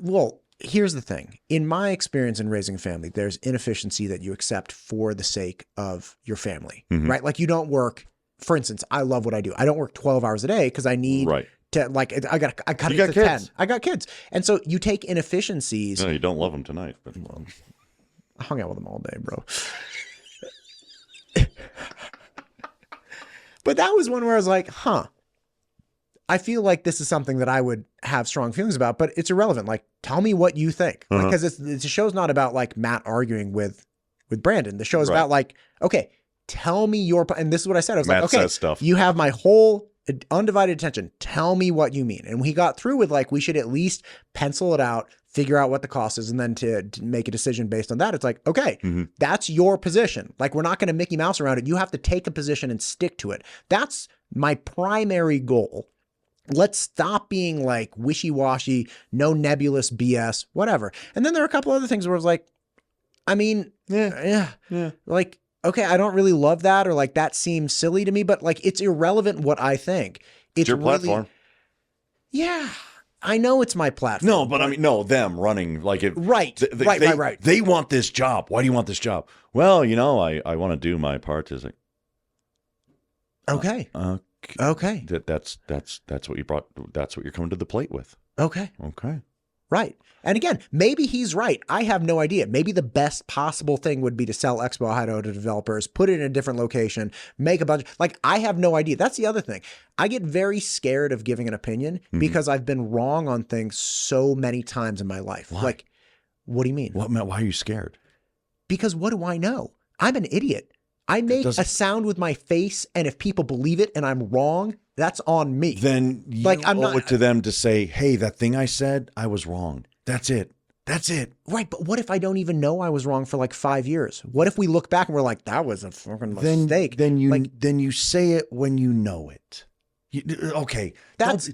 Well, here's the thing: in my experience in raising a family, there's inefficiency that you accept for the sake of your family, right? Like, you don't work. For instance, I love what I do. I don't work 12 hours a day because I need to, like, I cut it to 10. I got kids, and so you take inefficiencies. No, you don't love them tonight, but I hung out with them all day, bro. But that was one where I was like, I feel like this is something that I would have strong feelings about, but it's irrelevant. Like, tell me what you think. Because the show's not about like Matt arguing with Brandon. The show is about like, okay, tell me your, and this is what I said. I was Matt like, okay, says stuff. You have my whole undivided attention. Tell me what you mean. And we got through with like, we should at least pencil it out, figure out what the cost is, and then to make a decision based on that. It's like, okay, that's your position. Like, we're not going to Mickey Mouse around it. You have to take a position and stick to it. That's my primary goal. Let's stop being like wishy-washy, no nebulous BS, whatever. And then there are a couple other things where I was like, I mean, yeah. Like, okay, I don't really love that, or like that seems silly to me, but like, it's irrelevant what I think. It's your really, platform. Yeah. I know it's my platform. No, but I mean, no, them running like it. Right. Right. They want this job. Why do you want this job? Well, I want to do my part. Is like, okay. Okay. That's what you brought. That's what you're coming to the plate with. Okay. Okay. Right. And again, maybe he's right. I have no idea. Maybe the best possible thing would be to sell Expo Idaho to developers, put it in a different location, make a bunch. Like, I have no idea. That's the other thing. I get very scared of giving an opinion because I've been wrong on things so many times in my life. Why? Like, what do you mean? Why are you scared? Because what do I know? I'm an idiot. I make a sound with my face, and if people believe it and I'm wrong, that's on me. Then you owe it to them to say, hey, that thing I said, I was wrong. That's it. Right. But what if I don't even know I was wrong for like 5 years? What if we look back and we're like, that was a fucking mistake? Then you say it when you know it. Okay.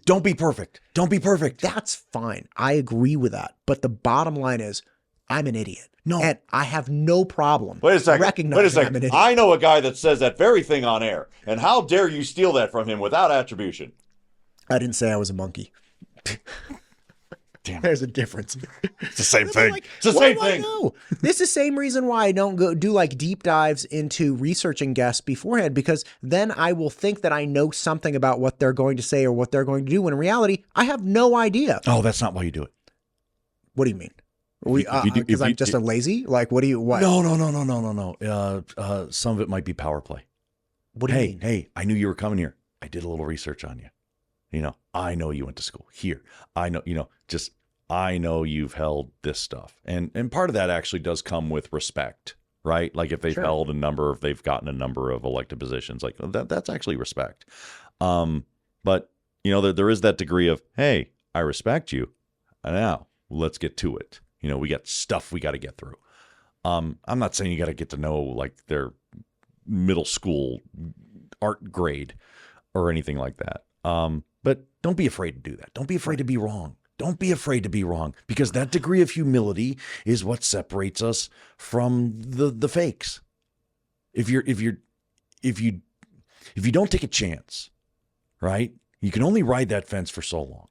Don't be perfect. Don't be perfect. That's fine. I agree with that. But the bottom line is, I'm an idiot. No. And I have no problem recognizing I'm an idiot. I know a guy that says that very thing on air. And how dare you steal that from him without attribution? I didn't say I was a monkey. Damn. There's a difference. It's the same thing. It's the same thing. This is the same reason why I don't go do like deep dives into researching guests beforehand, because then I will think that I know something about what they're going to say or what they're going to do, when in reality, I have no idea. Oh, that's not why you do it. What do you mean? Because I'm just a lazy? Like, what? No. Some of it might be power play. What do you mean? Hey, I knew you were coming here. I did a little research on you. I know you went to school here. I know, I know you've held this stuff. And part of that actually does come with respect, right? Like, if they've they've gotten a number of elected positions, like that's actually respect. But there is that degree of, hey, I respect you. Now let's get to it. We got stuff we got to get through. I'm not saying you got to get to know like their middle school art grade or anything like that. But don't be afraid to do that. Don't be afraid to be wrong. Don't be afraid to be wrong, because that degree of humility is what separates us from the fakes. if you don't take a chance, right? You can only ride that fence for so long.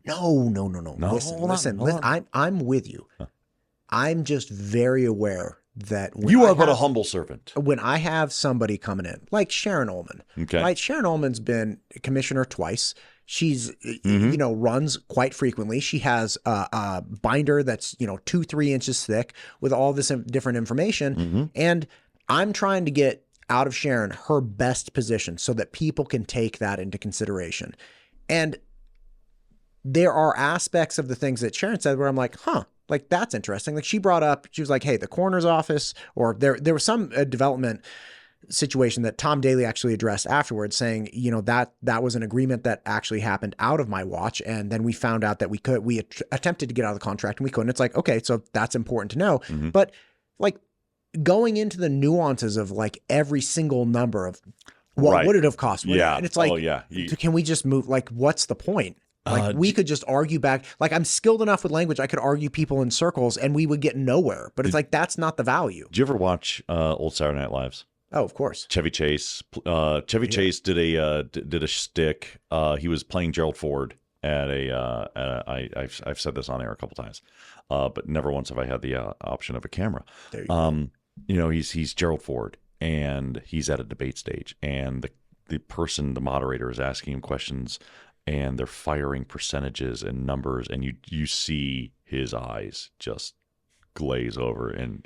No. No, Listen. hold on. I'm with you. Huh. I'm just very aware that when You are but a humble servant. When I have somebody coming in, like Sharon Ullman, Okay. right? Sharon Ullman's been commissioner twice. She's, Mm-hmm. runs quite frequently. She has a binder that's, 2-3 inches thick with all this different information. Mm-hmm. And I'm trying to get out of Sharon her best position so that people can take that into consideration. And there are aspects of the things that Sharon said where I'm like, like that's interesting. Like she brought up, she was like, hey, the coroner's office, or there was some development situation that Tom Daly actually addressed afterwards, saying, that was an agreement that actually happened out of my watch. And then we found out that we attempted to get out of the contract and we couldn't. It's like, okay, so that's important to know. Mm-hmm. But like going into the nuances of like every single number of what would it have cost? Yeah. And it's like, can we just move? Like, what's the point? Like we could just argue back. Like I'm skilled enough with language. I could argue people in circles and we would get nowhere, but it's like, that's not the value. Did you ever watch old Saturday Night Lives? Oh, of course. Chevy Chase. Chase did a shtick. He was playing Gerald Ford at I've said this on air a couple times, but never once have I had the option of a camera. There you go. He's Gerald Ford and he's at a debate stage and the moderator is asking him questions and they're firing percentages and numbers and you see his eyes just glaze over and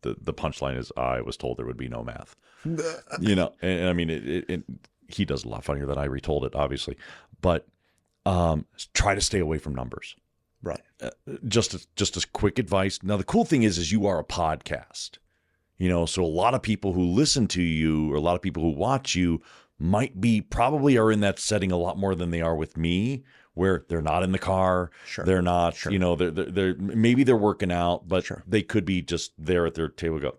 the punchline is I was told there would be no math. And I mean he does a lot funnier than I retold it, obviously, but try to stay away from numbers. Right. Just as quick advice. Now the cool thing is you are a podcast, so a lot of people who listen to you or a lot of people who watch you probably are in that setting a lot more than they are with me, where they're not in the car. Sure. They're not, sure. They're maybe they're working out, but sure. They could be just there at their table, go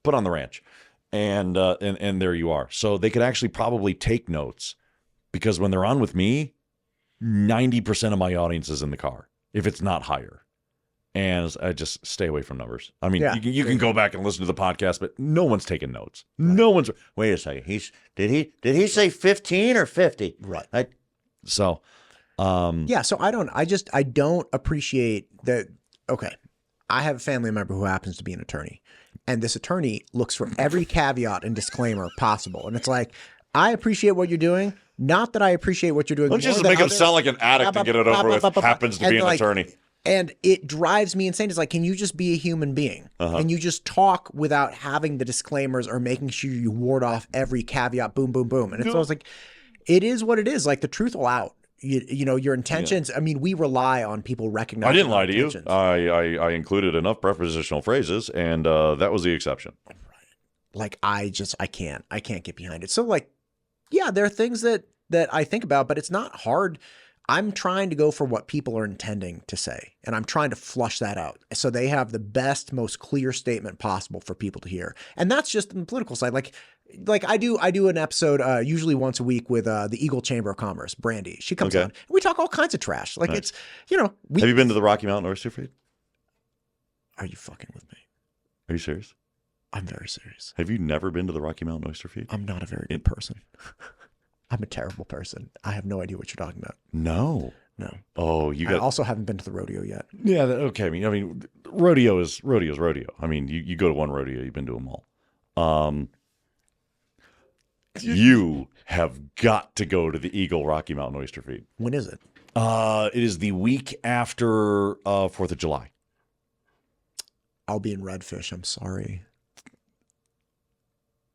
put on the ranch. And there you are. So they could actually probably take notes because when they're on with me, 90% of my audience is in the car, if it's not higher. And I just stay away from numbers. I mean, you can go back and listen to the podcast, but no one's taking notes. Right. No one's. Wait a second. Did he say 15 or 50? Right. So I don't appreciate that. Okay. I have a family member who happens to be an attorney, and this attorney looks for every caveat and disclaimer possible. And it's like, I appreciate what you're doing. Not that I appreciate what you're doing. Don't just make him sound like an addict and get it over with. Happens to be an attorney. And it drives me insane. It's like, can you just be a human being? Can you just talk without having the disclaimers or making sure you ward off every caveat, boom, boom, boom. And it's always like, it is what it is. Like the truth will out. Your intentions. Yeah. I mean, we rely on people recognizing. I didn't lie to you. I included enough prepositional phrases, and that was the exception. Right. Like I can't get behind it. So like, yeah, there are things that I think about, but it's not hard. I'm trying to go for what people are intending to say, and I'm trying to flush that out so they have the best, most clear statement possible for people to hear. And that's just on the political side. Like I do an episode usually once a week with the Eagle Chamber of Commerce, Brandy. She comes on. And we talk all kinds of trash. Like It's have you been to the Rocky Mountain Oyster Feed? Are you fucking with me? Are you serious? I'm very serious. Have you never been to the Rocky Mountain Oyster Feed? I'm not a very good person. I'm a terrible person. I have no idea what you're talking about. No. Oh, I also haven't been to the rodeo yet. Yeah. Okay. I mean, rodeo is rodeo. I mean, you go to one rodeo, you've been to them all. You have got to go to the Eagle Rocky Mountain Oyster Feed. When is it? It is the week after 4th of July. I'll be in Redfish. I'm sorry.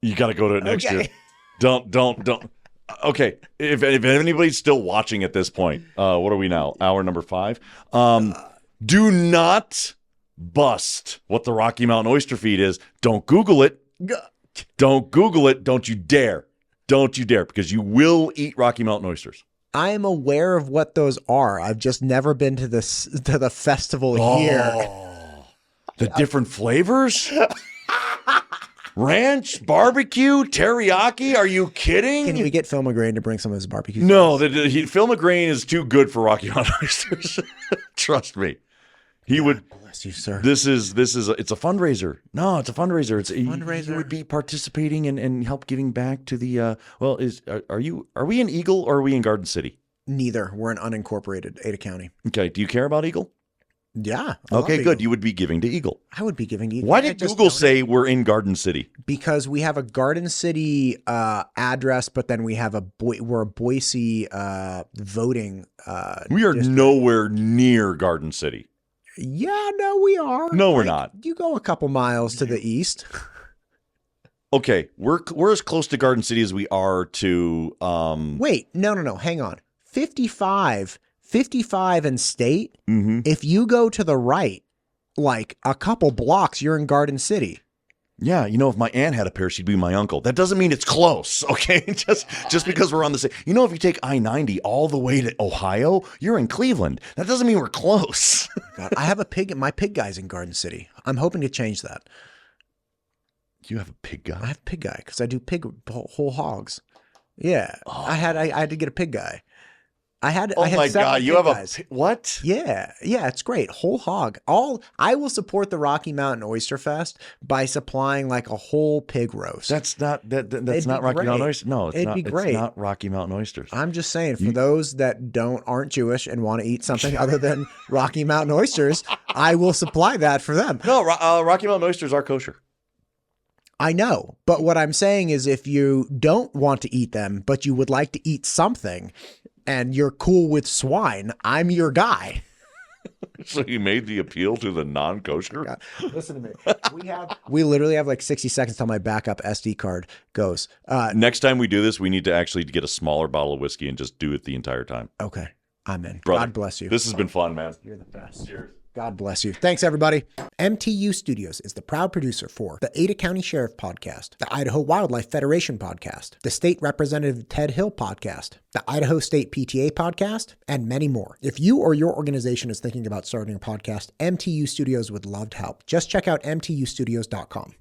You got to go to it next year. Don't. Okay, if anybody's still watching at this point, what are we now? Hour number 5. Do not bust what the Rocky Mountain Oyster Feed is. Don't Google it. Don't Google it. Don't you dare. Don't you dare, because you will eat Rocky Mountain oysters. I am aware of what those are. I've just never been to the festival here. The different flavors? Ranch, barbecue, teriyaki? Are you kidding? Can we get Phil McGrain to bring some of his barbecue? No, Phil McGrain is too good for Rocky Mountain oysters. Trust me. He would. Bless you, sir. It's a fundraiser. No, it's a fundraiser. It's a fundraiser. You would be participating and help giving back to the. Are we in Eagle or are we in Garden City? Neither. We're an unincorporated Ada County. Okay. Do you care about Eagle? Yeah. I love Okay, Eagle. good. You would be giving to Eagle. I would be giving Eagle. Why did Google say we're in Garden City? Because we have a Garden City address, but then we have we're a Boise voting. We are district. nowhere near Garden City. Yeah, no, we are. No, we're not. You go a couple miles to the east. Okay, we're as close to Garden City as we are to. Wait, no. Hang on. 55 and State. Mm-hmm. If you go to the right, like a couple blocks, you're in Garden City. Yeah, if my aunt had a pair, she'd be my uncle. That doesn't mean it's close, okay? just because we're on the same. If you take I-90 all the way to Ohio, you're in Cleveland. That doesn't mean we're close. God, I have a pig. My pig guy's in Garden City. I'm hoping to change that. You have a pig guy? I have a pig guy because I do whole hogs. Yeah, Oh. I had to get a pig guy. I had Oh my several God! You pig have guys. what? Yeah, it's great. Whole hog. I will support the Rocky Mountain Oyster Fest by supplying like a whole pig roast. That's not It'd not be Rocky Mountain great. Oysters. No, it's It'd not. be great. It's not Rocky Mountain Oysters. I'm just saying, for those that aren't Jewish and want to eat something other than Rocky Mountain oysters, I will supply that for them. No, Rocky Mountain Oysters are kosher. I know, but what I'm saying is, if you don't want to eat them, but you would like to eat something, and you're cool with swine, I'm your guy. So you made the appeal to the non-kosher? God, listen to me. We literally have like 60 seconds till my backup SD card goes. Next time we do this, we need to actually get a smaller bottle of whiskey and just do it the entire time. Okay, I'm in. Brother, God bless you. This has been fun, man. You're the best. Cheers. God bless you. Thanks, everybody. MTU Studios is the proud producer for the Ada County Sheriff Podcast, the Idaho Wildlife Federation Podcast, the State Representative Ted Hill Podcast, the Idaho State PTA Podcast, and many more. If you or your organization is thinking about starting a podcast, MTU Studios would love to help. Just check out mtustudios.com.